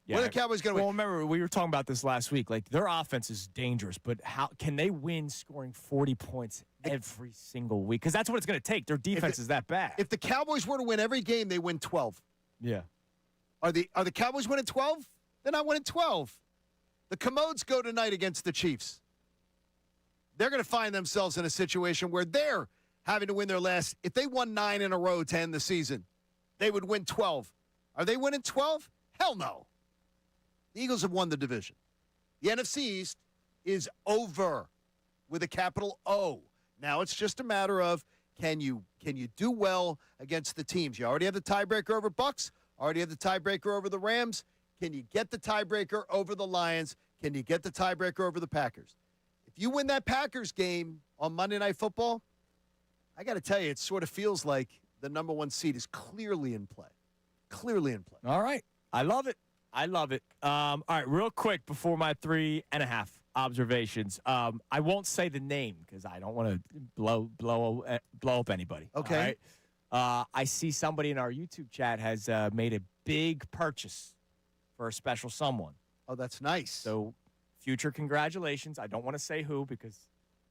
Yeah. What are the Cowboys going to win? Well, remember, we were talking about this last week. Their offense is dangerous, but how can they win scoring 40 points every single week? Because that's what it's going to take. Their defense is that bad. If the Cowboys were to win every game, they win 12. Yeah. Are the Cowboys winning 12? They're not winning 12. The Commodes go tonight against the Chiefs. They're going to find themselves in a situation where they're having to win their last. If they won 9 in a row to end the season, they would win 12. Are they winning 12? Hell no. The Eagles have won the division. The NFC East is over with a capital O. Now it's just a matter of can you do well against the teams? You already have the tiebreaker over Bucks, already have the tiebreaker over the Rams. Can you get the tiebreaker over the Lions? Can you get the tiebreaker over the Packers? If you win that Packers game on Monday Night Football, I got to tell you, it sort of feels like the number 1 seed is clearly in play. Clearly in play. All right. I love it. All right, real quick before my 3.5 observations. I won't say the name because I don't want to blow up anybody. Okay. All right? I see somebody in our YouTube chat has made a big purchase for a special someone. Oh, that's nice. So, future congratulations. I don't want to say who because,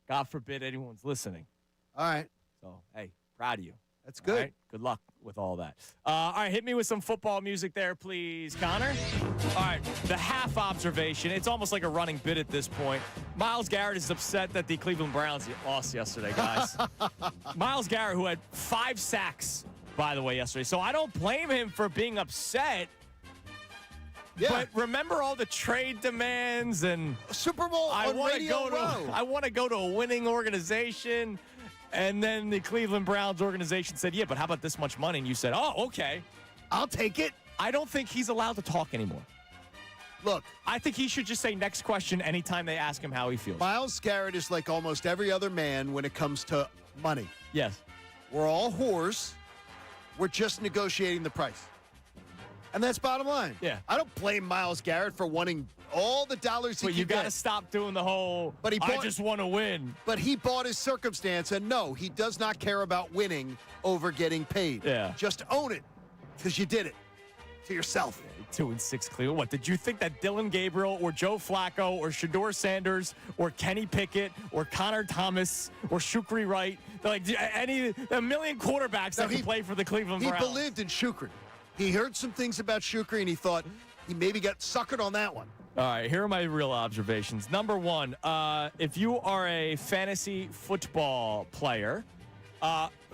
God forbid, anyone's listening. All right. So, hey, proud of you. That's good. All right? Good luck with all that. All right, hit me with some football music there, please, Connor. All right, the half observation. It's almost like a running bit at this point. Myles Garrett is upset that the Cleveland Browns lost yesterday, guys. Myles Garrett, who had 5 sacks, by the way, yesterday. So I don't blame him for being upset. Yeah. But remember all the trade demands and Super Bowl on Radio Row. I want to go to a winning organization. And then the Cleveland Browns organization said, yeah, but how about this much money? And you said, oh, okay. I'll take it. I don't think he's allowed to talk anymore. Look. I think he should just say next question anytime they ask him how he feels. Myles Garrett is like almost every other man when it comes to money. Yes. We're all whores. We're just negotiating the price. And that's bottom line. Yeah. I don't blame Myles Garrett for wanting all the dollars he But could you got to get. stop doing the whole, I just want to win. But he bought his circumstance, and no, he does not care about winning over getting paid. Yeah. Just own it, because you did it to yourself. 2-6 Cleveland. What, did you think that Dylan Gabriel or Joe Flacco or Shador Sanders or Kenny Pickett or Connor Thomas or Shukri Wright, like a million quarterbacks that can play for the Cleveland Browns? He believed in Shukri. He heard some things about Shukri, and he thought he maybe got suckered on that one. All right, here are my real observations. Number one, if you are a fantasy football player,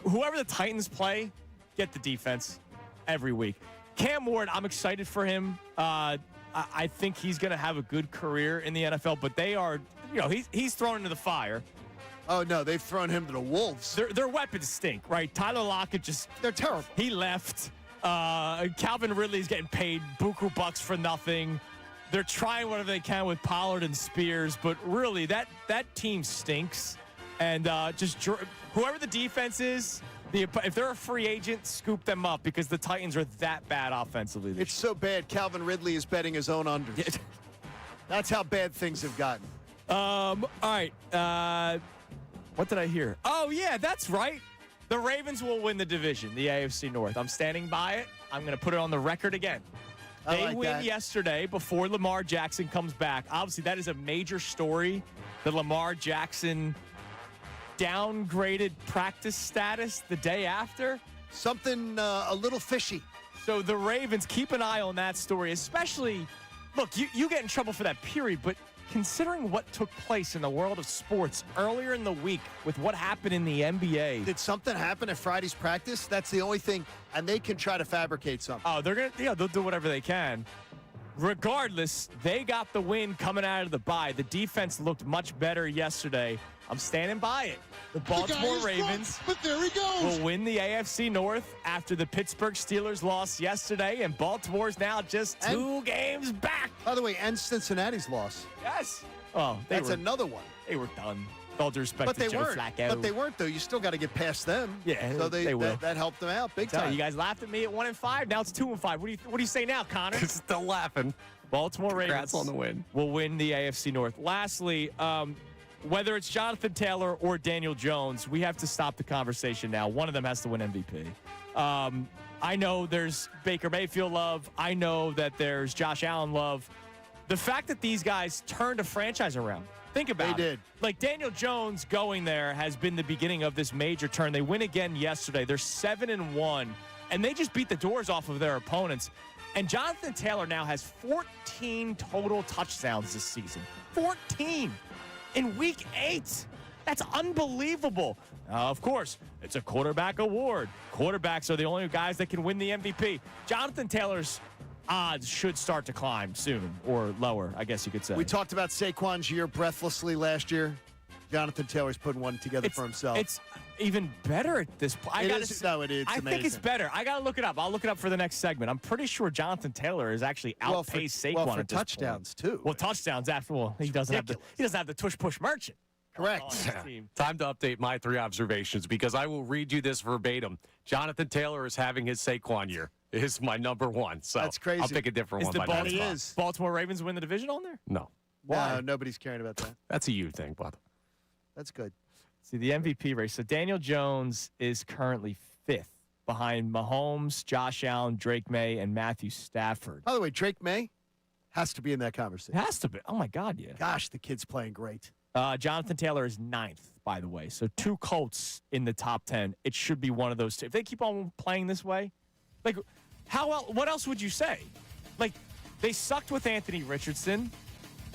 whoever the Titans play, get the defense every week. Cam Ward, I'm excited for him. I think he's going to have a good career in the NFL, but they are, he's thrown into the fire. Oh, no, they've thrown him to the wolves. Their weapons stink, right? Tyler Lockett they're terrible. He left. Calvin Ridley's getting paid buku bucks for nothing. They're trying whatever they can with Pollard and Spears, but really that team stinks. And whoever the defense is, if they're a free agent, scoop them up because the Titans are that bad offensively. It's so bad Calvin Ridley is betting his own unders. That's how bad things have gotten. All right. What did I hear? Oh, yeah, that's right. The Ravens will win the division, the AFC North. I'm standing by it. I'm going to put it on the record again. They win yesterday before Lamar Jackson comes back. Obviously, that is a major story that Lamar Jackson downgraded practice status the day after. Something a little fishy. So the Ravens, keep an eye on that story, especially, look, you get in trouble for that period, but considering what took place in the world of sports earlier in the week with what happened in the NBA. Did something happen at Friday's practice? That's the only thing, and they can try to fabricate something. Oh, they'll do whatever they can. Regardless, they got the win coming out of the bye. The defense looked much better yesterday. I'm standing by it. The Baltimore Ravens will win the AFC North after the Pittsburgh Steelers lost yesterday, and Baltimore's now just 2 games back. By the way, and Cincinnati's loss. Yes. Oh, that's another one. They were done. With all due respect to Joe Flacco. But they weren't, though. You still got to get past them. Yeah, so they will. That helped them out big time. You guys laughed at me at 1-5. Now it's 2-5. What do you say now, Connor? Still laughing. Baltimore Congrats Ravens on the win. Will win the AFC North. Lastly, whether it's Jonathan Taylor or Daniel Jones, we have to stop the conversation now. One of them has to win MVP. I know there's Baker Mayfield love. I know that there's Josh Allen love. The fact that these guys turned a franchise around, think about it. They did. Like Daniel Jones going there has been the beginning of this major turn. They win again yesterday. They're 7-1, and they just beat the doors off of their opponents. And Jonathan Taylor now has 14 total touchdowns this season. 14 in week 8. That's unbelievable. Of course, it's a quarterback award. Quarterbacks are the only guys that can win the MVP. Jonathan Taylor's odds should start to climb soon, or lower, I guess you could say. We talked about Saquon's year breathlessly last year. Jonathan Taylor's putting one together for himself. It's even better at this point. It is amazing. I think it's better. I got to look it up. I'll look it up for the next segment. I'm pretty sure Jonathan Taylor has actually outpaced Saquon for at this touchdowns, point. too. Well, touchdowns after he doesn't have the tush-push merchant. Correct. Time to update my 3 observations because I will read you this verbatim. Jonathan Taylor is having his Saquon year. Is my number 1. So that's crazy. I'll pick a different one. Is Baltimore Ravens win the division on there? No. Why? No, nobody's caring about that. That's a you thing, bud. That's good. See, the MVP race. So Daniel Jones is currently 5th behind Mahomes, Josh Allen, Drake May, and Matthew Stafford. By the way, Drake May has to be in that conversation. Has to be. Oh, my God, yeah. Gosh, the kid's playing great. Jonathan Taylor is 9th, by the way. So 2 Colts in the top 10. It should be one of those 2. If they keep on playing this way, like, what else would you say? Like, they sucked with Anthony Richardson.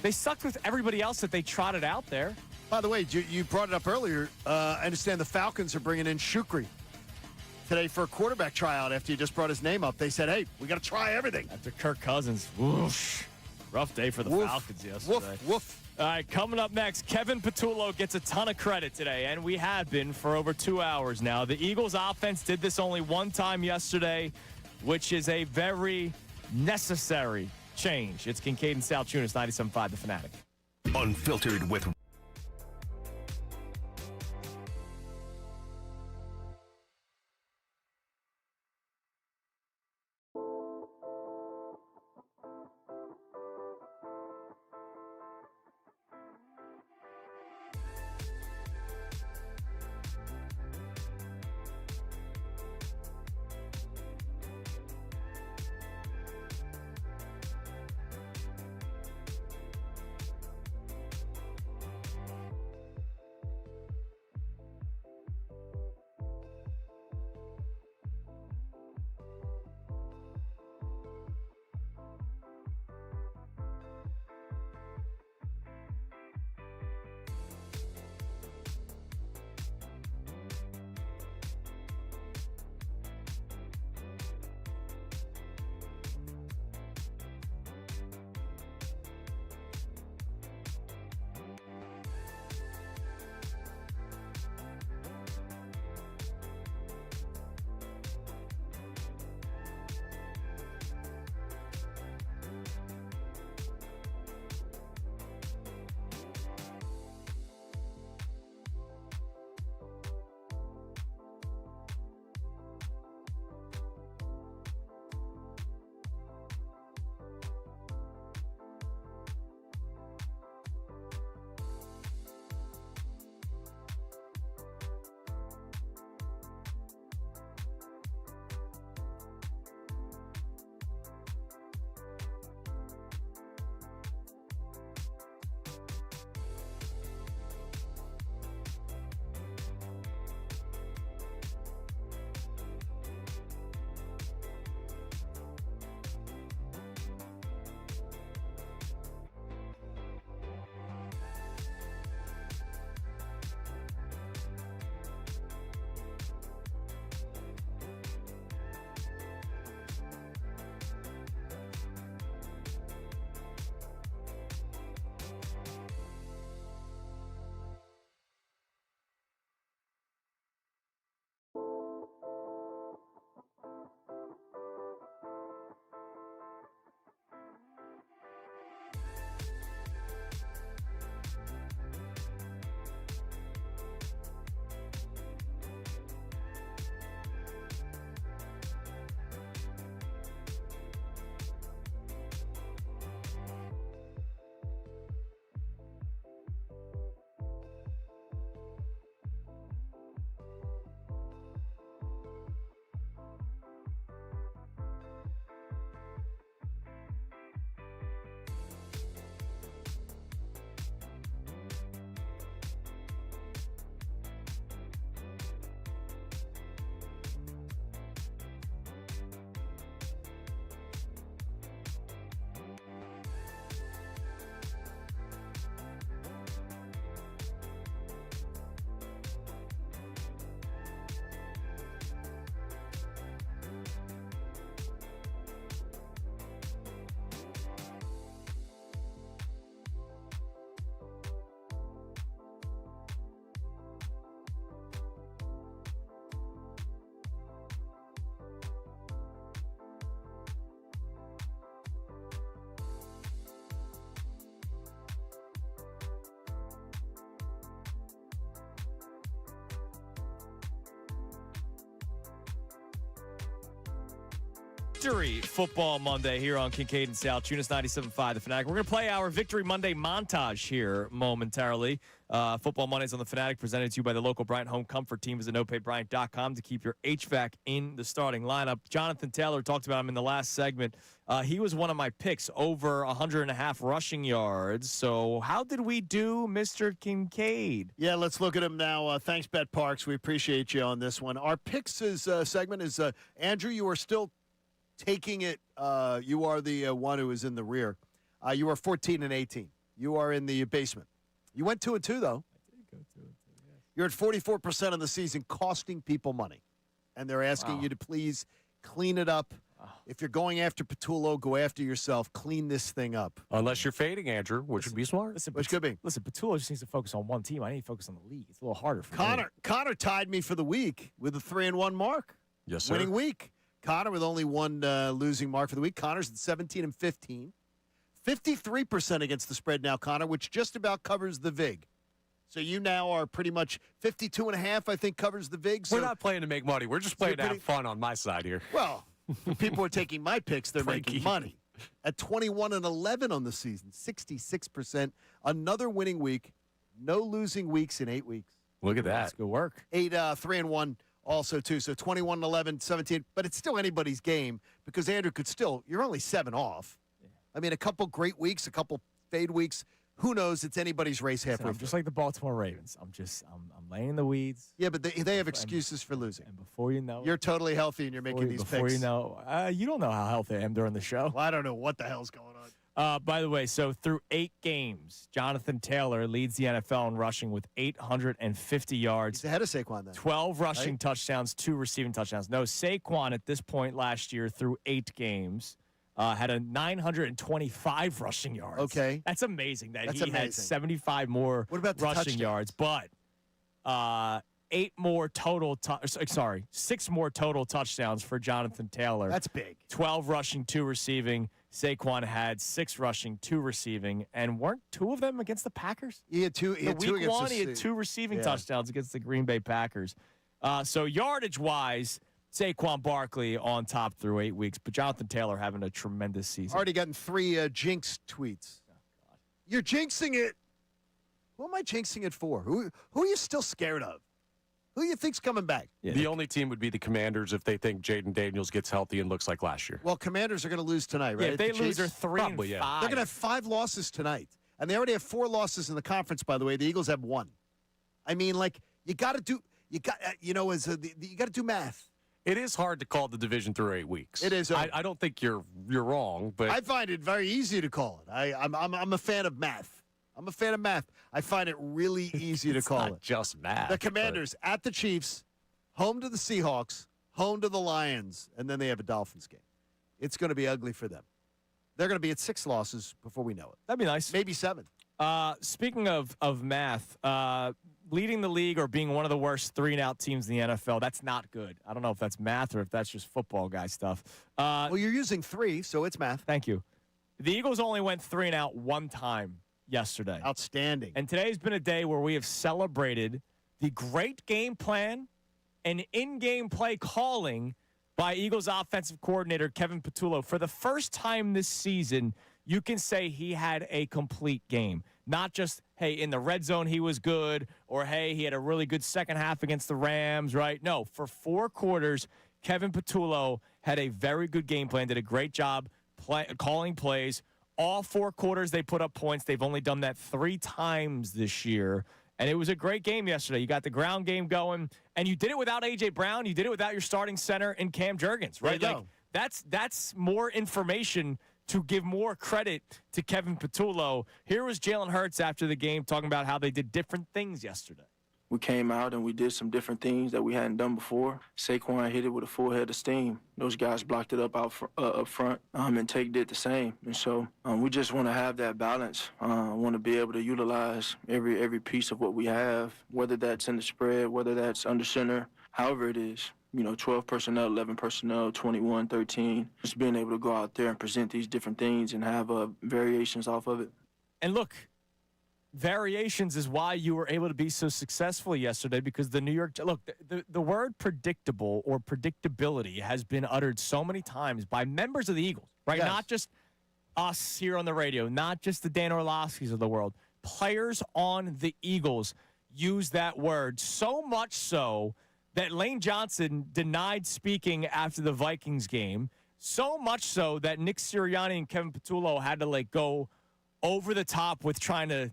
They sucked with everybody else that they trotted out there. By the way, you brought it up earlier. I understand the Falcons are bringing in Shukri today for a quarterback tryout after you just brought his name up. They said, hey, we got to try everything. After Kirk Cousins. Whoosh. Rough day for the Falcons yesterday. Woof, woof. All right, coming up next, Kevin Patullo gets a ton of credit today, and we have been for over 2 hours now. The Eagles offense did this only one time yesterday, which is a very necessary change. It's Kincade and Salciunas, 97.5 The Fanatic. Unfiltered with Victory Football Monday here on Kincade and Salciunas 97.5 The Fanatic. We're going to play our Victory Monday montage here momentarily. Football Mondays on The Fanatic presented to you by the local Bryant Home Comfort Team. Visit nopaybryant.com to keep your HVAC in the starting lineup. Jonathan Taylor talked about him in the last segment. He was one of my picks, over 100.5 rushing yards. So how did we do, Mr. Kincade? Yeah, let's look at him now. Thanks, Bet Parks. We appreciate you on this one. Our picks segment is, Andrew, you are still taking it. You are the one who is in the rear. You are 14 and 18. You are in the basement. You went 2-2, though. I did go 2-2, yes. You're at 44% of the season, costing people money. And they're asking you to please clean it up. If you're going after Patullo, go after yourself. Clean this thing up. Unless you're fading Andrew, which would be smart. Which could be. Listen, Patullo just needs to focus on one team. I need to focus on the league. It's a little harder for me. Connor tied me for the week with a 3-1 mark. Yes, sir. Winning week. Connor with only one losing mark for the week. Connor's at 17 and 15. 53% against the spread now, Connor, which just about covers the VIG. So you now are pretty much 52.5, I think, covers the VIG. So We're not playing to make money. We're just playing to have fun on my side here. Well, people are taking my picks. They're making money. At 21 and 11 on the season, 66%. Another winning week. No losing weeks in 8 weeks. Look at that. That's good work. 3-1 also, too. So 21 and 11, 17. But it's still anybody's game because Andrew could still, you're only 7 off. I mean, a couple great weeks, a couple fade weeks. Who knows? It's anybody's race halfway. I'm just like the Baltimore Ravens. I'm laying in the weeds. Yeah, but they have excuses for losing. And before you know, you're totally healthy and you're making these picks. Before you know, you don't know how healthy I am during the show. Well, I don't know what the hell's going on. By the way, so through 8 games, Jonathan Taylor leads the NFL in rushing with 850 yards. He's ahead of Saquon then. 12 rushing touchdowns, 2 receiving touchdowns. No, Saquon at this point last year through 8 games. Had a 925 rushing yards. Okay. That's amazing that he had 75 more rushing yards. But 6 more total touchdowns for Jonathan Taylor. That's big. 12 rushing, 2 receiving. Saquon had 6 rushing, 2 receiving. And weren't 2 of them against the Packers? He had 2. Week 1, he had 2 receiving touchdowns against the Green Bay Packers. So yardage-wise, Saquon Barkley on top through 8 weeks, but Jonathan Taylor having a tremendous season. Already gotten 3 jinx tweets. Oh, God. You're jinxing it. Who am I jinxing it for? Who are you still scared of? Who do you think's coming back? Yeah, the only team would be the Commanders if they think Jaden Daniels gets healthy and looks like last year. Well, Commanders are going to lose tonight, right? Yeah, if they lose, they're 3 and 5. They're going to have 5 losses tonight. And they already have 4 losses in the conference, by the way. The Eagles have 1. I mean, like, you got to do math. It is hard to call the division through 8 weeks. It is. I don't think you're wrong, but I find it very easy to call it. I'm a fan of math. I'm a fan of math. I find it really easy to call it. Just math. The Commanders at the Chiefs, home to the Seahawks, home to the Lions, and then they have a Dolphins game. It's going to be ugly for them. They're going to be at 6 losses before we know it. That'd be nice. Maybe 7. Speaking of math, leading the league or being one of the worst 3-and-out teams in the NFL, that's not good. I don't know if that's math or if that's just football guy stuff. Well, you're using 3, so it's math. Thank you. The Eagles only went 3-and-out 1 time yesterday. Outstanding. And today's been a day where we have celebrated the great game plan and in-game play calling by Eagles offensive coordinator Kevin Patullo. For the first time this season, you can say he had a complete game. Not just, hey, in the red zone he was good, or, hey, he had a really good second half against the Rams, right? No, for 4 quarters, Kevin Patullo had a very good game plan, did a great job calling plays. All 4 quarters they put up points. They've only done that 3 times this year. And it was a great game yesterday. You got the ground game going, and you did it without A.J. Brown. You did it without your starting center in Cam Jurgens, right? There you go. That's more information to give more credit to Kevin Patullo. Here was Jalen Hurts after the game talking about how they did different things yesterday. We came out and we did some different things that we hadn't done before. Saquon hit it with a full head of steam. Those guys blocked it up up front, and Tate did the same. And so we just want to have that balance. Want to be able to utilize every piece of what we have, whether that's in the spread, whether that's under center, however it is. 12 personnel, 11 personnel, 21, 13. Just being able to go out there and present these different things and have variations off of it. And look, variations is why you were able to be so successful yesterday, because the New York – look, the word predictable or predictability has been uttered so many times by members of the Eagles, right? Yes. Not just us here on the radio, not just the Dan Orlovskis of the world. Players on the Eagles use that word so much so that Lane Johnson denied speaking after the Vikings game, so much so that Nick Sirianni and Kevin Patullo had to, go over the top with trying to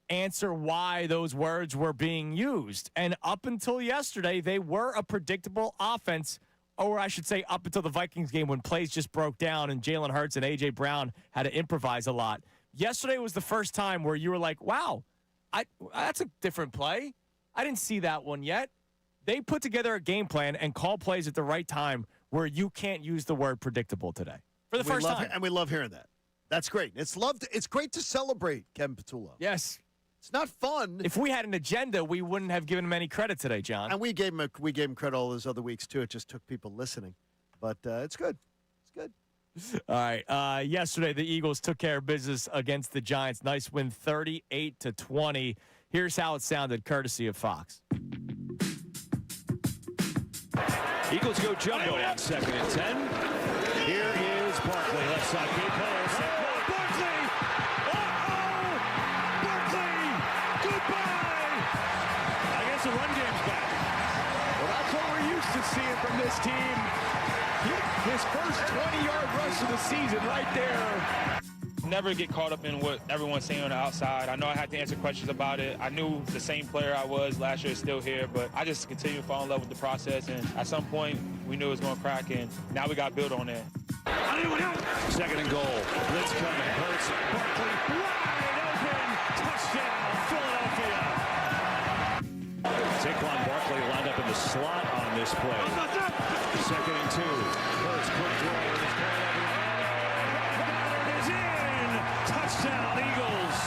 answer why those words were being used. And up until yesterday, they were a predictable offense, or I should say up until the Vikings game when plays just broke down and Jalen Hurts and A.J. Brown had to improvise a lot. Yesterday was the first time where you were like, wow, that's a different play. I didn't see that one yet. They put together a game plan and call plays at the right time where you can't use the word predictable today for the first time. And we love hearing that. That's great. It's great to celebrate Kevin Patullo. Yes. It's not fun. If we had an agenda, we wouldn't have given him any credit today, John. And we gave him credit all those other weeks, too. It just took people listening. But it's good. It's good. All right. Yesterday, the Eagles took care of business against the Giants. Nice win, 38-20. Here's how it sounded, courtesy of Fox. Eagles go jumbo on 2nd and 10. Here is Barkley, left side gate pass. Barkley! Uh-oh! Barkley! Goodbye! I guess the run game's back. Well, that's what we're used to seeing from this team. His first 20-yard rush of the season right there. Never get caught up in what everyone's saying on the outside. I know I had to answer questions about it. I knew the same player I was last year is still here, but I just continue to fall in love with the process. And at some point, we knew it was going to crack, and now we got to build on that. 2nd and goal. Blitz coming. Hurts. Barkley wide open. Touchdown, Philadelphia. Saquon Barkley lined up in the slot on this play. 2nd and 2. Hurts, quick throw. Touchdown, Eagles.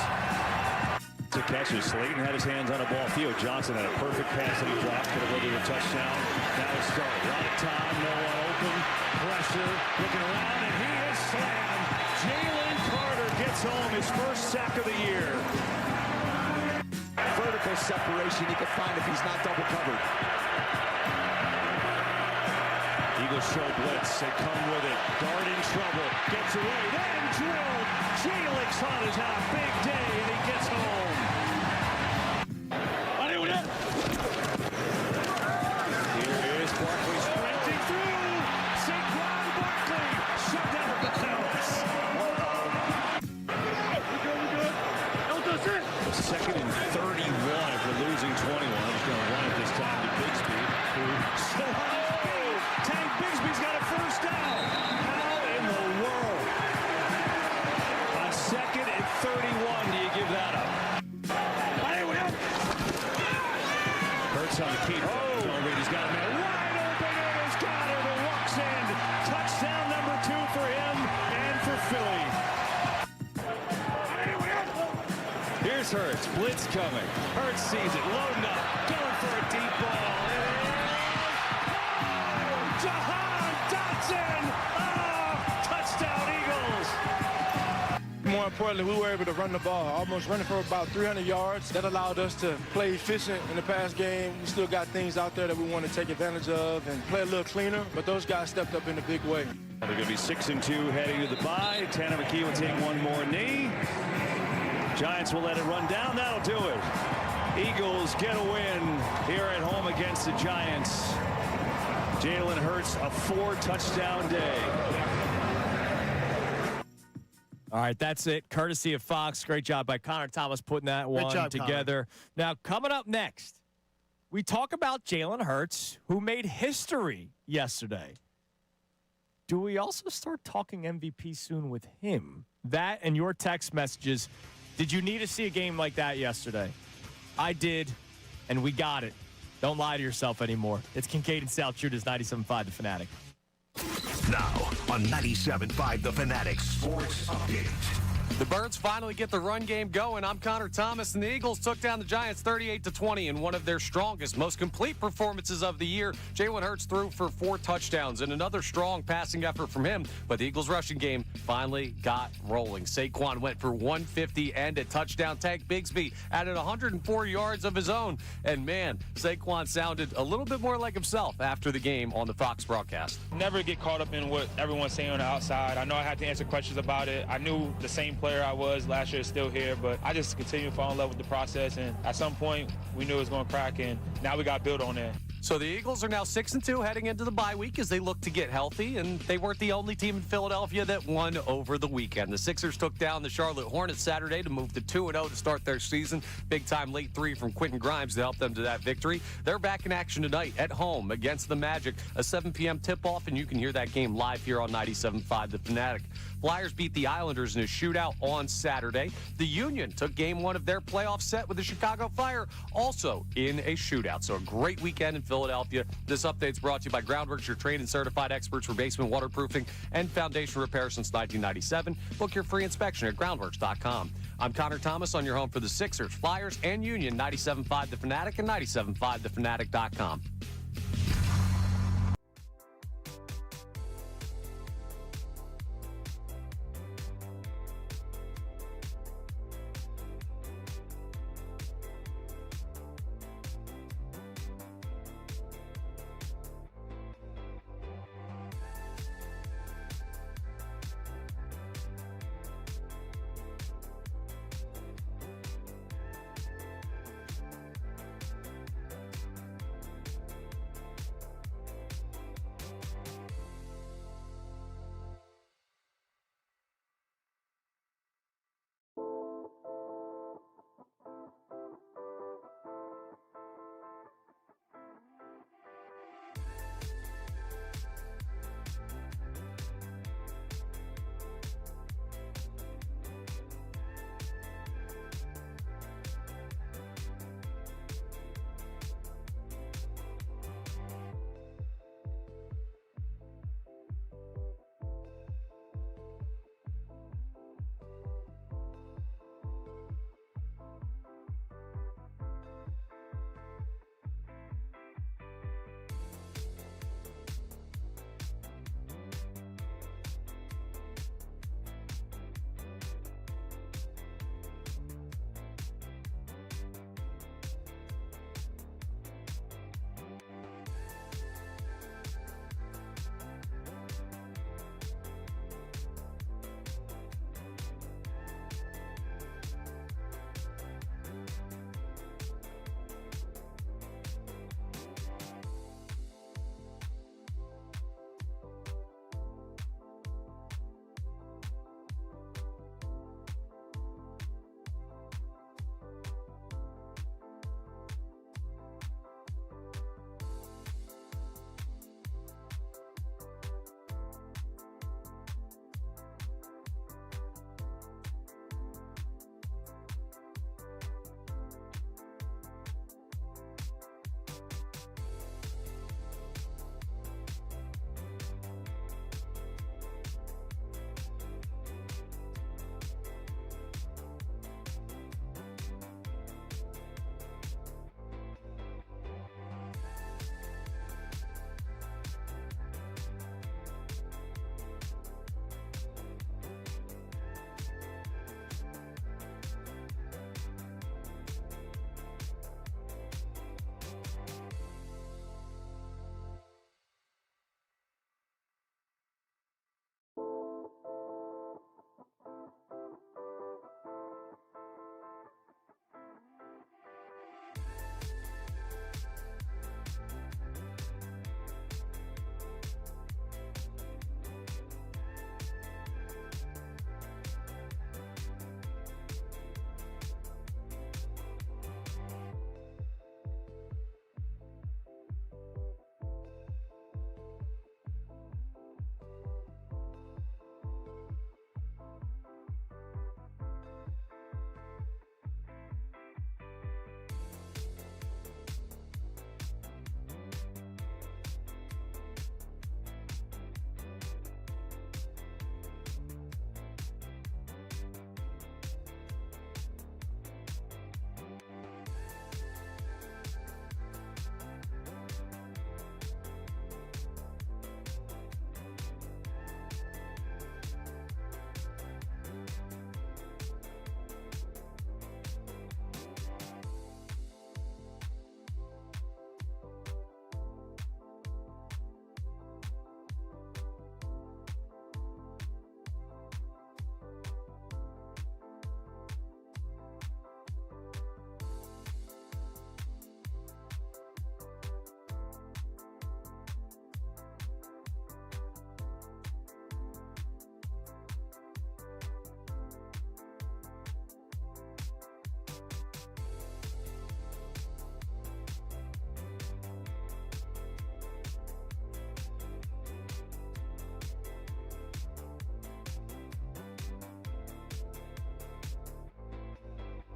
To catches. Slayton had his hands on a ball. Theo Johnson had a perfect pass that he dropped. Could have led to a touchdown. Now it's start. A lot of time. No one open. Pressure. Looking around, and he is slammed. Jalen Carter gets home his first sack of the year. Vertical separation he could find if he's not double covered. Eagles show blitz. They come with it. Guard in trouble. Gets away. Then drilled. Jalen Hunt has had a big day, and he gets home. Here is Barkley sprinting through. Saquon Barkley shut down the bounce. 2nd and 31 if we're losing 21. I'm just going to run it this time to Bigsby, who still on his feet. Tank Bigsby's got a first down. How in the world? On 2nd and 31, do you give that up? Hurts on the keeper. He's got a man wide open, and he's got it. The walks in. Touchdown number 2 for him and for Philly. Here's Hurts. Blitz coming. Hurts sees it. Loading up. Going for a deep ball. Jahan Dotson. Touchdown Eagles. More importantly, we were able to run the ball, almost running for about 300 yards. That allowed us to play efficient in the pass game. We still got things out there that we want to take advantage of and play a little cleaner, but those guys stepped up in a big way. They're going to be 6-2 heading to the bye. Tanner McKee will take one more knee. Giants will let it run down. That'll do it. Eagles get a win here at home against the Giants. Jalen Hurts, a 4-touchdown day. All right, that's it. Courtesy of Fox. Great job by Connor Thomas putting that one together. Now, coming up next, we talk about Jalen Hurts, who made history yesterday. Do we also start talking MVP soon with him? That and your text messages. Did you need to see a game like that yesterday? I did, and we got it. Don't lie to yourself anymore. It's Kincade and Salciunas, 97.5 The Fanatic. Now on 97.5 The Fanatic Sports Update. The Birds finally get the run game going. I'm Connor Thomas, and the Eagles took down the Giants 38-20 in one of their strongest, most complete performances of the year. Jalen Hurts threw for 4 touchdowns and another strong passing effort from him, but the Eagles' rushing game finally got rolling. Saquon went for 150 and a touchdown. Tank Bigsby added 104 yards of his own, and man, Saquon sounded a little bit more like himself after the game on the Fox broadcast. Never get caught up in what everyone's saying on the outside. I know I had to answer questions about it. I knew the same player I was last year is still here, but I just continue to fall in love with the process, and at some point we knew it was going to crack, and now we got to build on that. So the Eagles are now 6-2 heading into the bye week as they look to get healthy, and they weren't the only team in Philadelphia that won over the weekend. The Sixers took down the Charlotte Hornets Saturday to move to 2-0 to start their season. Big-time late 3 from Quentin Grimes to help them to that victory. They're back in action tonight at home against the Magic, a 7 p.m. tip-off, and you can hear that game live here on 97.5 The Fanatic. Flyers beat the Islanders in a shootout on Saturday. The Union took game 1 of their playoff set with the Chicago Fire, also in a shootout. So a great weekend in Philadelphia. This update's brought to you by Groundworks, your trained and certified experts for basement waterproofing and foundation repair since 1997. Book your free inspection at groundworks.com. I'm Connor Thomas on your home for the Sixers, Flyers, and Union, 97.5 The Fanatic and 97.5thefanatic.com.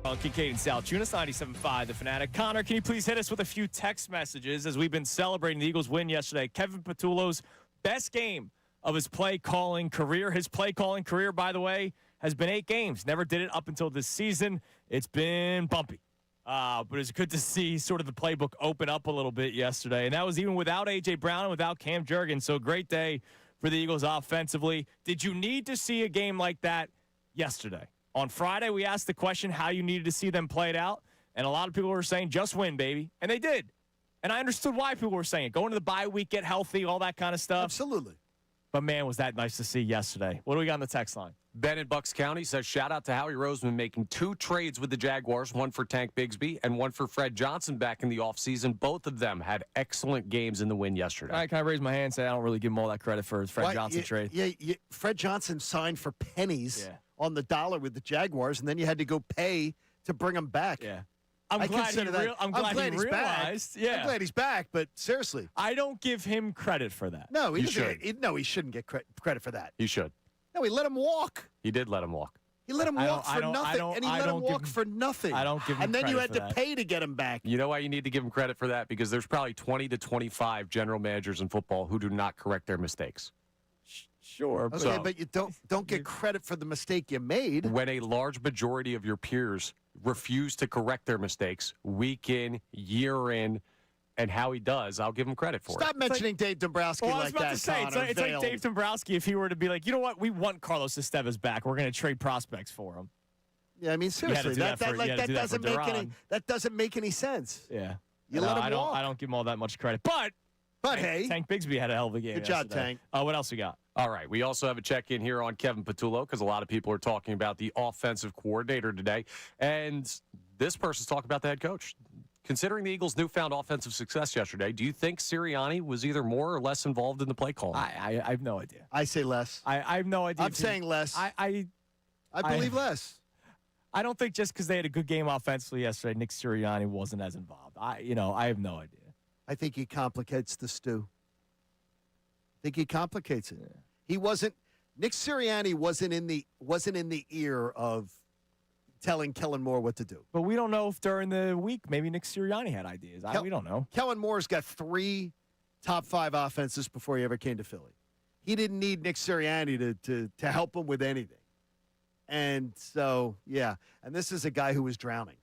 On Kincade Salciunas, 97.5 The Fanatic. Connor, can you please hit us with a few text messages as we've been celebrating the Eagles' win yesterday? Kevin Patullo's best game of his play-calling career. His play-calling career, by the way, has been 8 games. Never did it up until this season. It's been bumpy. But it's good to see sort of the playbook open up a little bit yesterday. And that was even without A.J. Brown and without Cam Jurgens. So great day for the Eagles offensively. Did you need to see a game like that yesterday? On Friday, we asked the question how you needed to see them play it out, and a lot of people were saying, just win, baby. And they did. And I understood why people were saying it. Go into the bye week, get healthy, all that kind of stuff. Absolutely. But, man, was that nice to see yesterday. What do we got on the text line? Ben in Bucks County says, shout out to Howie Roseman making 2 trades with the Jaguars, one for Tank Bigsby and one for Fred Johnson back in the offseason. Both of them had excellent games in the win yesterday. All right, can I raise my hand and say I don't really give him all that credit for his Fred Johnson trade? Yeah, Fred Johnson signed for pennies on the dollar with the Jaguars, and then you had to go pay to bring him back. Yeah. I'm glad he realized. I'm glad he's back, but seriously. I don't give him credit for that. No, he shouldn't get credit for that. He should. No, he let him walk. He did let him walk. He let him walk for nothing, and he let him walk for nothing. I don't give him And then you had credit to for that. pay to get him back. You know why you need to give him credit for that? Because there's probably 20 to 25 general managers in football who do not correct their mistakes. Sure. Okay, but you don't get credit for the mistake you made. When a large majority of your peers refuse to correct their mistakes week in, year in, and how he does, I'll give him credit for it. Stop mentioning Dave Dombrowski I was about to say, it's like Dave Dombrowski if he were to be like, you know what, we want Carlos Estevez back. We're going to trade prospects for him. Yeah, I mean, seriously, that doesn't make any sense. Yeah. You let him walk. I don't give him all that much credit. But hey. Tank Bigsby had a hell of a game. Good job, yesterday. Tank. What else we got? All right, we also have a check-in here on Kevin Patullo because a lot of people are talking about the offensive coordinator today. And this person's talking about the head coach. Considering the Eagles' newfound offensive success yesterday, do you think Sirianni was either more or less involved in the play calling? I have no idea. I say less. I have no idea. I'm saying less. I believe less. I don't think just because they had a good game offensively yesterday, Nick Sirianni wasn't as involved. I have no idea. I think he complicates the stew. I think he complicates it. Yeah. He wasn't. Nick Sirianni wasn't in the ear of telling Kellen Moore what to do. But we don't know if during the week maybe Nick Sirianni had ideas. We don't know. Kellen Moore's got 3 top 5 offenses before he ever came to Philly. He didn't need Nick Sirianni to help him with anything. And so, yeah. And this is a guy who was drowning.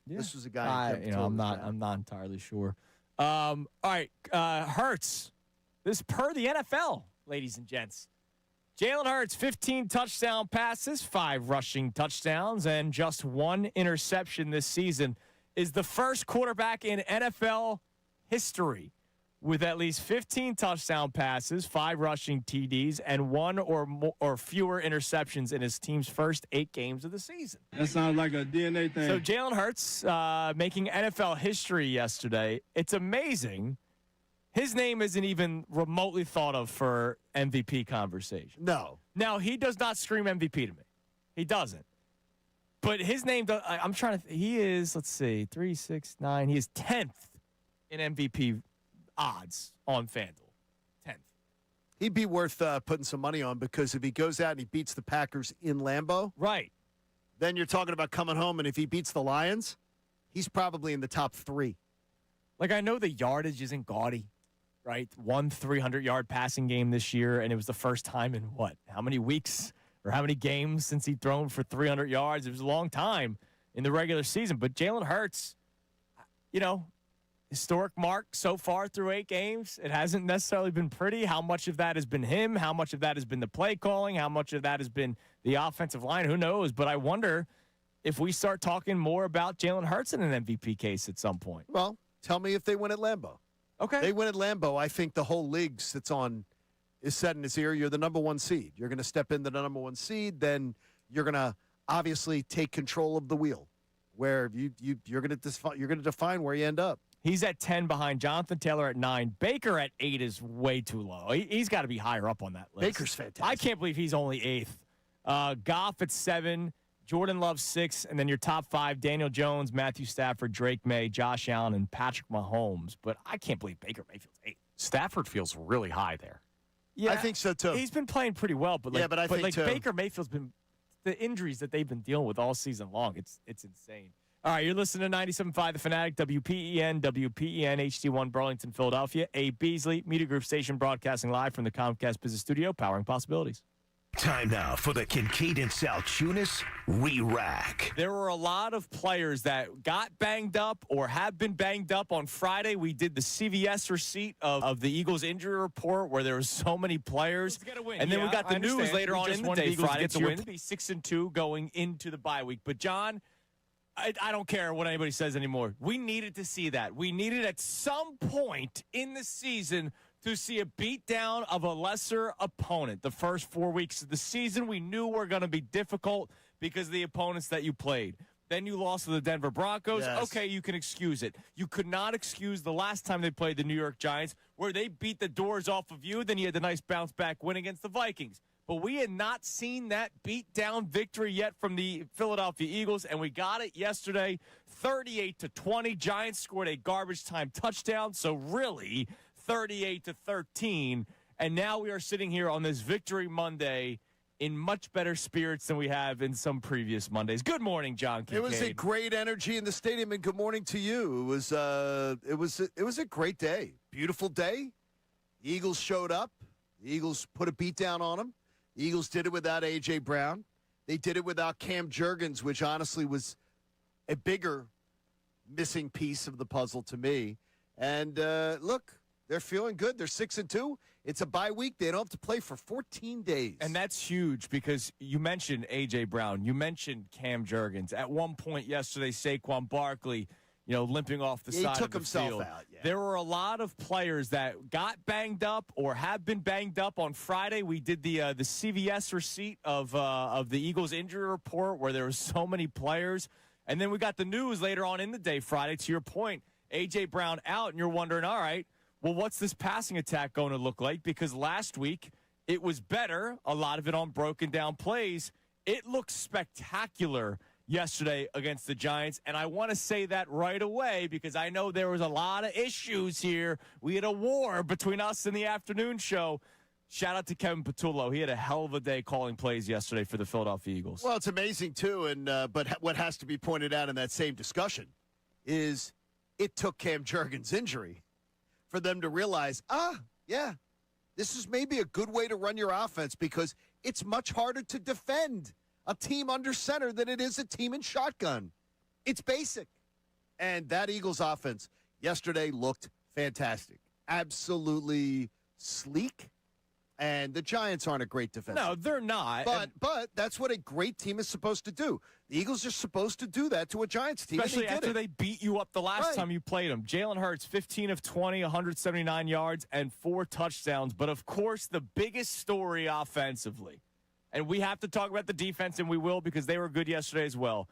Yeah. This was a guy. I'm not entirely sure. All right, Hurts. This is per the NFL, ladies and gents. Jalen Hurts, 15 touchdown passes, 5 rushing touchdowns, and just 1 interception this season. Is the first quarterback in NFL history with at least 15 touchdown passes, 5 rushing TDs, and 1 or fewer interceptions in his team's first 8 games of the season. That sounds like a DNA thing. So Jalen Hurts making NFL history yesterday. It's amazing. His name isn't even remotely thought of for MVP conversation. No. Now, he does not scream MVP to me. He doesn't. But his name, I'm trying to, he is, let's see, 3, 6, 9. He is 10th in MVP odds on FanDuel. 10th. He'd be worth putting some money on because if he goes out and he beats the Packers in Lambeau. Right. Then you're talking about coming home, and if he beats the Lions, he's probably in the top 3. Like, I know the yardage isn't gaudy. Right, 1 300-yard passing game this year, and it was the first time in how many weeks or how many games since he'd thrown for 300 yards? It was a long time in the regular season. But Jalen Hurts, historic mark so far through 8 games. It hasn't necessarily been pretty. How much of that has been him? How much of that has been the play calling? How much of that has been the offensive line? Who knows? But I wonder if we start talking more about Jalen Hurts in an MVP case at some point. Well, tell me if they win at Lambeau. Okay. They win at Lambeau. I think the whole league is set in his ear. You're the number 1 seed. You're going to step into the number 1 seed. Then you're going to obviously take control of the wheel, where you're going to define where you end up. He's at 10 behind Jonathan Taylor at 9. Baker at 8 is way too low. He's got to be higher up on that list. Baker's fantastic. I can't believe he's only 8th. Goff at 7. Jordan Love 6, and then your top 5, Daniel Jones, Matthew Stafford, Drake May, Josh Allen, and Patrick Mahomes. But I can't believe Baker Mayfield's 8th. Stafford feels really high there. Yeah, I think so too. He's been playing pretty well, but I think too. Baker Mayfield's been the injuries that they've been dealing with all season long. It's insane. All right, you're listening to 97.5 The Fanatic, WPEN, HD1, Burlington, Philadelphia. A Beasley Media Group station broadcasting live from the Comcast Business Studio, powering possibilities. Time now for the Kincade Salciunas re-rack. There were a lot of players that got banged up or have been banged up. On Friday, we did the CVS receipt of the Eagles injury report where there were so many players. And then we got the news later on in the day Friday. To win, be 6-2 going into the bye week. But, John, I don't care what anybody says anymore. We needed to see that. We needed at some point in the season to see a beatdown of a lesser opponent. The first 4 weeks of the season, we knew were going to be difficult because of the opponents that you played. Then you lost to the Denver Broncos. Yes. Okay, you can excuse it. You could not excuse the last time they played the New York Giants where they beat the doors off of you. Then you had the nice bounce-back win against the Vikings. But we had not seen that beat-down victory yet from the Philadelphia Eagles, and we got it yesterday, 38-20. Giants scored a garbage-time touchdown, so really 38-13. And now we are sitting here on this Victory Monday in much better spirits than we have in some previous Mondays. Good morning, John Kincade. It was a great energy in the stadium, and good morning to you. It was a great day, beautiful day. The Eagles showed up. The Eagles put a beat down on them. The Eagles did it without A.J. Brown. They did it without Cam Jurgens, which honestly was a bigger missing piece of the puzzle to me. And look, they're feeling good. They're 6-2. It's a bye week. They don't have to play for 14 days. And that's huge because you mentioned A.J. Brown. You mentioned Cam Jurgens. At one point yesterday, Saquon Barkley, limping off the side of the field. He took himself out. Yeah. There were a lot of players that got banged up or have been banged up. On Friday, we did the CVS receipt of the Eagles injury report where there were so many players. And then we got the news later on in the day Friday, to your point, A.J. Brown out, and you're wondering, all right, well, what's this passing attack going to look like? Because last week it was better, a lot of it on broken down plays. It looked spectacular yesterday against the Giants, and I want to say that right away because I know there was a lot of issues here. We had a war between us and the afternoon show. Shout out to Kevin Patullo. He had a hell of a day calling plays yesterday for the Philadelphia Eagles. Well, it's amazing, too, and but what has to be pointed out in that same discussion is it took Cam Jurgens' injury for them to realize, this is maybe a good way to run your offense because it's much harder to defend a team under center than it is a team in shotgun. It's basic. And that Eagles offense yesterday looked fantastic. Absolutely sleek. And the Giants aren't a great defense. No, they're not. But that's what a great team is supposed to do. The Eagles are supposed to do that to a Giants team. Especially after they beat you up the last time you played them. Jalen Hurts, 15 of 20, 179 yards, and 4 touchdowns. But, of course, the biggest story offensively, and we have to talk about the defense, and we will because they were good yesterday as well.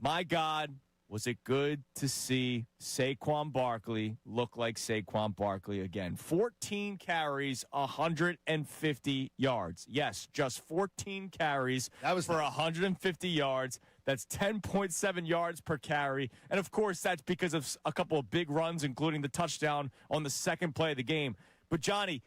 My God, was it good to see Saquon Barkley look like Saquon Barkley again. 14 carries, 150 yards. Yes, just 14 carries for 150 yards. That's 10.7 yards per carry. And, of course, that's because of a couple of big runs, including the touchdown on the second play of the game. But, Johnny,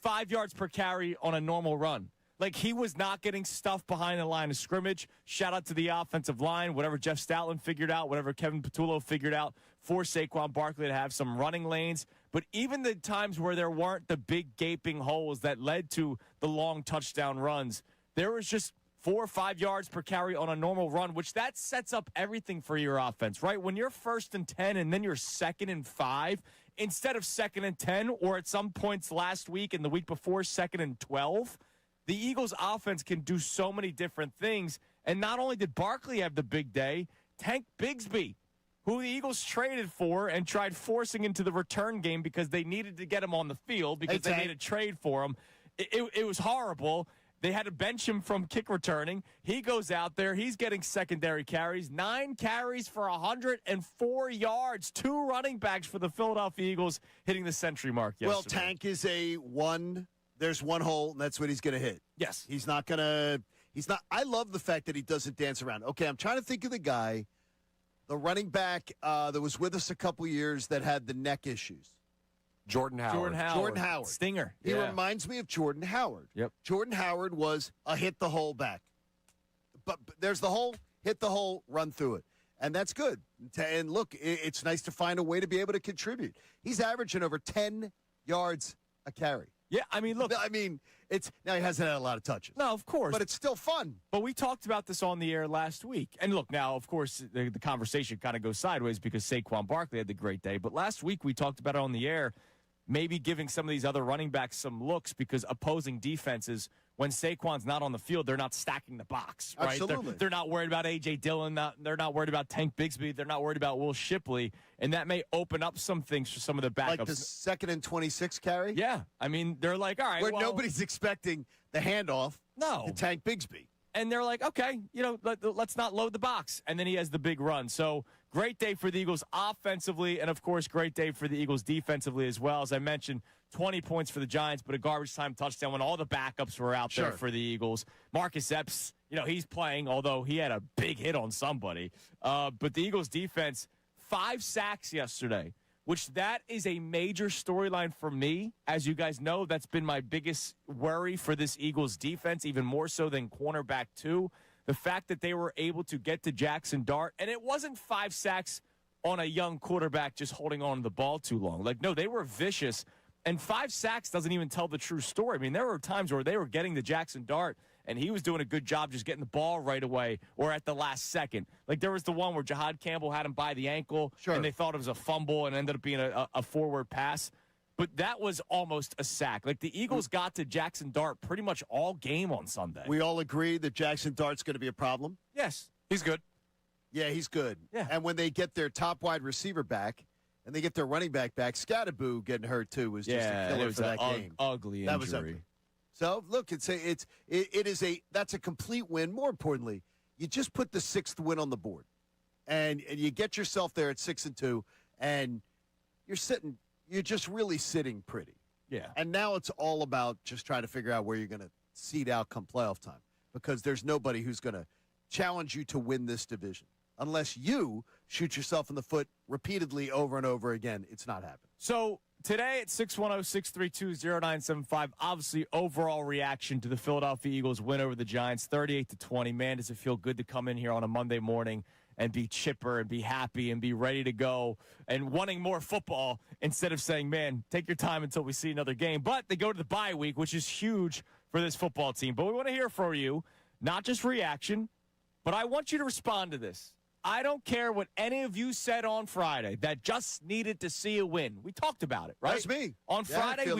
5 yards per carry on a normal run. Like, he was not getting stuff behind the line of scrimmage. Shout out to the offensive line, whatever Jeff Stoutland figured out, whatever Kevin Patullo figured out for Saquon Barkley to have some running lanes. But even the times where there weren't the big gaping holes that led to the long touchdown runs, there was just 4 or 5 yards per carry on a normal run, which that sets up everything for your offense, right? When you're 1st and 10 and then you're 2nd and 5, instead of 2nd and 10, or at some points last week and the week before, 2nd and 12, the Eagles' offense can do so many different things. And not only did Barkley have the big day, Tank Bigsby, who the Eagles traded for and tried forcing into the return game because they needed to get him on the field because they made a trade for him. It was horrible. They had to bench him from kick returning. He goes out there. He's getting secondary carries. 9 carries for 104 yards. 2 running backs for the Philadelphia Eagles hitting the century mark yesterday. Well, Tank is there's one hole, and that's what he's going to hit. Yes. I love the fact that he doesn't dance around. Okay, I'm trying to think of the guy, the running back that was with us a couple years that had the neck issues. Jordan Howard. Jordan Howard. Stinger. He reminds me of Jordan Howard. Yep. Jordan Howard was a hit-the-hole back. but there's the hole, hit the hole, run through it. And that's good. And look, it's nice to find a way to be able to contribute. He's averaging over 10 yards a carry. Yeah, I mean, look. I mean, now he hasn't had a lot of touches. No, of course. But it's still fun. But we talked about this on the air last week. And look, now, of course, the conversation kind of goes sideways because Saquon Barkley had the great day. But last week we talked about it on the air, maybe giving some of these other running backs some looks because opposing defenses, when Saquon's not on the field, they're not stacking the box, right? Absolutely. They're not worried about A.J. Dillon. They're not worried about Tank Bigsby. They're not worried about Will Shipley. And that may open up some things for some of the backups. Like the 2nd and 26 carry? Yeah. I mean, they're like, all right. Where nobody's expecting the handoff to Tank Bigsby. And they're like, okay, let's not load the box. And then he has the big run. So great day for the Eagles offensively, and, of course, great day for the Eagles defensively as well. As I mentioned, 20 points for the Giants, but a garbage time touchdown when all the backups were out there for the Eagles. Marcus Epps, he's playing, although he had a big hit on somebody. But the Eagles defense, 5 sacks yesterday, which that is a major storyline for me. As you guys know, that's been my biggest worry for this Eagles defense, even more so than cornerback 2. The fact that they were able to get to Jackson Dart, and it wasn't 5 sacks on a young quarterback just holding on to the ball too long. No, they were vicious. And 5 sacks doesn't even tell the true story. I mean, there were times where they were getting to Jackson Dart, and he was doing a good job just getting the ball right away or at the last second. Like there was the one where Jahad Campbell had him by the ankle, and they thought it was a fumble and ended up being a forward pass. But that was almost a sack. Like the Eagles got to Jackson Dart pretty much all game on Sunday. We all agree that Jackson Dart's going to be a problem? Yes. He's good. Yeah, he's good. Yeah. And when they get their top wide receiver back, and they get their running back back, Scatterboo getting hurt too was just a killer for that game. Ugly injury. That was ugly. So look, that's a complete win. More importantly, you just put the 6th win on the board, and you get yourself there at 6-2, and you're just really sitting pretty. Yeah. And now it's all about just trying to figure out where you're going to seed out come playoff time, because there's nobody who's going to challenge you to win this division. Unless you shoot yourself in the foot repeatedly over and over again, it's not happening. So today at 610-632-0975, obviously overall reaction to the Philadelphia Eagles win over the Giants, 38-20. Man, does it feel good to come in here on a Monday morning and be chipper and be happy and be ready to go and wanting more football instead of saying, man, take your time until we see another game. But they go to the bye week, which is huge for this football team. But we want to hear from you, not just reaction, but I want you to respond to this. I don't care what any of you said on Friday that just needed to see a win. We talked about it, right? That's me. On Friday,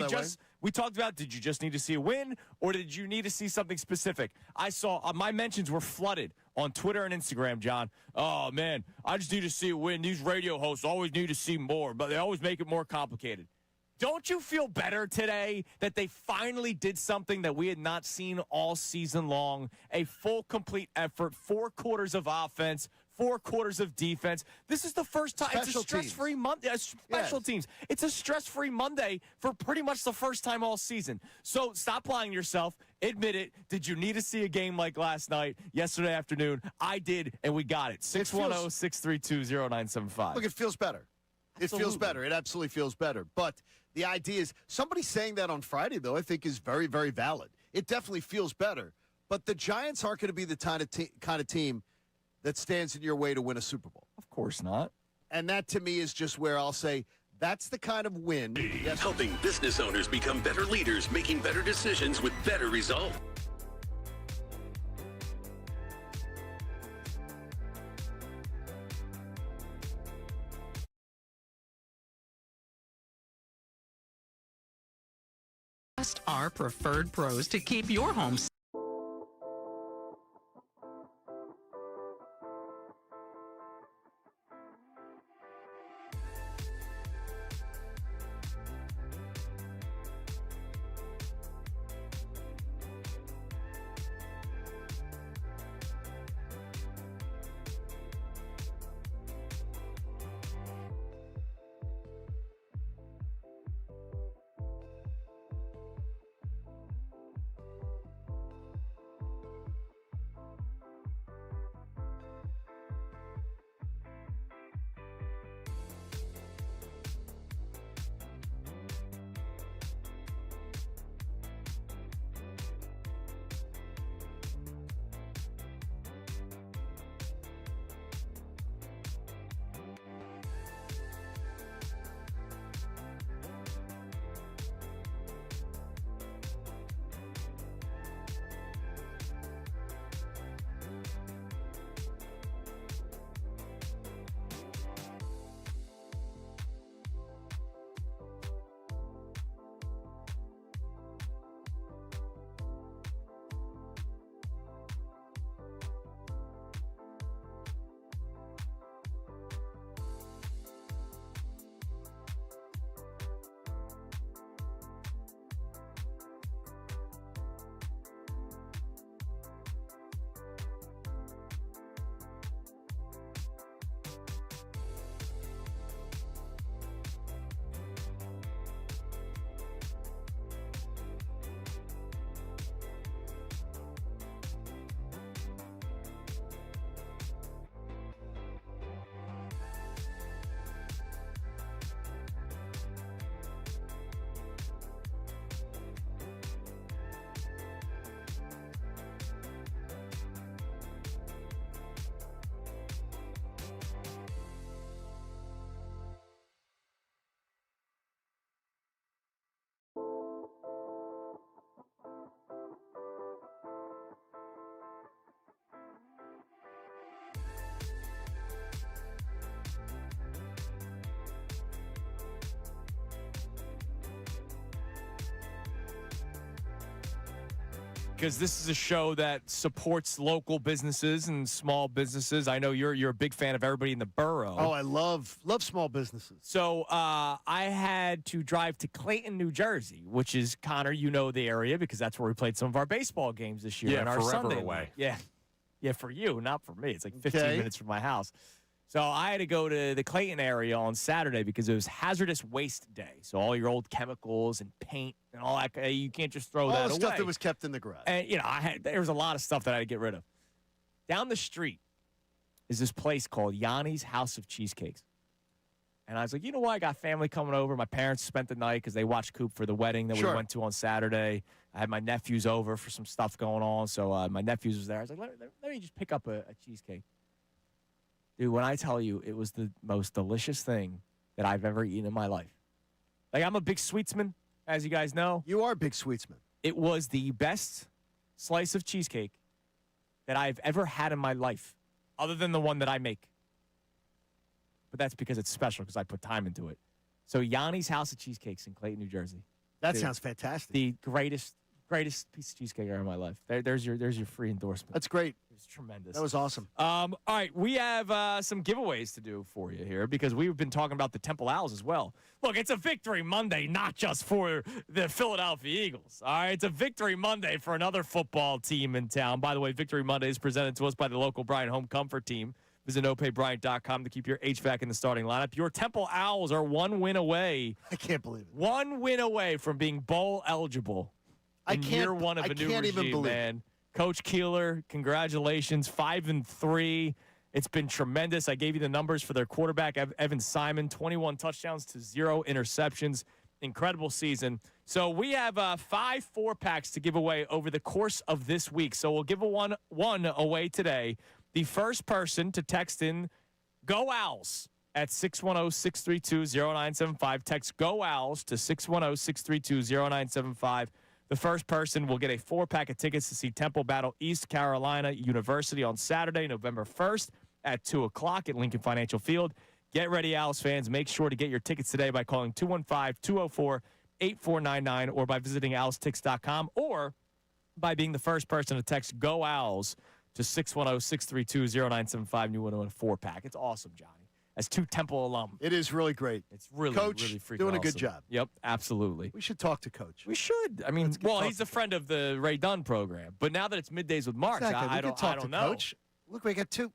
we talked about, did you just need to see a win or did you need to see something specific? I saw my mentions were flooded on Twitter and Instagram, John. Oh, man, I just need to see a win. These radio hosts always need to see more, but they always make it more complicated. Don't you feel better today that they finally did something that we had not seen all season long? A full, complete effort, 4 quarters of offense, 4 quarters of defense. This is the first time. It's a stress-free Monday. Special teams. It's a stress-free Monday for pretty much the first time all season. So stop lying to yourself. Admit it. Did you need to see a game like last night, yesterday afternoon? I did, and we got it. 610-632-0975. Look, it feels better. It feels better. It absolutely feels better. But the idea is, somebody saying that on Friday, though, I think is very, very valid. It definitely feels better. But the Giants aren't going to be the kind of team that stands in your way to win a Super Bowl. Of course not. And that, to me, is just where I'll say that's the kind of win. Helping business owners become better leaders, making better decisions with better results. Trust our preferred pros to keep your home safe. because this is a show that supports local businesses and small businesses. I know you're a big fan of everybody in the borough. Oh, I love small businesses. So I had to drive to Clayton, New Jersey, which is, Connor, you know the area because that's where we played some of our baseball games this year. Yeah, in our forever Sunday away. league. Yeah. Yeah, for you, not for me. It's like 15 Okay. minutes from my house. So I had to go to the Clayton area on Saturday because it was hazardous waste day. So all your old chemicals and paint and all that, you can't just throw that All the away. stuff that was kept in the garage. And, there was a lot of stuff that I had to get rid of. Down the street is this place called Yanni's House of Cheesecakes. And I was like, you know what? I got family coming over. My parents spent the night because they watched Coop for the wedding that we went to on Saturday. I had my nephews over for some stuff going on. So my nephews was there. I was like, let me just pick up a cheesecake. Dude, when I tell you, it was the most delicious thing that I've ever eaten in my life. Like, I'm a big sweetsman, as you guys know. You are a big sweetsman. It was the best slice of cheesecake that I've ever had in my life, other than the one that I make. But that's because it's special, because I put time into it. So Yanni's House of Cheesecakes in Clayton, New Jersey. That sounds fantastic. The greatest piece of cheesecake ever in my life. There's your free endorsement. That's great. It was tremendous. That was awesome. All right, we have some giveaways to do for you here because we've been talking about the Temple Owls as well. Look, it's a Victory Monday, not just for the Philadelphia Eagles. All right, it's a Victory Monday for another football team in town. By the way, Victory Monday is presented to us by the local Bryant Home Comfort Team. Visit nopaybryant.com to keep your HVAC in the starting lineup. Your Temple Owls are one win away. I can't believe it. One win away from being bowl eligible. In year one of a new regime, man. Coach Keeler, congratulations, 5-3. It's been tremendous. I gave you the numbers for their quarterback, Evan Simon, 21 touchdowns to 0 interceptions. Incredible season. So we have 5 4-packs to give away over the course of this week. So we'll give one away today. The first person to text in Go Owls at 610-632-0975. Text Go Owls to 610-632-0975. The first person will get a 4-pack of tickets to see Temple battle East Carolina University on Saturday, November 1st at 2 o'clock at Lincoln Financial Field. Get ready, Owls fans. Make sure to get your tickets today by calling 215-204-8499 or by visiting owlstix.com or by being the first person to text Go Owls to 610-632-0975. You want to win a 4-pack. It's awesome, Johnny. As 2 Temple alum. It is really great. It's really, Coach, really freaking doing a good awesome. job. Yep, absolutely. We should talk to Coach. We should. I mean, well, he's a friend of the Ray Dunn program. But now that it's Middays with Marks, Exactly. I don't know. Coach. Look, we got two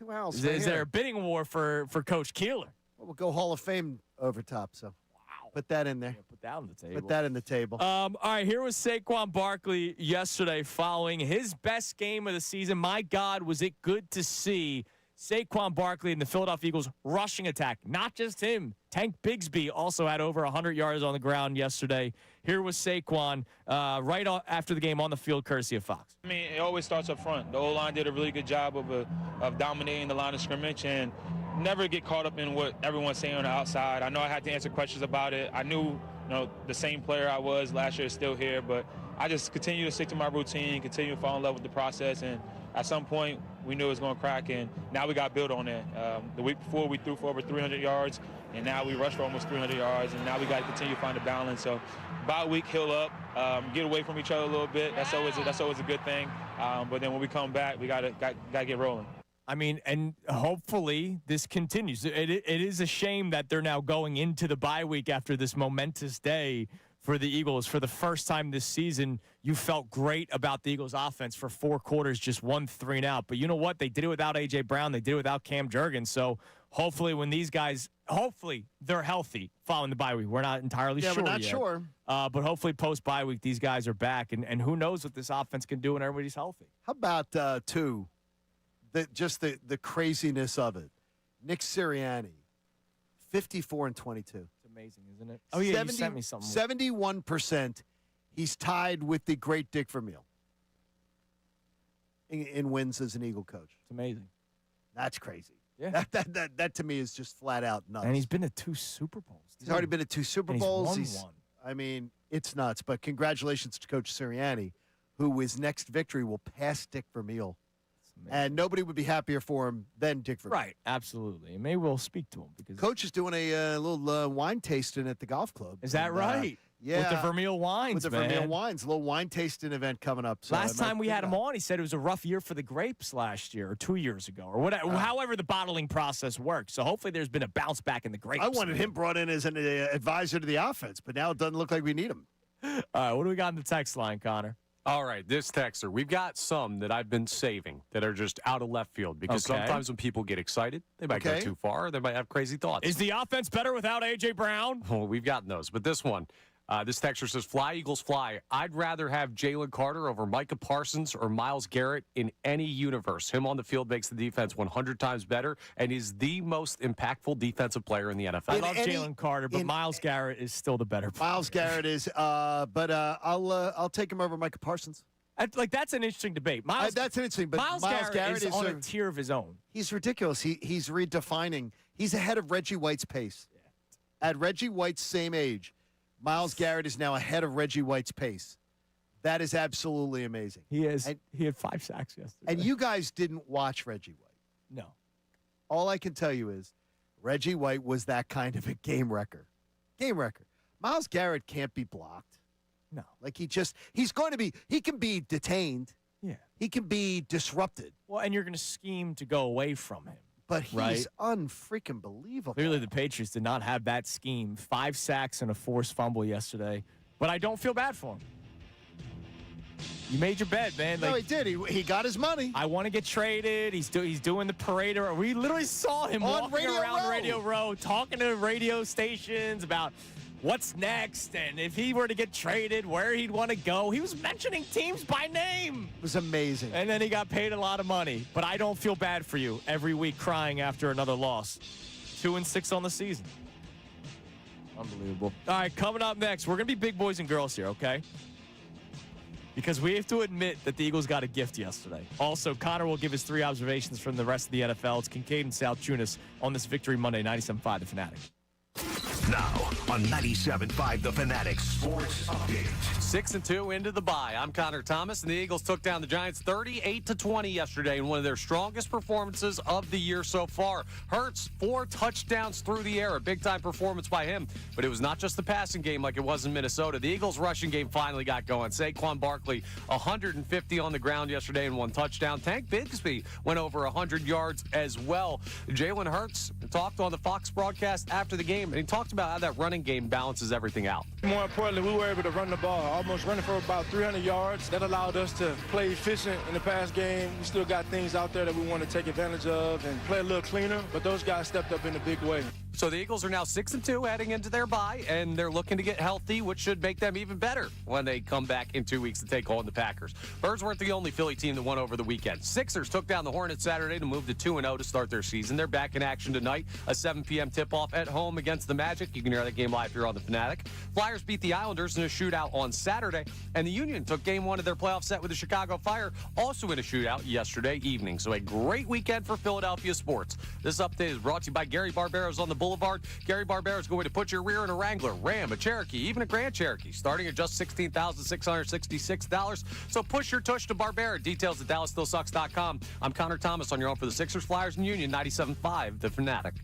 Owls. Is there a bidding war for Coach Keeler? Well, we'll go Hall of Fame over top. So put that in there. Yeah, put that on the table. Put that in the table. All right, here was Saquon Barkley yesterday following his best game of the season. My God, was it good to see Saquon Barkley and the Philadelphia Eagles rushing attack. Not just him. Tank Bigsby also had over 100 yards on the ground yesterday. Here was Saquon right after the game on the field, courtesy of Fox. I mean, it always starts up front. The O-line did a really good job of dominating the line of scrimmage and never get caught up in what everyone's saying on the outside. I know I had to answer questions about it. I knew, the same player I was last year is still here, but I just continue to stick to my routine, continue to fall in love with the process, and at some point we knew it was going to crack, and now we got built on that. The week before we threw for over 300 yards, and now we rushed for almost 300 yards, and now we got to continue to find a balance. So bye week, heal up, get away from each other a little bit. That's always a good thing. But then when we come back, we got to get rolling. I mean, and hopefully this continues. It is a shame that they're now going into the bye week after this momentous day for the Eagles. For the first time this season, you felt great about the Eagles offense for 4 quarters, just 1 3 and out. But you know what? They did it without A.J. Brown. They did it without Cam Jurgens. So hopefully when these guys, they're healthy following the bye week. We're not entirely sure we're not yet. sure. But hopefully post-bye week, these guys are back. And who knows what this offense can do when everybody's healthy. How about, the craziness of it? Nick Sirianni, 54-22. It's amazing, isn't it? Oh, yeah, you sent me something. 71%. He's tied with the great Dick Vermeil in wins as an Eagle coach. It's amazing. That's crazy. Yeah. That to me is just flat out nuts. And he's been to 2 Super Bowls. He's already been to 2 Super Bowls. He's won one. I mean, it's nuts. But congratulations to Coach Sirianni, who his next victory will pass Dick Vermeil. And nobody would be happier for him than Dick Vermeil. Right, absolutely. And maybe we'll speak to him. Because Coach is doing a little wine tasting at the golf club. Is that right? Yeah. With the Vermeil wines, With the man. Vermeil wines. A little wine tasting event coming up. So Last time we had him on, he said it was a rough year for the grapes last year or 2 years ago or whatever. However the bottling process works. So hopefully there's been a bounce back in the grapes. I wanted him brought in as an advisor to the offense, but now it doesn't look like we need him. All right, what do we got in the text line, Connor? All right, this texter. We've got some that I've been saving that are just out of left field because sometimes when people get excited, they might go too far. They might have crazy thoughts. Is the offense better without A.J. Brown? Well, we've gotten those. But this one, this texter says, fly, Eagles, fly. I'd rather have Jalen Carter over Micah Parsons or Myles Garrett in any universe. Him on the field makes the defense 100 times better and is the most impactful defensive player in the NFL. I love Jalen Carter, but Myles Garrett is still the better player. Myles Garrett is, but I'll take him over Micah Parsons. That's an interesting debate. That's interesting, but Myles Garrett is on a tier of his own. He's ridiculous. He's redefining. He's ahead of Reggie White's pace. At Reggie White's same age, Myles Garrett is now ahead of Reggie White's pace. That is absolutely amazing. He is. He had 5 sacks yesterday. And you guys didn't watch Reggie White. No. All I can tell you is Reggie White was that kind of a game wrecker. Game wrecker. Myles Garrett can't be blocked. No. Like he can be detained. Yeah. He can be disrupted. Well, and you're going to scheme to go away from him. But he's unfreaking believable. Clearly, the Patriots did not have that scheme. 5 sacks and a forced fumble yesterday. But I don't feel bad for him. You made your bet, man. No, he did. He got his money. I want to get traded. He's doing the parade. We literally saw him on walking around Radio Row, talking to radio stations about what's next and if he were to get traded, where he'd want to go. He was mentioning teams by name. It was amazing. And then he got paid a lot of money. But I don't feel bad for you every week crying after another loss. 2-6 on the season. Unbelievable. All right, coming up next, we're going to be big boys and girls here, okay? Because we have to admit that the Eagles got a gift yesterday. Also, Connor will give his 3 observations from the rest of the NFL. It's Kincade and Salciunas on this Victory Monday, 97.5 The Fanatic. Now on 97.5 The Fanatic Sports Update. 6-2 into the bye. I'm Connor Thomas, and the Eagles took down the Giants 38-20 yesterday in one of their strongest performances of the year so far. Hurts 4 touchdowns through the air, a big-time performance by him. But it was not just the passing game like it was in Minnesota. The Eagles' rushing game finally got going. Saquon Barkley 150 on the ground yesterday and 1 touchdown. Tank Bigsby went over 100 yards as well. Jalen Hurts talked on the Fox broadcast after the game, and he talked about how that running game balances everything out. More importantly, we were able to run the ball, almost running for about 300 yards. That allowed us to play efficient in the pass game. We still got things out there that we want to take advantage of and play a little cleaner, but those guys stepped up in a big way. So the Eagles are now 6-2 heading into their bye, and they're looking to get healthy, which should make them even better when they come back in 2 weeks to take on the Packers. Birds weren't the only Philly team that won over the weekend. Sixers took down the Hornets Saturday to move to 2-0 to start their season. They're back in action tonight, a 7 p.m. tip-off at home against the Magic. You can hear that game live here on the Fanatic. Flyers beat the Islanders in a shootout on Saturday, and the Union took game 1 of their playoff set with the Chicago Fire, also in a shootout yesterday evening. So a great weekend for Philadelphia sports. This update is brought to you by Gary Barbero's on the Boulevard. Gary Barbera is going to put your rear in a Wrangler, Ram, a Cherokee, even a Grand Cherokee, starting at just $16,666. So push your tush to Barbera. Details at DallasStillSucks.com. I'm Connor Thomas on your home for the Sixers, Flyers, and Union, 97.5 The Fanatic.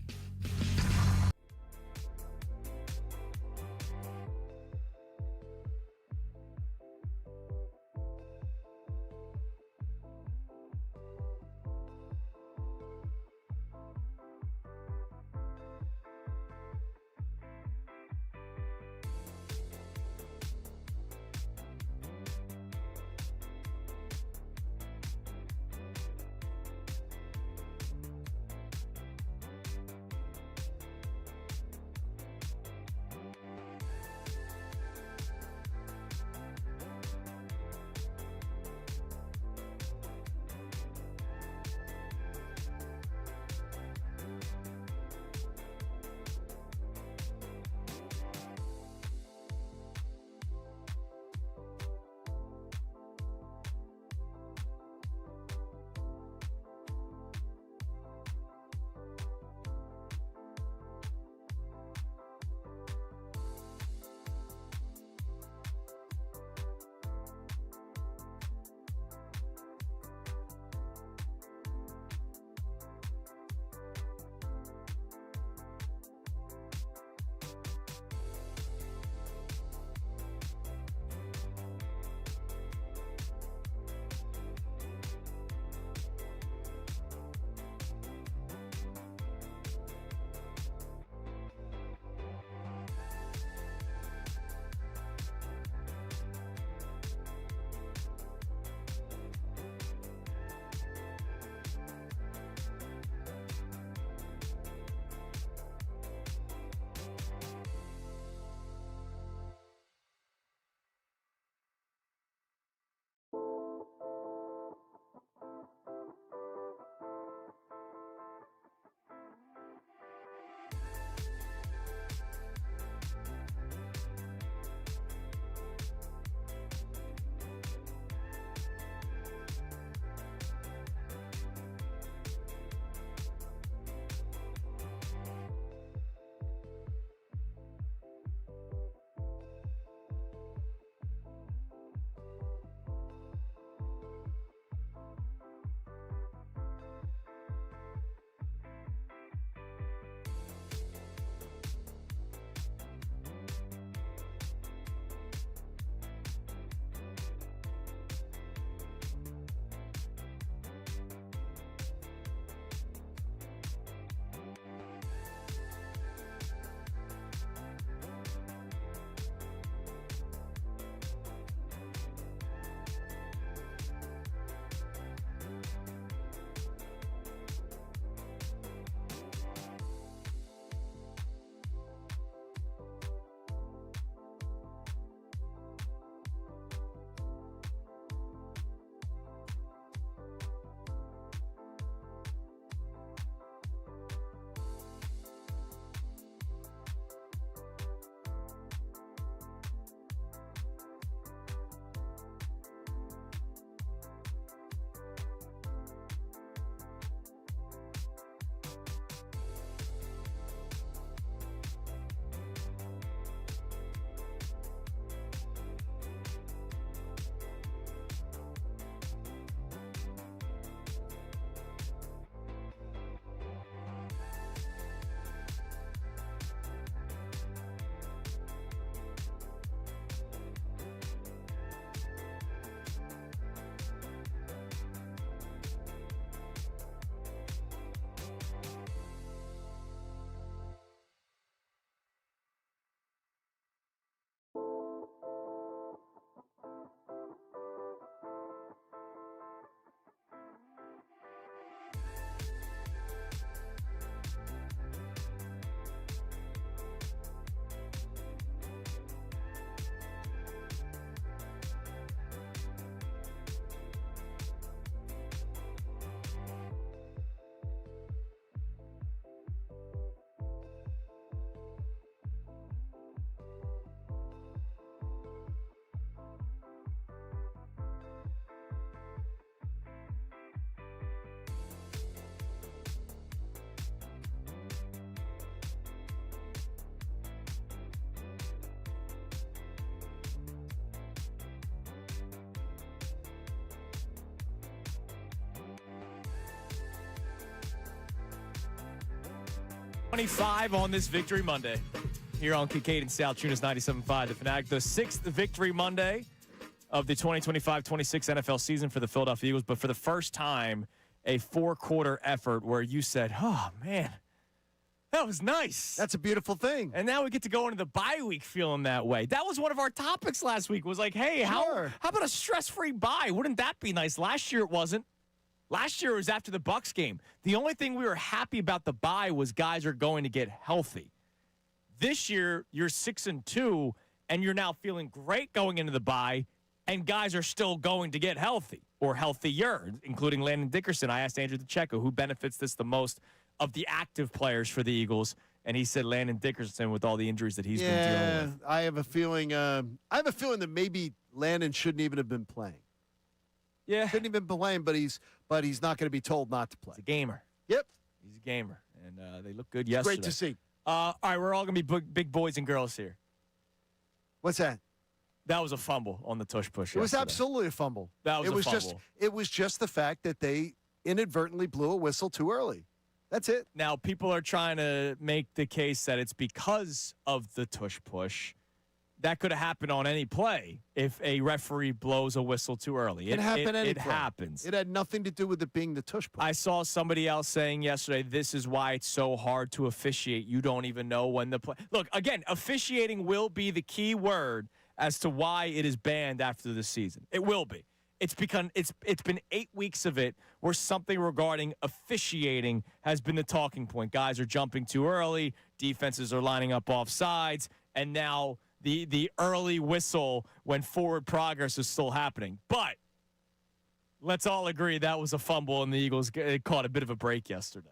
25 on this Victory Monday here on Kincade Salciunas 97.5 The Fanatic. The 6th Victory Monday of the 2025-26 NFL season for the Philadelphia Eagles. But for the first time, a 4-quarter effort where you said, oh, man, that was nice. That's a beautiful thing. And now we get to go into the bye week feeling that way. That was one of our topics last week, was like, hey, how about a stress-free bye? Wouldn't that be nice? Last year it wasn't. Last year it was after the Bucs game. The only thing we were happy about the bye was guys are going to get healthy. This year, you're 6-2, and you're now feeling great going into the bye, and guys are still going to get healthy or healthier, including Landon Dickerson. I asked Andrew DeCecco who benefits this the most of the active players for the Eagles, and he said Landon Dickerson with all the injuries that he's been dealing with. I have a feeling. That maybe Landon shouldn't even have been playing. Yeah, shouldn't even been playing, but he's not going to be told not to play. He's a gamer. Yep, he's a gamer, and they look good yesterday. Great to see. All right, we're all going to be big boys and girls here. What's that? That was a fumble on the tush push. It was absolutely a fumble. That was a fumble. It was just the fact that they inadvertently blew a whistle too early. That's it. Now, people are trying to make the case that it's because of the tush push. That could have happened on any play if a referee blows a whistle too early. It happens. It had nothing to do with it being the tush push. I saw somebody else saying yesterday, this is why it's so hard to officiate. You don't even know when the play. Look, again, officiating will be the key word as to why it is banned after the season. It will be. It's been 8 weeks of it where something regarding officiating has been the talking point. Guys are jumping too early, defenses are lining up off sides, and now the early whistle when forward progress is still happening. But let's all agree that was a fumble, and the Eagles caught a bit of a break yesterday.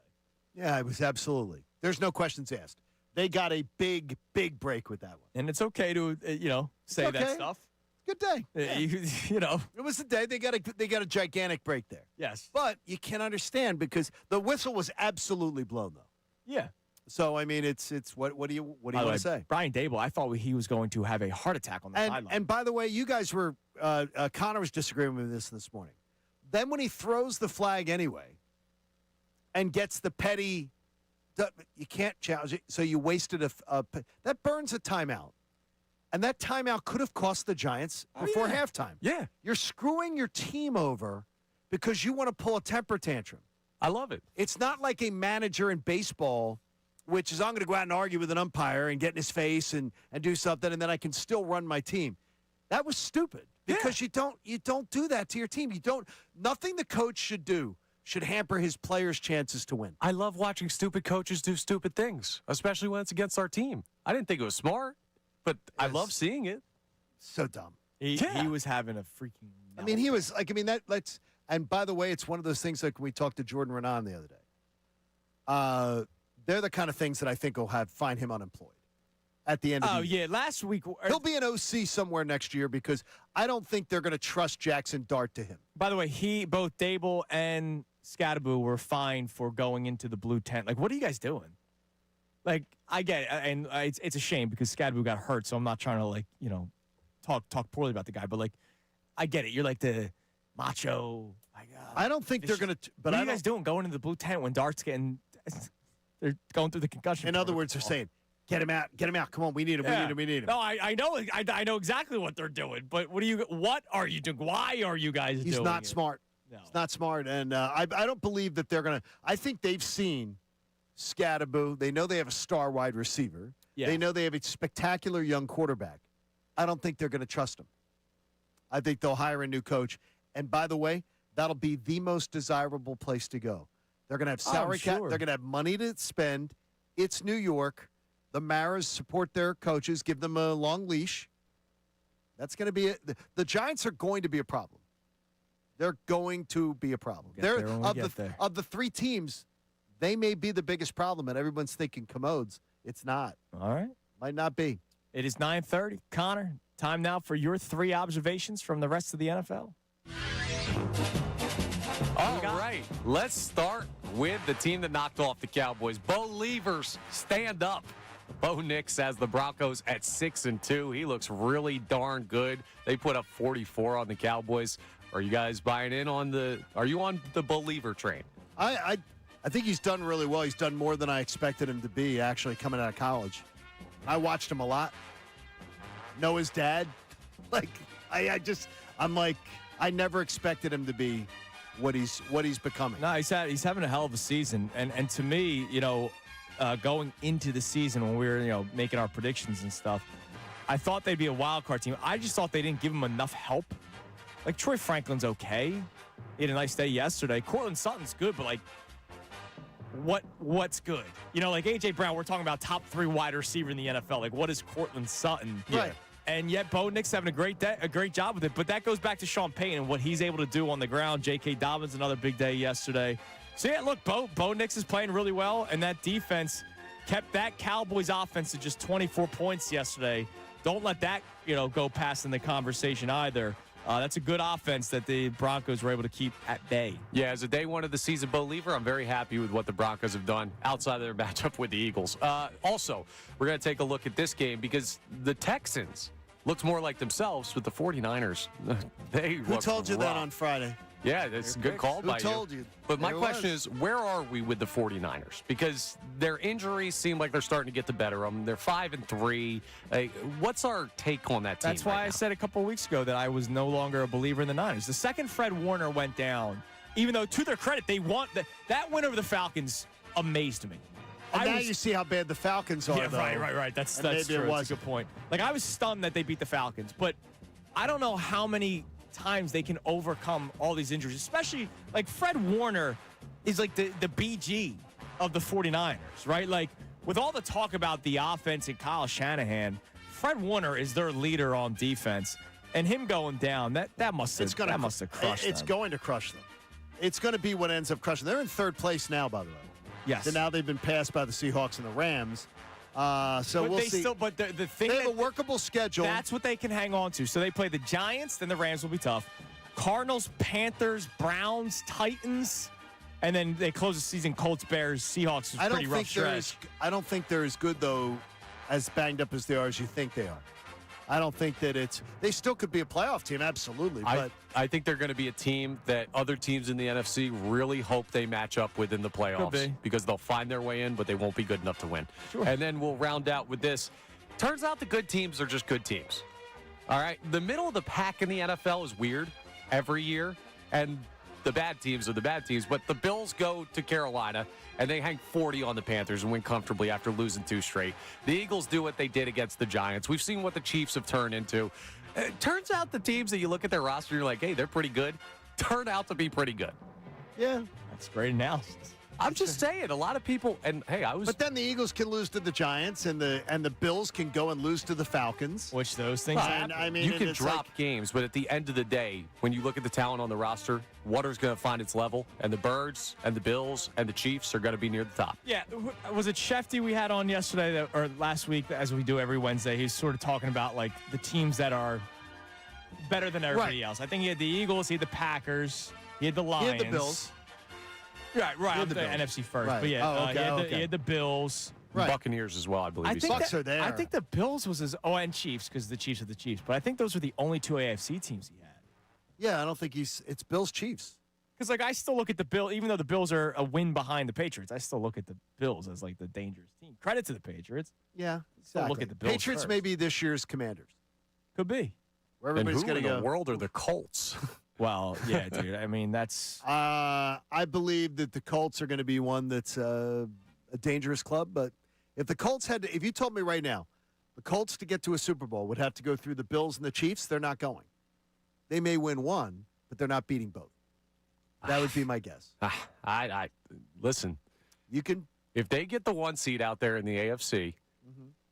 Yeah, it was absolutely. There's no questions asked. They got a big break with that one. And it's okay to, say that stuff. Good day. Yeah. It was the day they got a gigantic break there. Yes. But you can understand because the whistle was absolutely blown, though. Yeah. So I mean, it's what do you want to say? Brian Dable, I thought he was going to have a heart attack on the sideline. And by the way, you guys were Connor was disagreeing with this morning. Then when he throws the flag anyway, and gets the petty, you can't challenge it. So you wasted that burns a timeout. And that timeout could have cost the Giants before halftime. Yeah. You're screwing your team over because you want to pull a temper tantrum. I love it. It's not like a manager in baseball, which is I'm going to go out and argue with an umpire and get in his face and do something, and then I can still run my team. That was stupid because you don't do that to your team. Nothing the coach should do should hamper his players' chances to win. I love watching stupid coaches do stupid things, especially when it's against our team. I didn't think it was smart. But I love seeing it. So dumb. He was having a freaking meltdown. I mean, he was like, and by the way, it's one of those things like when we talked to Jordan Renan the other day. They're the kind of things that I think will find him unemployed at the end of the year. Last week. He'll be an OC somewhere next year because I don't think they're going to trust Jackson Dart to him. By the way, both Dable and Scadaboo were fined for going into the blue tent. Like, what are you guys doing? Like, I get it, and it's a shame because Scadaboo got hurt, so I'm not trying to, talk poorly about the guy. But, I get it. You're like the macho. I don't think they're going to. But what are you guys doing going into the blue tent when Dart's getting – they're going through the concussion? In other words, they're saying, get him out. Come on, we need him, we need him. No, I know exactly what they're doing. But what are you doing? Why are you guys doing it? He's not smart. No. He's not smart. And I don't believe that they're going to – I think they've seen – Scadaboo. They know they have a star wide receiver. Yeah. They know they have a spectacular young quarterback. I don't think they're going to trust him. I think they'll hire a new coach. And by the way, that'll be the most desirable place to go. They're going to have salary cap. They're going to have money to spend. It's New York. The Maras support their coaches, give them a long leash. That's going to be it. The Giants are going to be a problem. They're going to be a problem. Of the three teams, they may be the biggest problem, and everyone's thinking commodes. It's not. All right. Might not be. It is 9:30. Connor, time now for your 3 observations from the rest of the NFL. All right. Let's start with the team that knocked off the Cowboys. Believers, stand up. Bo Nix has the Broncos at 6-2. He looks really darn good. They put up 44 on the Cowboys. Are you guys buying in on are you on the believer train? I think he's done really well. He's done more than I expected him to be, actually, coming out of college. I watched him a lot. Know his dad. Like, I'm like, I never expected him to be what he's becoming. No, he's having a hell of a season. And to me, going into the season when we were, making our predictions and stuff, I thought they'd be a wild card team. I just thought they didn't give him enough help. Like, Troy Franklin's okay. He had a nice day yesterday. Cortland Sutton's good, but, like, what's good? Like A.J. Brown, we're talking about top 3 wide receiver in the NFL. Like, what is Cortland Sutton? Right. And yet Bo Nix having a great job with it. But that goes back to Sean Payton and what he's able to do on the ground. J.K. Dobbins, another big day yesterday. So, yeah, look, Bo Nix is playing really well, and that defense kept that Cowboys offense to just 24 points yesterday. Don't let that, go past in the conversation either. That's a good offense that the Broncos were able to keep at bay. Yeah, as a day one of the season believer, I'm very happy with what the Broncos have done outside of their matchup with the Eagles. Also, we're going to take a look at this game because the Texans looked more like themselves with the 49ers. Who told you that on Friday? Yeah, that's a good call by you. Who told you? But my question is, where are we with the 49ers? Because their injuries seem like they're starting to get the better of them. They're 5-3. What's our take on that team? That's why I said a couple of weeks ago that I was no longer a believer in the Niners. The second Fred Warner went down, even though to their credit, they won that win over the Falcons amazed me. And now you see how bad the Falcons are, though. Right. That's true. That's a good point. Like, I was stunned that they beat the Falcons, but I don't know how many times they can overcome all these injuries, especially like Fred Warner is like the BG of the 49ers, right? Like, with all the talk about the offense and Kyle Shanahan, Fred Warner is their leader on defense, and him going down, that must have crushed them. It's going to crush them. It's going to be what ends up crushing. They're in third place now, by the way. Yes. So now they've been passed by the Seahawks and the Rams. We'll see. But the thing they have a workable schedule. That's what they can hang on to. So they play the Giants, then the Rams will be tough. Cardinals, Panthers, Browns, Titans, and then they close the season. Colts, Bears, Seahawks is pretty rough stretch. I don't think they're as good though, as banged up as they are as you think they are. I don't think that they still could be a playoff team, absolutely. But I think they're going to be a team that other teams in the NFC really hope they match up with in the playoffs because they'll find their way in, but they won't be good enough to win. Sure. And then we'll round out with this. Turns out the good teams are just good teams. All right? The middle of the pack in the NFL is weird every year, and the bad teams are the bad teams. But the Bills go to Carolina, and they hang 40 on the Panthers and win comfortably after losing 2 straight. The Eagles do what they did against the Giants. We've seen what the Chiefs have turned into. It turns out the teams that you look at their roster, you're like, hey, they're pretty good, turn out to be pretty good. Yeah. That's great analysis. I'm just saying, a lot of people, and hey, But then the Eagles can lose to the Giants, and the Bills can go and lose to the Falcons. Which those things happen. I mean, you can drop games, but at the end of the day, when you look at the talent on the roster, water's going to find its level, and the Birds and the Bills and the Chiefs are going to be near the top. Yeah, was it Shefty we had on yesterday or last week, as we do every Wednesday? He's sort of talking about like the teams that are better than everybody else. I think he had the Eagles, he had the Packers, he had the Lions. He had the Bills. Right. I'm the NFC first. Right. But yeah, he had the Bills. Right. Buccaneers as well, I believe. Bucks are there. I think the Bills was his. And Chiefs, because the Chiefs are the Chiefs. But I think those were the only 2 AFC teams he had. Yeah, I don't think it's Bills Chiefs. Because like I still look at the Bills, even though the Bills are a win behind the Patriots, I still look at the Bills as like the dangerous team. Credit to the Patriots. Yeah, Still look at the Bills. Patriots first. may be this year's Commanders. Could be. Where everybody's and who going to in go. the world are the Colts? Well, yeah, dude. I mean, that's. I believe that the Colts are going to be one that's a dangerous club. But if the Colts if you told me right now, the Colts to get to a Super Bowl would have to go through the Bills and the Chiefs, they're not going. They may win one, but they're not beating both. That would be my guess. I listen. You can. If they get the 1 seed out there in the AFC,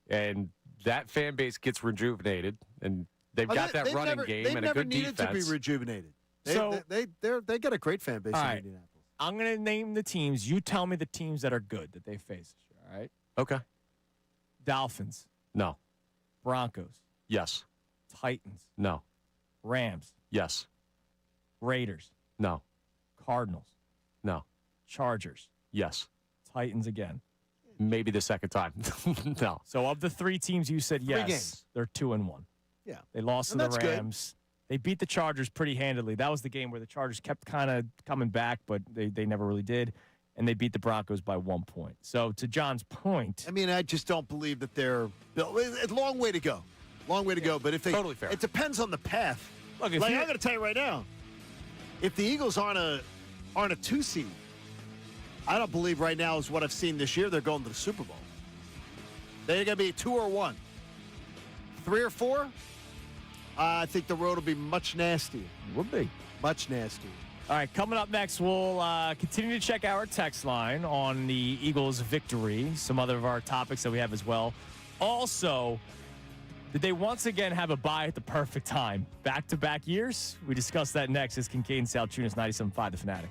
and that fan base gets rejuvenated, and they've got that running game and a good defense. They never needed to be rejuvenated. They got a great fan base in Indianapolis. I'm going to name the teams. You tell me the teams that are good that they face. All right? Okay. Dolphins. No. Broncos. Yes. Titans. No. Rams. Yes. Raiders. No. Cardinals. No. Chargers. Yes. Titans again. Maybe the second time. No. So of the 3 teams you said yes, games. they're 2-1. Yeah. They lost to the Rams. They beat the Chargers pretty handily. That was the game where the Chargers kept kind of coming back, but they never really did. and they beat the Broncos by 1 point. So to John's point, I mean, I just don't believe that they're built. It's a long way to go. Long way to go. But if they, totally fair. It depends on the path. Look, I'm going to tell you right now, if the Eagles aren't a 2 seed, I don't believe right now is what I've seen this year. They're going to the Super Bowl. They're going to be 2 or 1, 3 or 4. I think the road will be much nastier. Will be much nastier. All right, coming up next, we'll continue to check our text line on the Eagles' victory, some other of our topics that we have as well. Also, did they once again have a bye at the perfect time? Back-to-back years? We discuss that next as Kincade Salciunas, 97.5 The Fanatic.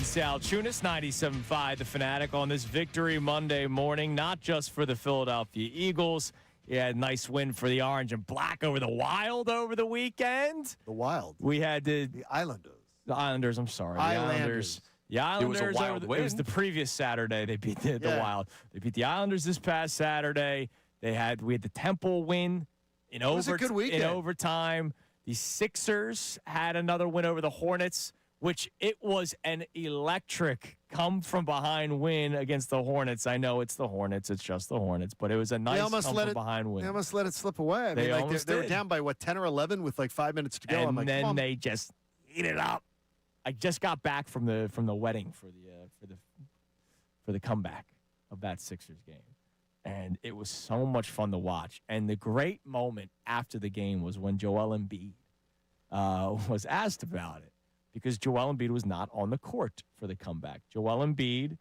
Salciunas, 97.5 The Fanatic on this Victory Monday morning, not just for the Philadelphia Eagles. Yeah, nice win for the Orange and Black over the Wild over the weekend. The Wild. We had the Islanders. The Islanders, I'm sorry. Islanders. The Islanders. It was a wild win. It was the previous Saturday they beat the Wild. They beat the Islanders this past Saturday. We had the Temple win in overtime. The Sixers had another win over the Hornets, which it was an electric come-from-behind win against the Hornets. I know it's the Hornets. It's just the Hornets. But it was a nice come-from-behind win. They almost let it slip away. I mean, they were down by, 10 or 11 with 5 minutes to go. And then they just ate it up. I just got back from the wedding for the comeback of that Sixers game. And it was so much fun to watch. And the great moment after the game was when Joel Embiid was asked about it, because Joel Embiid was not on the court for the comeback. Joel Embiid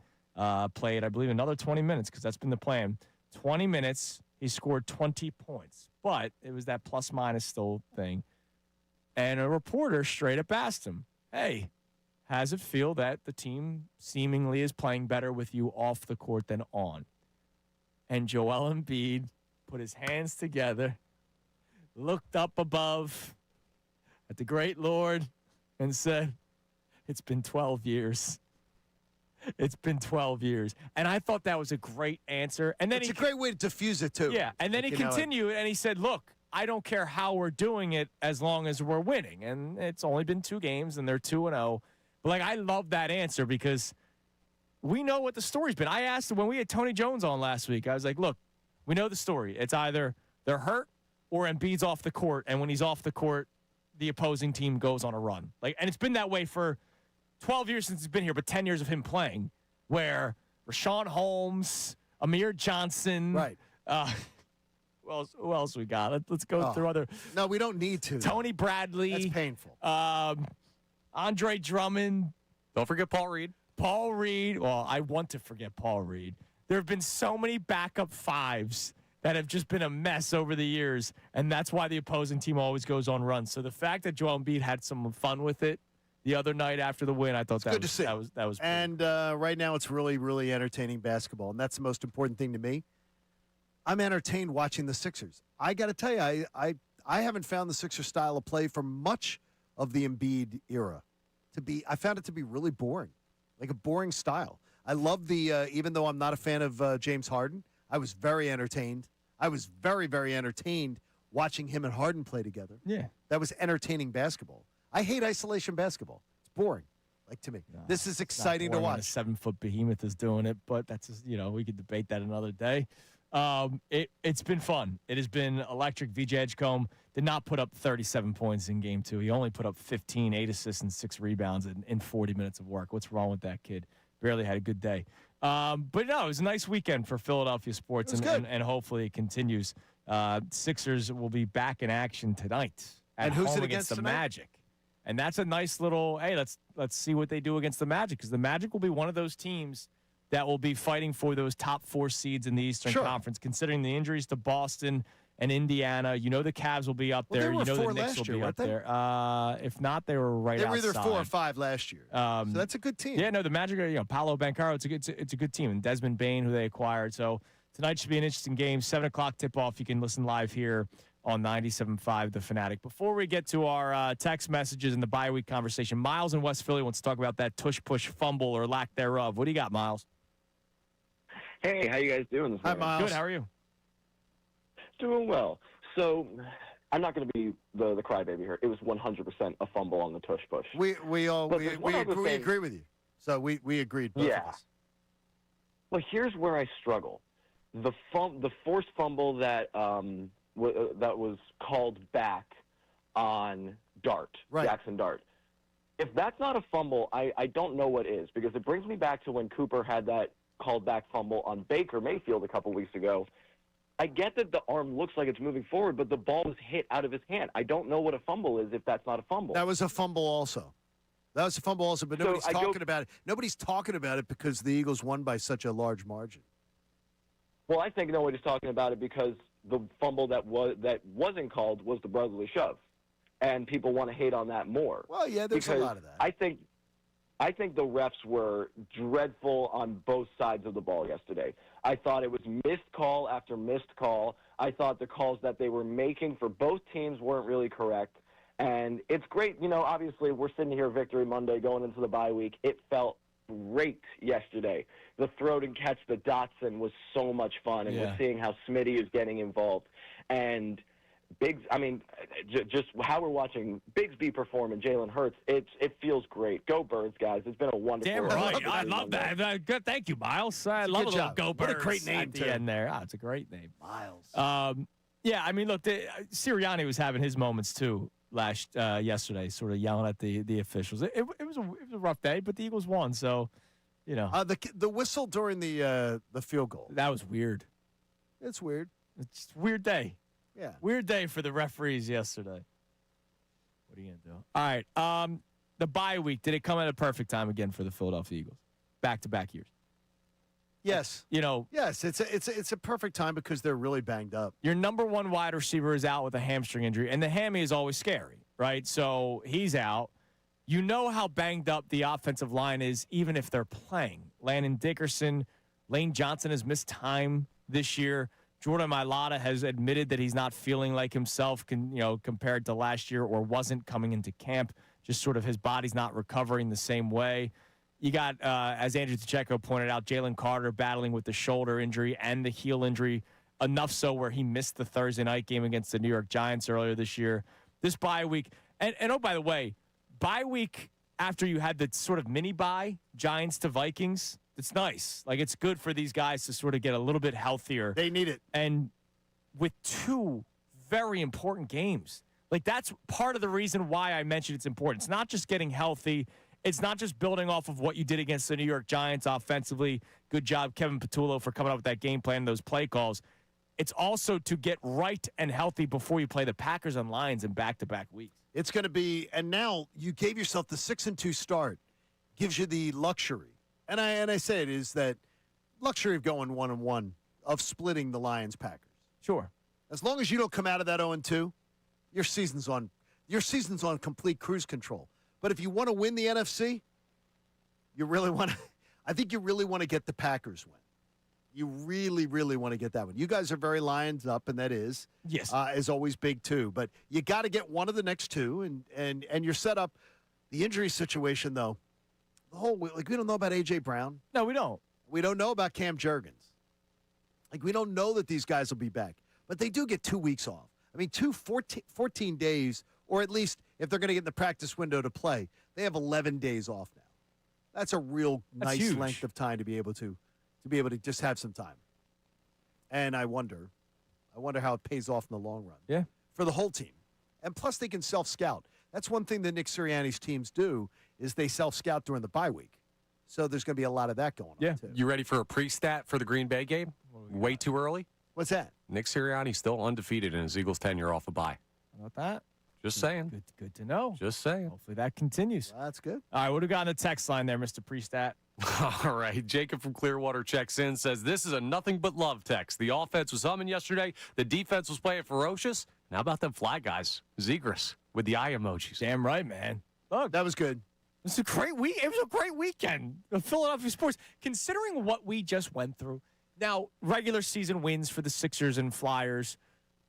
played, I believe, another 20 minutes, because that's been the plan. 20 minutes, he scored 20 points. But it was that plus-minus still thing. And a reporter straight up asked him, hey, has it feel that the team seemingly is playing better with you off the court than on? And Joel Embiid put his hands together, looked up above at the great Lord, and said, it's been 12 years. It's been 12 years. And I thought that was a great answer. And then it's a great way to diffuse it, too. Yeah, and then he continued, and he said, look, I don't care how we're doing it as long as we're winning. And it's only been 2 games, and they're 2-0. But, I love that answer, because we know what the story's been. I asked him when we had Tony Jones on last week, I was like, look, we know the story. It's either they're hurt or Embiid's off the court, and when he's off the court, the opposing team goes on a run. And it's been that way for 12 years since he's been here, but 10 years of him playing, where Rashawn Holmes, Amir Johnson. Right. Who else we got? Let's go through other. No, we don't need to. Tony Bradley. That's painful. Andre Drummond. Don't forget Paul Reed. Paul Reed. Well, I want to forget Paul Reed. There have been so many backup fives that have just been a mess over the years, and that's why the opposing team always goes on runs. So the fact that Joel Embiid had some fun with it the other night after the win, I thought that was pretty. And right now it's really, really entertaining basketball, and that's the most important thing to me. I'm entertained watching the Sixers. I got to tell you, I haven't found the Sixers style of play for much of the Embiid era I found it to be really boring, like a boring style. I love even though I'm not a fan of James Harden, I was very entertained. I was very, very entertained watching him and Harden play together. Yeah. That was entertaining basketball. I hate isolation basketball. It's boring, to me. No, this is exciting to watch. A 7-foot behemoth is doing it, but that's just, we could debate that another day. It's been fun. It has been electric. VJ Edgecombe did not put up 37 points in Game 2. He only put up 15, 8 assists, and 6 rebounds in 40 minutes of work. What's wrong with that kid? Barely had a good day. But no, it was a nice weekend for Philadelphia sports, and hopefully it continues. Sixers will be back in action tonight at home against the Magic. And that's a nice little, hey, let's see what they do against the Magic, because the Magic will be one of those teams that will be fighting for those top 4 seeds in the Eastern Conference, considering the injuries to Boston and Indiana. The Cavs will be up there. They were the 4 Knicks will be year, up there. If not, they were right outside. They were either 4 or 5 last year. So that's a good team. Yeah, no, the Magic are, Paolo Banchero, it's a good team. And Desmond Bane, who they acquired. So tonight should be an interesting game. 7 o'clock tip-off. You can listen live here on 97.5 The Fanatic. Before we get to our text messages and the bye week conversation, Miles in West Philly wants to talk about that tush-push fumble or lack thereof. What do you got, Miles? Hey, how you guys doing this morning? Hi, Miles. Good, how are you? Doing well. So, I'm not going to be the crybaby here. It was 100% a fumble on the tush push. We agree with you. So we agreed, both of us. Well, here's where I struggle. The forced fumble that was called back on Dart, Jackson Dart. If that's not a fumble, I don't know what is, because it brings me back to when Cooper had that called back fumble on Baker Mayfield a couple weeks ago. I get that the arm looks like it's moving forward, but the ball was hit out of his hand. I don't know what a fumble is if that's not a fumble. That was a fumble also. But nobody's talking about it. Nobody's talking about it because the Eagles won by such a large margin. Well, I think nobody's talking about it because the fumble that wasn't called was the brotherly shove, and people want to hate on that more. Well, yeah, there's a lot of that. I think I think the refs were dreadful on both sides of the ball yesterday. I thought it was missed call after missed call. I thought the calls that they were making for both teams weren't really correct. And it's great, obviously we're sitting here Victory Monday going into the bye week. It felt great yesterday. The throw and catch the Dotson was so much fun, and we're seeing how Smitty is getting involved. And just how we're watching Bigsby perform and Jalen Hurts, it feels great. Go Birds, guys. It's been a wonderful Damn right. I love that. Good. Thank you, Miles. I love a little Go Birds. What a great name, at the end there. It's a great name. Miles. Yeah, look, Sirianni was having his moments, too, yesterday, sort of yelling at the officials. It was a rough day, but the Eagles won, so, The whistle during the field goal. That was weird. It's weird. It's a weird day. Yeah. Weird day for the referees yesterday. What are you going to do? All right. The bye week, did it come at a perfect time again for the Philadelphia Eagles? Back-to-back years. Yes. Yes, it's a perfect time because they're really banged up. Your number one wide receiver is out with a hamstring injury, and the hammy is always scary, right? So he's out. You know how banged up the offensive line is even if they're playing. Landon Dickerson, Lane Johnson has missed time this year. Jordan Mailata has admitted that he's not feeling like himself, compared to last year, or wasn't coming into camp. Just sort of his body's not recovering the same way. You got, as Andrew Pacheco pointed out, Jalen Carter battling with the shoulder injury and the heel injury, enough so where he missed the Thursday night game against the New York Giants earlier this year. This bye week, and oh, by the way, bye week after you had the sort of mini bye, Giants to Vikings, it's nice. Like, it's good for these guys to sort of get a little bit healthier. They need it. And with two very important games, like, that's part of the reason why I mentioned it's important. It's not just getting healthy. It's not just building off of what you did against the New York Giants offensively. Good job, Kevin Patullo, for coming up with that game plan, those play calls. It's also to get right and healthy before you play the Packers and Lions in back-to-back weeks. It's going to be, and now you gave yourself the 6-2 start, gives you the luxury. And I say it is that luxury of going 1-1, of splitting the Lions-Packers. Sure. As long as you don't come out of that 0-2, your season's on complete cruise control. But if you want to win the NFC, I think you really want to get the Packers win. You really, really want to get that one. You guys are very Lions up, and that is always big too. But you got to get one of the next two, and you're set up. The injury situation, though, we don't know about A.J. Brown. No, we don't. We don't know about Cam Jurgens. We don't know that these guys will be back. But they do get 2 weeks off. 14 days, or at least if they're going to get in the practice window to play, they have 11 days off now. That's a real nice huge length of time to be able to just have some time. And I wonder how it pays off in the long run. Yeah. For the whole team. And plus they can self-scout. That's one thing that Nick Sirianni's teams do is they self-scout during the bye week. So there's going to be a lot of that going on, too. You ready for a pre-stat for the Green Bay game? Way too early? What's that? Nick Sirianni's still undefeated in his Eagles tenure off a bye. How about that? Just saying. Good to know. Just saying. Hopefully that continues. Well, that's good. All right, what do we got on the text line there, Mr. Prestat? All right. Jacob from Clearwater checks in, says, this is a nothing but love text. The offense was humming yesterday. The defense was playing ferocious. And how about them flag guys? Zegras with the eye emojis. Damn right, man. Look, that was good. It was a great week. It was a great weekend of Philadelphia sports, considering what we just went through. Now, regular season wins for the Sixers and Flyers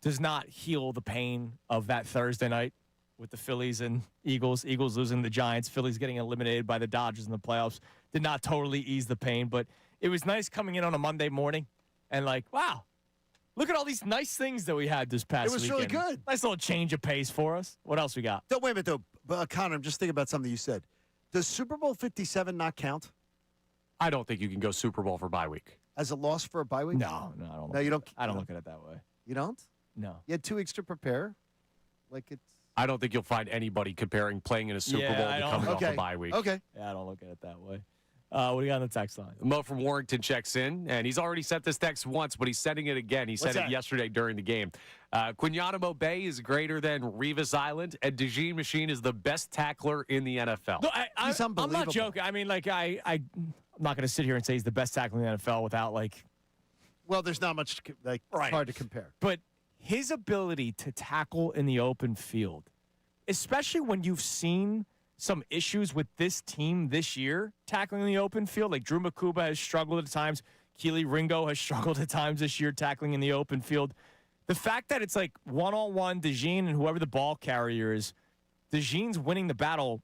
does not heal the pain of that Thursday night with the Phillies and Eagles. Eagles losing the Giants. Phillies getting eliminated by the Dodgers in the playoffs did not totally ease the pain, but it was nice coming in on a Monday morning and wow, look at all these nice things that we had this past weekend. It was really good. Nice little change of pace for us. What else we got? Wait a minute, though. Connor, I'm just thinking about something you said. Does Super Bowl 57 not count? I don't think you can go Super Bowl for bye week. As a loss for a bye week? No, I don't. No, you don't. I don't look at it that way. You don't? No. You had 2 weeks to prepare? I don't think you'll find anybody comparing playing in a Super Bowl to coming off a bye week. Okay. Yeah, I don't look at it that way. What do you got on the text line? Mo from Warrington checks in, and he's already sent this text once, but he's sending it again. He sent it yesterday during the game. Guantanamo Bay is greater than Revis Island, and Dejeen Machine is the best tackler in the NFL. No, He's unbelievable. I'm not joking. I'm not going to sit here and say he's the best tackler in the NFL without Well, there's not much it's hard to compare. But his ability to tackle in the open field, especially when you've seen some issues with this team this year tackling the open field. Like Drew Makuba has struggled at times. Keely Ringo has struggled at times this year tackling in the open field. The fact that it's like one-on-one, DeJean and whoever the ball carrier is, DeJean's winning the battle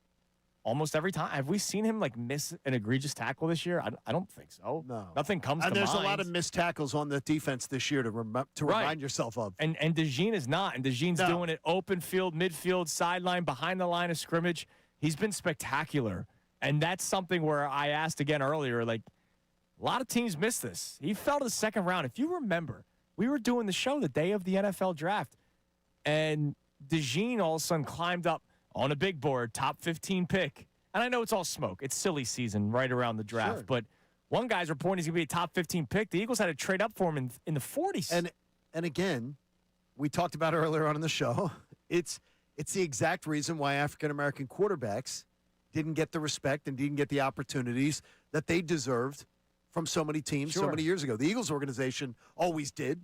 almost every time. Have we seen him like miss an egregious tackle this year? I don't think so. No. Nothing comes to mind. There's a lot of missed tackles on the defense this year to remind yourself of. And DeJean is not. And DeJean's doing it open field, midfield, sideline, behind the line of scrimmage. He's been spectacular. And that's something where I asked again earlier, like, a lot of teams miss this. He fell to the second round. If you remember, we were doing the show the day of the NFL draft, and DeJean all of a sudden climbed up on a big board, top 15 pick. And I know it's all smoke. It's silly season right around the draft. Sure. But one guy's reporting he's going to be a top 15 pick. The Eagles had to trade up for him in the 40s. And again, we talked about earlier on in the show, it's the exact reason why African-American quarterbacks didn't get the respect and didn't get the opportunities that they deserved from so many teams so many years ago. The Eagles organization always did,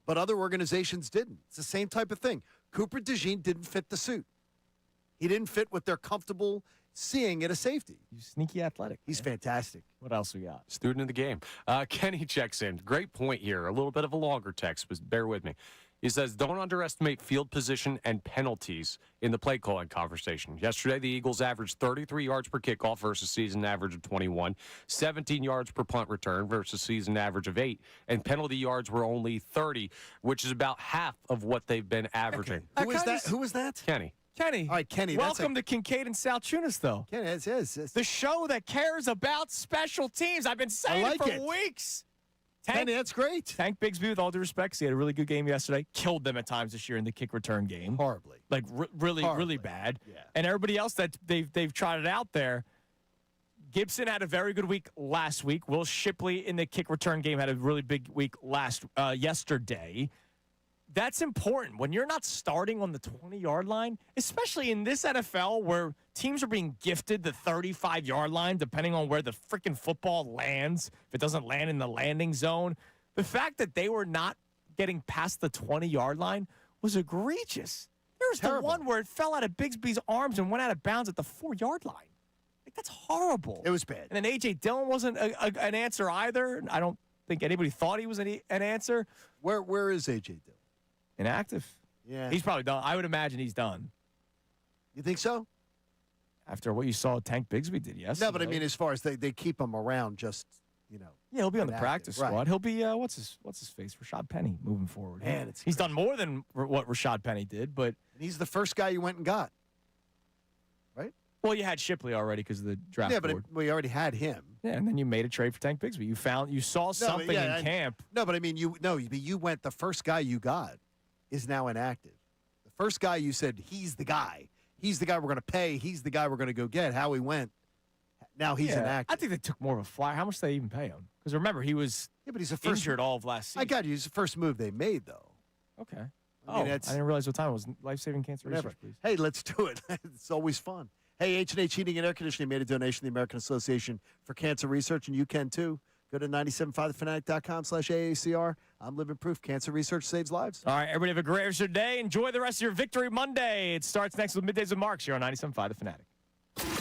but other organizations didn't. It's the same type of thing. Cooper DeJean didn't fit the suit. He didn't fit what they're comfortable seeing at a safety. He's sneaky athletic. He's fantastic. What else we got? Student of the game. Kenny checks in. Great point here. A little bit of a longer text, but bear with me. He says, don't underestimate field position and penalties in the play calling conversation. Yesterday, the Eagles averaged 33 yards per kickoff versus season average of 21, 17 yards per punt return versus season average of 8, and penalty yards were only 30, which is about half of what they've been averaging. Who was that? Kenny. Kenny. All right, Kenny. Welcome to Kincade and Salciunas, though. Kenny, it's the show that cares about special teams. I've been saying it for weeks. Kenny, that's great. Tank Bigsby, with all due respect, he had a really good game yesterday. Killed them at times this year in the kick return game. Horribly. Like, really bad. Yeah. And everybody else that they've trotted out there, Gibson had a very good week last week. Will Shipley in the kick return game had a really big week yesterday. That's important. When you're not starting on the 20-yard line, especially in this NFL where teams are being gifted the 35-yard line depending on where the freaking football lands, if it doesn't land in the landing zone, the fact that they were not getting past the 20-yard line was egregious. There was the one where it fell out of Bigsby's arms and went out of bounds at the 4-yard line. Like, that's horrible. It was bad. And then A.J. Dillon wasn't an answer either. I don't think anybody thought he was an answer. Where is A.J. Dillon? Inactive. Yeah. He's probably done. I would imagine he's done. You think so? After what you saw Tank Bigsby did yesterday. No, but I mean, as far as they keep him around, just, Yeah, he'll be on the practice squad. Right. He'll be, what's his face? Rashad Penny moving forward. Man, he's done more than what Rashad Penny did, but. He's the first guy you went and got. Right? Well, you had Shipley already because of the draft board. We already had him. Yeah, and then you made a trade for Tank Bigsby. You saw something in camp. No, but I mean, you went, the first guy you got is now inactive. The first guy you said, he's the guy. He's the guy we're going to pay. He's the guy we're going to go get. How he went. Now he's inactive. I think they took more of a flyer. How much did they even pay him? Because remember, he was but he's injured all of last season. I got you. It's the first move they made, though. Okay. I mean, I didn't realize what time it was. Life-saving cancer research, please. Hey, let's do it. It's always fun. Hey, H&H Heating and Air Conditioning made a donation to the American Association for Cancer Research, and you can too. Go to 975thefanatic.com/AACR. I'm living proof. Cancer research saves lives. All right, everybody have a great rest of your day. Enjoy the rest of your Victory Monday. It starts next with Middays with Marks here on 97.5 The Fanatic.